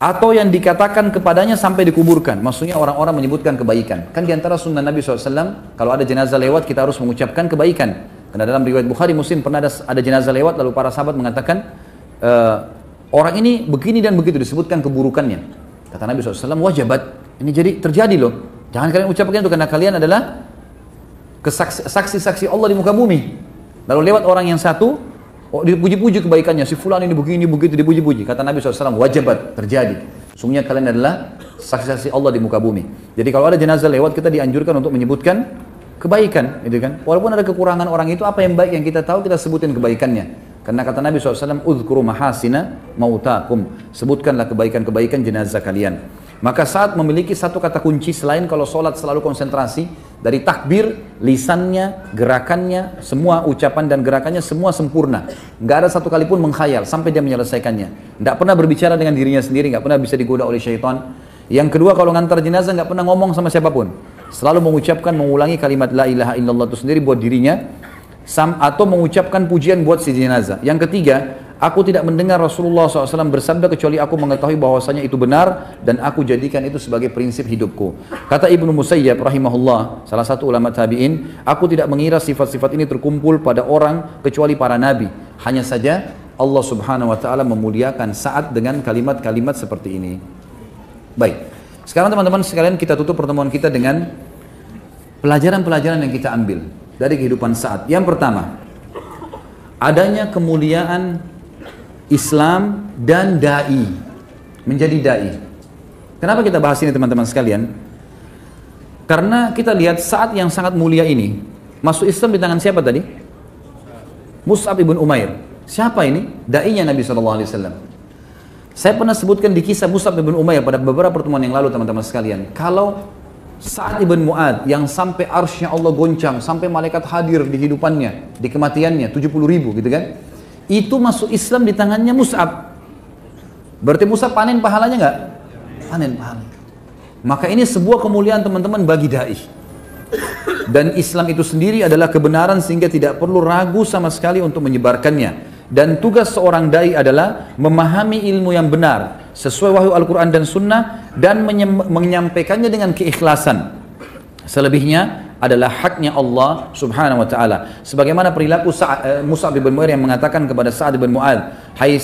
atau yang dikatakan kepadanya sampai dikuburkan. Maksudnya orang-orang menyebutkan kebaikan. Kan diantara sunnah Nabi SAW, kalau ada jenazah lewat kita harus mengucapkan kebaikan. Karena dalam riwayat Bukhari Muslim pernah ada jenazah lewat, lalu para sahabat mengatakan, orang ini begini dan begitu, disebutkan keburukannya. Kata Nabi SAW, wajabat, ini jadi terjadi loh. Jangan kalian ucapkan itu karena kalian adalah saksi-saksi Allah di muka bumi. Lalu lewat orang yang satu, dipuji-puji kebaikannya, si fulan ini begini, begitu, dipuji-puji. Kata Nabi SAW, wajabat, terjadi. Sungguhnya kalian adalah saksi-saksi Allah di muka bumi. Jadi kalau ada jenazah lewat, kita dianjurkan untuk menyebutkan kebaikan, gitu kan? Walaupun ada kekurangan orang itu, apa yang baik yang kita tahu, kita sebutin kebaikannya. Karena kata Nabi SAW, udhkuru mahasina mautakum. Sebutkanlah kebaikan-kebaikan jenazah kalian. Maka saat memiliki satu kata kunci, selain kalau sholat selalu konsentrasi, dari takbir, lisannya, gerakannya, semua ucapan dan gerakannya semua sempurna. Nggak ada satu kali pun menghayal sampai dia menyelesaikannya. Nggak pernah berbicara dengan dirinya sendiri, nggak pernah bisa digoda oleh syaitan. Yang kedua, kalau ngantar jenazah nggak pernah ngomong sama siapapun. Selalu mengucapkan, mengulangi kalimat la ilaha illallah itu sendiri buat dirinya, atau mengucapkan pujian buat si jenazah. Yang ketiga, aku tidak mendengar Rasulullah SAW bersabda kecuali aku mengetahui bahwasanya itu benar dan aku jadikan itu sebagai prinsip hidupku. Kata Ibnu Musayyab rahimahullah, salah satu ulama tabi'in, aku tidak mengira sifat-sifat ini terkumpul pada orang kecuali para nabi. Hanya saja Allah Subhanahu wa taala memuliakan Sa'ad dengan kalimat-kalimat seperti ini. Baik. Sekarang teman-teman sekalian, kita tutup pertemuan kita dengan pelajaran-pelajaran yang kita ambil dari kehidupan Sa'ad. Yang pertama, adanya kemuliaan Islam dan da'i, menjadi da'i. Kenapa kita bahas ini teman-teman sekalian? Karena kita lihat saat yang sangat mulia ini, masuk Islam di tangan siapa tadi? Mus'ab ibn Umair. Siapa ini? Da'inya Nabi SAW. Saya pernah sebutkan di kisah Mus'ab ibn Umair pada beberapa pertemuan yang lalu teman-teman sekalian. Kalau Sa'ad ibn Mu'adz yang sampai arsy Allah goncang, sampai malaikat hadir di hidupannya, di kematiannya, 70.000 gitu kan. Itu masuk Islam di tangannya Mus'ab. Berarti Mus'ab panen pahalanya enggak? Panen pahalanya. Maka ini sebuah kemuliaan teman-teman bagi da'i. Dan Islam itu sendiri adalah kebenaran sehingga tidak perlu ragu sama sekali untuk menyebarkannya. Dan tugas seorang da'i adalah memahami ilmu yang benar sesuai wahyu Al-Quran dan Sunnah dan menyampaikannya dengan keikhlasan. Selebihnya adalah haknya Allah Subhanahu wa taala. Sebagaimana perilaku Mus'ab bin Umair yang mengatakan kepada Sa'ad bin Mu'adz, "Hai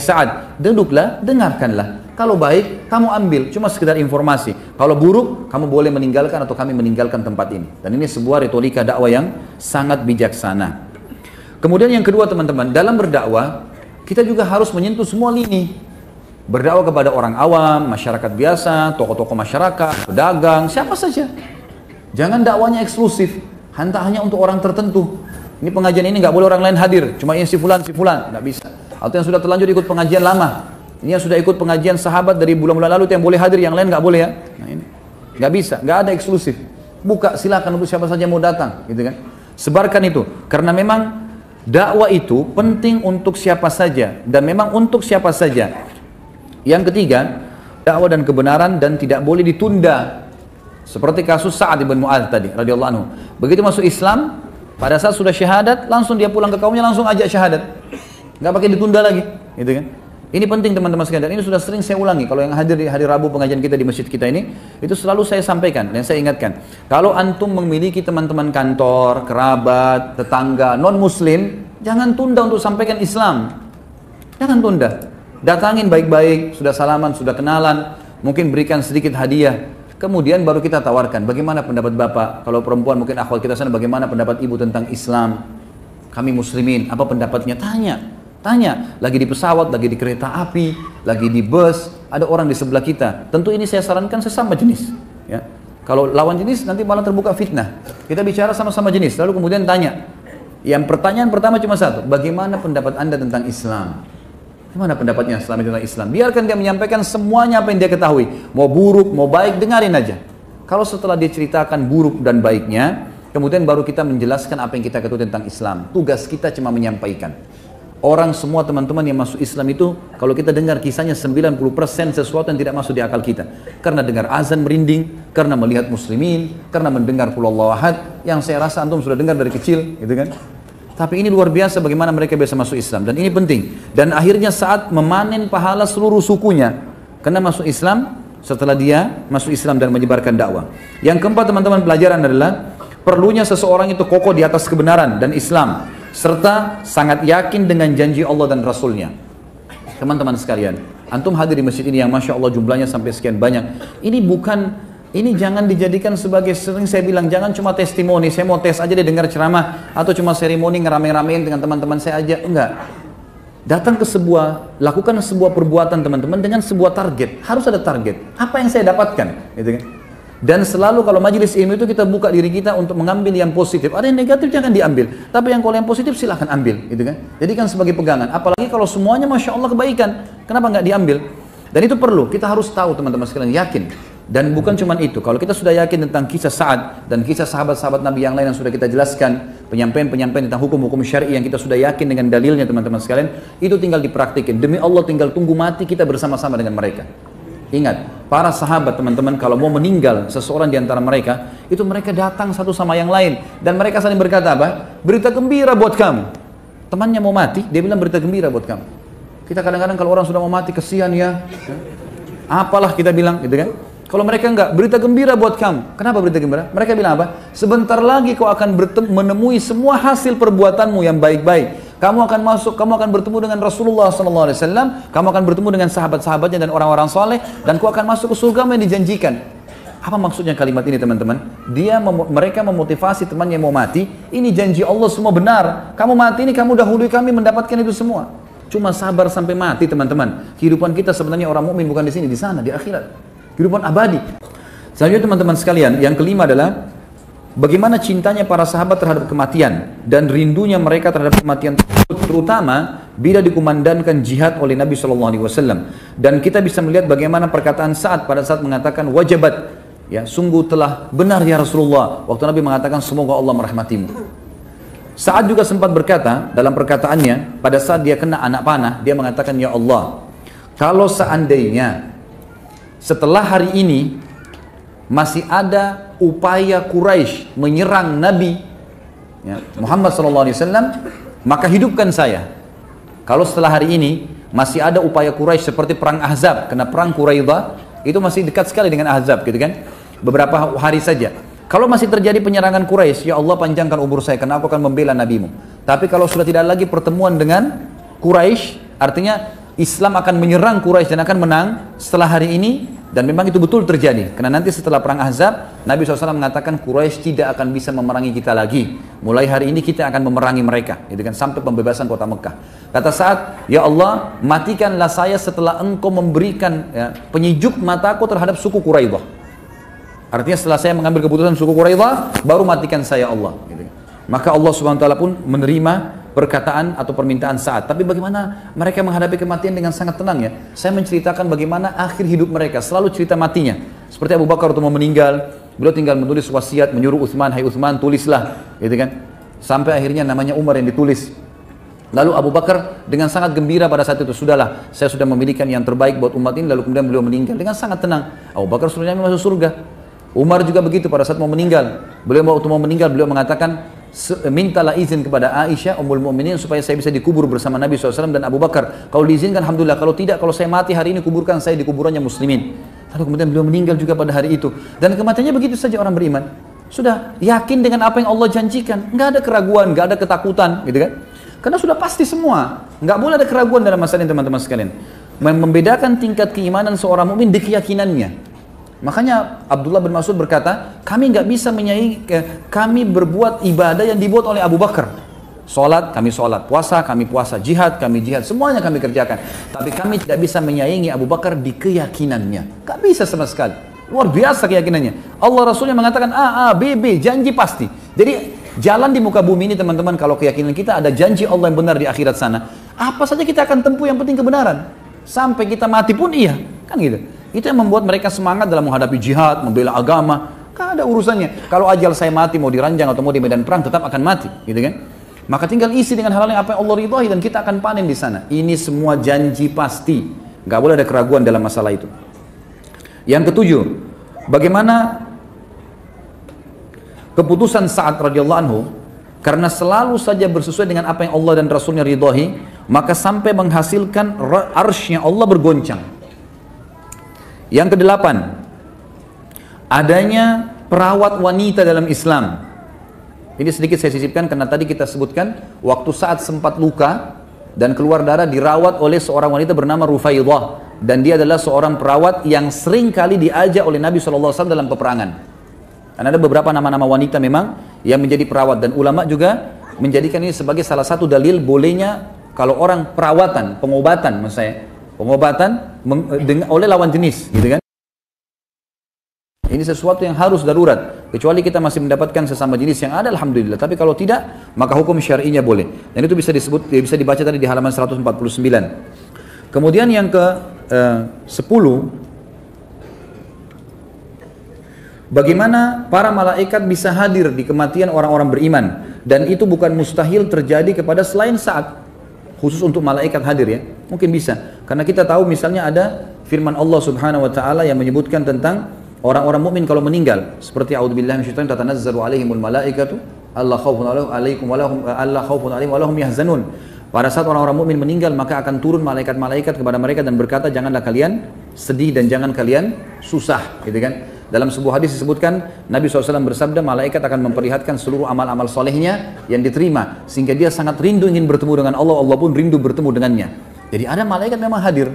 Sa'ad, duduklah, dengarkanlah. Kalau baik, kamu ambil, cuma sekedar informasi. Kalau buruk, kamu boleh meninggalkan atau kami meninggalkan tempat ini." Dan ini sebuah retorika dakwah yang sangat bijaksana. Kemudian yang kedua teman-teman, dalam berdakwah kita juga harus menyentuh semua lini. Berdakwah kepada orang awam, masyarakat biasa, tokoh-tokoh masyarakat, pedagang, siapa saja. Jangan dakwanya eksklusif, hanya untuk orang tertentu. Ini pengajian ini nggak boleh orang lain hadir, cuma yang si fulan, nggak bisa. Atau yang sudah terlanjur ikut pengajian lama, ini yang sudah ikut pengajian sahabat dari bulan-bulan lalu itu yang boleh hadir, yang lain nggak boleh ya. Nah ini nggak bisa, nggak ada eksklusif. Buka silakan untuk siapa saja mau datang, gitu kan? Sebarkan itu, karena memang dakwah itu penting untuk siapa saja dan memang untuk siapa saja. Yang ketiga, dakwah dan kebenaran dan tidak boleh ditunda. Seperti kasus Sa'ad bin Mu'adz tadi radhiyallahu anhu. Begitu masuk Islam, pada saat sudah syahadat, langsung dia pulang ke kaumnya, langsung ajak syahadat. Nggak pakai ditunda lagi, gitu kan? Ini penting teman-teman sekalian, dan ini sudah sering saya ulangi. Kalau yang hadir di hari Rabu pengajian kita di masjid kita ini, itu selalu saya sampaikan dan saya ingatkan. Kalau antum memiliki teman-teman kantor, kerabat, tetangga, non-muslim, jangan tunda untuk sampaikan Islam. Jangan tunda. Datangin baik-baik, sudah salaman, sudah kenalan, mungkin berikan sedikit hadiah. Kemudian baru kita tawarkan, bagaimana pendapat Bapak? Kalau perempuan mungkin akhwat kita sana, bagaimana pendapat Ibu tentang Islam? Kami muslimin, apa pendapatnya? Tanya. Lagi di pesawat, lagi di kereta api, lagi di bus, ada orang di sebelah kita. Tentu ini saya sarankan sesama jenis. Ya. Kalau lawan jenis nanti malah terbuka fitnah. Kita bicara sama-sama jenis, lalu kemudian tanya. Yang pertanyaan pertama cuma satu, bagaimana pendapat Anda tentang Islam? Gimana pendapatnya selama tentang Islam? Biarkan dia menyampaikan semuanya apa yang dia ketahui. Mau buruk, mau baik, dengarin aja. Kalau setelah dia ceritakan buruk dan baiknya, kemudian baru kita menjelaskan apa yang kita ketahui tentang Islam. Tugas kita cuma menyampaikan. Orang semua teman-teman yang masuk Islam itu, kalau kita dengar kisahnya 90% sesuatu yang tidak masuk di akal kita. Karena dengar azan merinding, karena melihat muslimin, karena mendengar qul huwallahu ahad, yang saya rasa antum sudah dengar dari kecil, gitu kan? Tapi ini luar biasa bagaimana mereka bisa masuk Islam, dan ini penting. Dan akhirnya saat memanen pahala seluruh sukunya karena masuk Islam, setelah dia masuk Islam dan menyebarkan dakwah. Yang keempat teman-teman pelajaran adalah perlunya seseorang itu kokoh di atas kebenaran dan Islam, serta sangat yakin dengan janji Allah dan Rasulnya. Teman-teman sekalian, antum hadir di masjid ini yang Masya Allah jumlahnya sampai sekian banyak. Ini jangan dijadikan sebagai, sering saya bilang, jangan cuma testimoni, saya mau tes aja deh dengar ceramah, atau cuma seremoni ngerame-ramein dengan teman-teman saya aja, enggak. Datang ke lakukan sebuah perbuatan teman-teman dengan sebuah target, harus ada target, apa yang saya dapatkan, gitu kan. Dan selalu kalau majelis ilmu itu kita buka diri kita untuk mengambil yang positif, ada yang negatif jangan diambil, tapi yang kalau yang positif silahkan ambil, gitu kan. Jadikan sebagai pegangan, apalagi kalau semuanya Masya Allah kebaikan, kenapa nggak diambil? Dan itu perlu, kita harus tahu teman-teman sekalian, yakin. Dan bukan cuma itu, kalau kita sudah yakin tentang kisah Sa'ad dan kisah sahabat-sahabat Nabi yang lain yang sudah kita jelaskan, penyampaian-penyampaian tentang hukum-hukum syar'i yang kita sudah yakin dengan dalilnya teman-teman sekalian, itu tinggal dipraktikin. Demi Allah tinggal tunggu mati kita bersama-sama dengan mereka. Ingat, para sahabat teman-teman kalau mau meninggal seseorang di antara mereka, itu mereka datang satu sama yang lain dan mereka saling berkata apa? Berita gembira buat kamu. Temannya mau mati, dia bilang berita gembira buat kamu. Kita kadang-kadang kalau orang sudah mau mati, kesian ya. Apalah kita bilang, gitu kan? Kalau mereka enggak, berita gembira buat kamu. Kenapa berita gembira? Mereka bilang apa? Sebentar lagi kau akan menemui semua hasil perbuatanmu yang baik-baik. Kamu akan masuk, kamu akan bertemu dengan Rasulullah SAW, kamu akan bertemu dengan sahabat-sahabatnya dan orang-orang soleh, dan kau akan masuk ke surga yang dijanjikan. Apa maksudnya kalimat ini teman-teman? Mereka memotivasi temannya yang mau mati, ini janji Allah semua benar. Kamu mati ini, kamu dahului kami mendapatkan itu semua. Cuma sabar sampai mati teman-teman. Kehidupan kita sebenarnya orang mukmin bukan di sini, di sana, di akhirat. Kehidupan abadi. Selanjutnya teman-teman sekalian, yang kelima adalah bagaimana cintanya para sahabat terhadap kematian dan rindunya mereka terhadap kematian tersebut, terutama bila dikumandangkan jihad oleh Nabi SAW. Dan kita bisa melihat bagaimana perkataan Sa'ad pada saat mengatakan wajabat, ya sungguh telah benar ya Rasulullah, waktu Nabi mengatakan semoga Allah merahmatimu. Sa'ad juga sempat berkata dalam perkataannya pada saat dia kena anak panah, dia mengatakan ya Allah, kalau seandainya setelah hari ini masih ada upaya Quraisy menyerang Nabi ya, Muhammad SAW, maka hidupkan saya. Kalau setelah hari ini masih ada upaya Quraisy seperti perang Ahzab, karena perang Quraidah itu masih dekat sekali dengan Ahzab, gitu kan? Beberapa hari saja. Kalau masih terjadi penyerangan Quraisy, ya Allah panjangkan umur saya karena aku akan membela nabimu. Tapi kalau sudah tidak lagi pertemuan dengan Quraisy, artinya Islam akan menyerang Quraisy dan akan menang setelah hari ini. Dan memang itu betul terjadi, karena nanti setelah perang Ahzab, Nabi SAW mengatakan Quraisy tidak akan bisa memerangi kita lagi. Mulai hari ini kita akan memerangi mereka, gitu kan, sampai pembebasan kota Mekah. Kata Sa'ad, ya Allah, matikanlah saya setelah engkau memberikan ya, penyejuk mataku terhadap suku Quraidah. Artinya setelah saya mengambil keputusan suku Quraidah, baru matikan saya Allah. Gitu. Maka Allah Subhanahu wa taala pun menerima perkataan atau permintaan Sa'ad. Tapi bagaimana mereka menghadapi kematian dengan sangat tenang ya. Saya menceritakan bagaimana akhir hidup mereka, selalu cerita matinya. Seperti Abu Bakar waktu mau meninggal, beliau tinggal menulis wasiat, menyuruh Utsman, "Hai Utsman, tulislah." Gitu kan. Sampai akhirnya namanya Umar yang ditulis. Lalu Abu Bakar dengan sangat gembira pada saat itu, "Sudahlah, saya sudah memilihkan yang terbaik buat umat ini." Lalu kemudian beliau meninggal dengan sangat tenang. Abu Bakar sudah masuk surga. Umar juga begitu pada saat mau meninggal. Beliau waktu mau meninggal, beliau mengatakan, "Mintalah izin kepada Aisyah Ummul Mukminin supaya saya bisa dikubur bersama Nabi SAW dan Abu Bakar. Kalau diizinkan alhamdulillah, kalau tidak, kalau saya mati hari ini, kuburkan saya di kuburannya muslimin." Lalu kemudian beliau meninggal juga pada hari itu. Dan kematiannya begitu saja orang beriman. Sudah yakin dengan apa yang Allah janjikan, nggak ada keraguan, nggak ada ketakutan, gitu kan? Karena sudah pasti semua, nggak boleh ada keraguan dalam masalah ini teman-teman sekalian. Membedakan tingkat keimanan seorang mukmin di keyakinannya. Makanya Abdullah bin Mas'ud berkata, kami nggak bisa menyaingi, kami berbuat ibadah yang dibuat oleh Abu Bakar. Sholat, kami sholat, puasa, kami puasa, jihad, kami jihad, semuanya kami kerjakan. Tapi kami tidak bisa menyaingi Abu Bakar di keyakinannya. Nggak bisa sama sekali. Luar biasa keyakinannya. Allah Rasulnya mengatakan A, B, B, janji pasti. Jadi jalan di muka bumi ini teman-teman, kalau keyakinan kita ada janji Allah yang benar di akhirat sana, apa saja kita akan tempuh, yang penting kebenaran. Sampai kita mati pun iya, kan gitu. Itu yang membuat mereka semangat dalam menghadapi jihad, membela agama. Kan ada urusannya. Kalau ajal saya mati, mau diranjang atau mau di medan perang, tetap akan mati, gitu kan? Maka tinggal isi dengan hal-hal yang apa yang Allah ridhoi dan kita akan panen di sana. Ini semua janji pasti. Gak boleh ada keraguan dalam masalah itu. Yang ketujuh, bagaimana keputusan Sa'ad radhiyallahu anhu, karena selalu saja bersesuai dengan apa yang Allah dan Rasulnya ridhoi, maka sampai menghasilkan arsy-Nya Allah bergoncang. Yang kedelapan, adanya perawat wanita dalam Islam. Ini sedikit saya sisipkan karena tadi kita sebutkan waktu Sa'ad sempat luka dan keluar darah, dirawat oleh seorang wanita bernama Rufaidah, dan dia adalah seorang perawat yang sering kali diajak oleh Nabi SAW dalam peperangan. Karena ada beberapa nama-nama wanita memang yang menjadi perawat, dan ulama juga menjadikan ini sebagai salah satu dalil bolehnya kalau orang perawatan, pengobatan maksud saya, pengobatan oleh lawan jenis, gitu kan? Ini sesuatu yang harus darurat, kecuali kita masih mendapatkan sesama jenis yang ada, alhamdulillah. Tapi kalau tidak, maka hukum syar'inya boleh. Dan itu bisa disebut, bisa dibaca tadi di halaman 149. Kemudian yang ke 10, bagaimana para malaikat bisa hadir di kematian orang-orang beriman, dan itu bukan mustahil terjadi kepada selain Sa'ad. Khusus untuk malaikat hadir ya, mungkin bisa. Karena kita tahu misalnya ada firman Allah Subhanahu wa taala yang menyebutkan tentang orang-orang mukmin kalau meninggal, seperti a'udzubillahi minasyaitonir rajim, tatanazzalu alaihimul malaikatu alla khaufun alaikum wa lahum yahzanun. Pada saat orang-orang mukmin meninggal, maka akan turun malaikat-malaikat kepada mereka dan berkata, janganlah kalian sedih dan jangan kalian susah, gitu kan? Dalam sebuah hadis disebutkan, Nabi SAW bersabda, malaikat akan memperlihatkan seluruh amal-amal solehnya yang diterima, sehingga dia sangat rindu ingin bertemu dengan Allah, Allah pun rindu bertemu dengannya. Jadi ada malaikat memang hadir.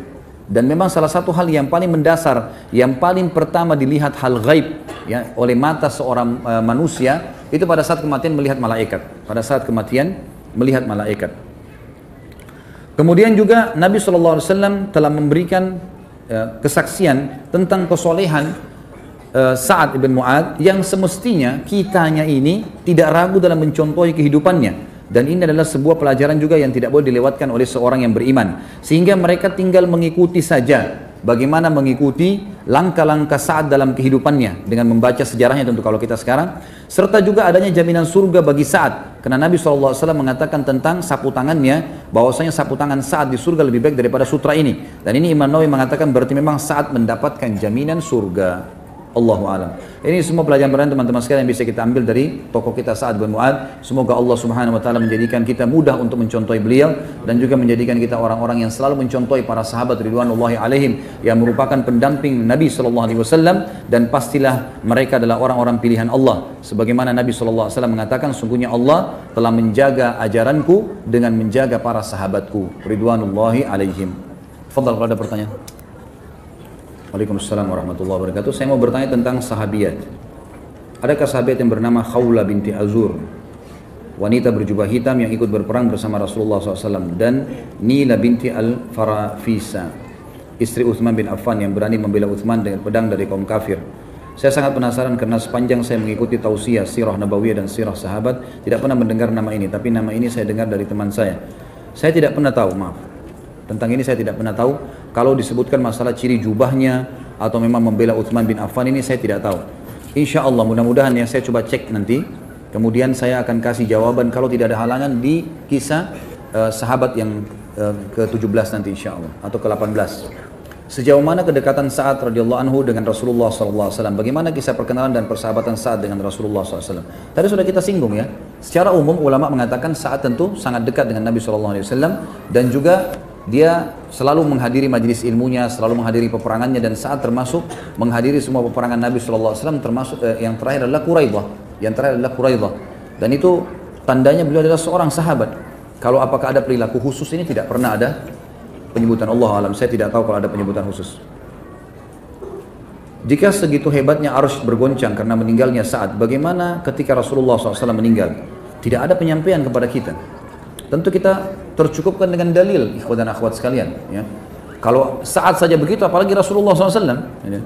Dan memang salah satu hal yang paling mendasar, yang paling pertama dilihat hal gaib ya, oleh mata seorang manusia, itu pada saat kematian melihat malaikat. Pada saat kematian melihat malaikat. Kemudian juga Nabi SAW telah memberikan kesaksian tentang kesolehan Sa'ad ibn Mu'ad, yang semestinya kitanya ini tidak ragu dalam mencontohi kehidupannya. Dan ini adalah sebuah pelajaran juga yang tidak boleh dilewatkan oleh seorang yang beriman. Sehingga mereka tinggal mengikuti saja. Bagaimana mengikuti langkah-langkah Sa'ad dalam kehidupannya. Dengan membaca sejarahnya tentu kalau kita sekarang. Serta juga adanya jaminan surga bagi Sa'ad. Karena Nabi SAW mengatakan tentang sapu tangannya, bahwasanya sapu tangan Sa'ad di surga lebih baik daripada sutra ini. Dan ini Imam Nawawi mengatakan berarti memang Sa'ad mendapatkan jaminan surga. Allahu a'lam. Ini semua pelajaran-pelajaran teman-teman sekalian yang bisa kita ambil dari tokoh kita Sa'ad bin Mu'ad. Semoga Allah Subhanahu wa taala menjadikan kita mudah untuk mencontohi beliau, dan juga menjadikan kita orang-orang yang selalu mencontohi para sahabat ridwanullahi alaihim yang merupakan pendamping Nabi sallallahu alaihi wasallam, dan pastilah mereka adalah orang-orang pilihan Allah. Sebagaimana Nabi sallallahu alaihi wasallam mengatakan, sungguhnya Allah telah menjaga ajaranku dengan menjaga para sahabatku ridwanullahi alaihim. Fadhal, kalau ada pertanyaan. Waalaikumsalam warahmatullahi wabarakatuh. Saya mau bertanya tentang sahabiat. Adakah sahabat yang bernama Khawla binti Azur, wanita berjubah hitam yang ikut berperang bersama Rasulullah SAW, dan Nila binti Al-Farafisa, istri Utsman bin Affan yang berani membela Utsman dengan pedang dari kaum kafir. Saya sangat penasaran karena sepanjang saya mengikuti tausiah, sirah nabawiyah dan sirah sahabat, tidak pernah mendengar nama ini, tapi nama ini saya dengar dari teman saya. Saya tidak pernah tahu, maaf. Tentang ini saya tidak pernah tahu. Kalau disebutkan masalah ciri jubahnya atau memang membela Utsman bin Affan ini saya tidak tahu. Insya Allah mudah-mudahan ya, saya coba cek nanti. Kemudian saya akan kasih jawaban kalau tidak ada halangan di kisah sahabat yang ke-17 nanti insya Allah, atau ke-18. Sejauh mana kedekatan Sa'ad radhiyallahu anhu dengan Rasulullah SAW? Bagaimana kisah perkenalan dan persahabatan Sa'ad dengan Rasulullah SAW? Tadi sudah kita singgung ya. Secara umum ulama mengatakan Sa'ad tentu sangat dekat dengan Nabi SAW, dan juga dia selalu menghadiri majlis ilmunya, selalu menghadiri peperangannya, dan Sa'ad termasuk menghadiri semua peperangan Nabi SAW, termasuk yang terakhir adalah Quraidah. Dan itu tandanya beliau adalah seorang sahabat. Kalau apakah ada perilaku khusus ini tidak pernah ada penyebutan, Allah alam, saya tidak tahu kalau ada penyebutan khusus. Jika segitu hebatnya arsh bergoncang karena meninggalnya Sa'ad, bagaimana ketika Rasulullah SAW meninggal? Tidak ada penyampaian kepada kita. Tentu kita tercukupkan dengan dalil, ikhwan dan akhwat sekalian. Ya. Kalau Sa'ad saja begitu, apalagi Rasulullah SAW. Ya.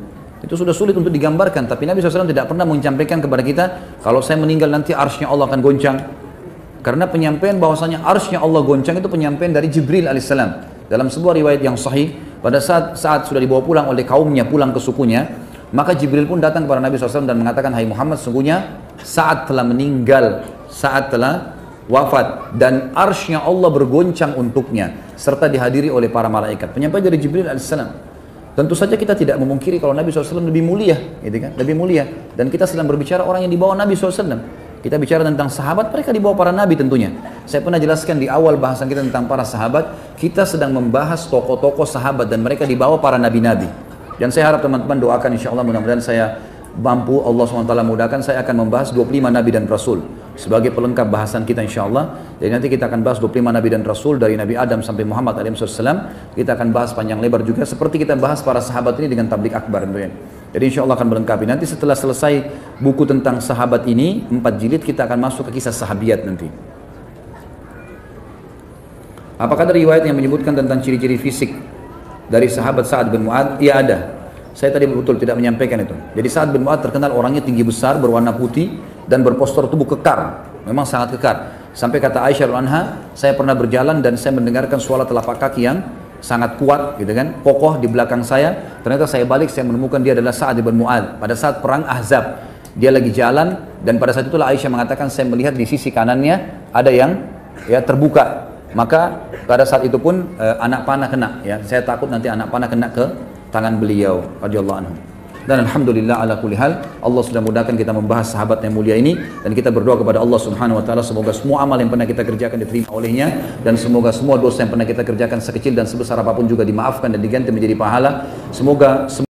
Itu sudah sulit untuk digambarkan. Tapi Nabi SAW tidak pernah menyampaikan kepada kita, kalau saya meninggal nanti arsy-Nya Allah akan goncang. Karena penyampaian bahwasanya arsy-Nya Allah goncang itu penyampaian dari Jibril alaihissalam. Dalam sebuah riwayat yang sahih, pada saat sudah dibawa pulang oleh kaumnya, pulang ke sukunya, maka Jibril pun datang kepada Nabi SAW dan mengatakan, hai Muhammad, sungguhnya Sa'ad telah meninggal, Sa'ad telah wafat, dan arsy-Nya Allah bergoncang untuknya, serta dihadiri oleh para malaikat. Penyampaian dari Jibril alaihissalam. Tentu saja kita tidak memungkiri kalau Nabi SAW lebih mulia, gitu kan? Lebih mulia. Dan kita sedang berbicara orang yang dibawa Nabi SAW. Kita bicara tentang sahabat, mereka dibawa para nabi tentunya. Saya pernah jelaskan di awal bahasan kita tentang para sahabat, kita sedang membahas tokoh-tokoh sahabat dan mereka dibawa para nabi-nabi. Dan saya harap teman-teman doakan, insya Allah mudah-mudahan saya mampu, Allah SWT mudahkan, saya akan membahas 25 nabi dan rasul sebagai pelengkap bahasan kita insya Allah. Jadi nanti kita akan bahas 25 nabi dan rasul dari Nabi Adam sampai Muhammad alaihissalam. Kita akan bahas panjang lebar juga seperti kita bahas para sahabat ini dengan tablik akbar tentunya. Jadi insya Allah akan melengkapi. Nanti setelah selesai buku tentang sahabat ini 4 jilid, kita akan masuk ke kisah sahabiyat nanti. Apakah ada riwayat yang menyebutkan tentang ciri-ciri fisik dari sahabat Sa'ad bin Mu'adz? Ya ada. Saya tadi betul tidak menyampaikan itu. Jadi Sa'ad bin Mu'adz terkenal orangnya tinggi besar, berwarna putih, dan berpostur tubuh kekar. Memang sangat kekar. Sampai kata Aisyah radhiyallahu, saya pernah berjalan dan saya mendengarkan suara telapak kaki yang sangat kuat, gitu kan, kokoh di belakang saya. Ternyata saya balik, saya menemukan dia adalah Sa'ad bin Mu'adz. Pada saat perang Ahzab, dia lagi jalan, dan pada saat itulah Aisyah mengatakan, saya melihat di sisi kanannya ada yang terbuka. Maka pada saat itu pun anak panah kena. Ya, saya takut nanti anak panah kena ke tangan beliau radhiyallahu anhu. Dan alhamdulillah ala kulli hal, Allah sudah mudahkan kita membahas sahabat yang mulia ini, dan kita berdoa kepada Allah Subhanahu wa taala semoga semua amal yang pernah kita kerjakan diterima olehnya, dan semoga semua dosa yang pernah kita kerjakan sekecil dan sebesar apapun juga dimaafkan dan diganti menjadi pahala. Semoga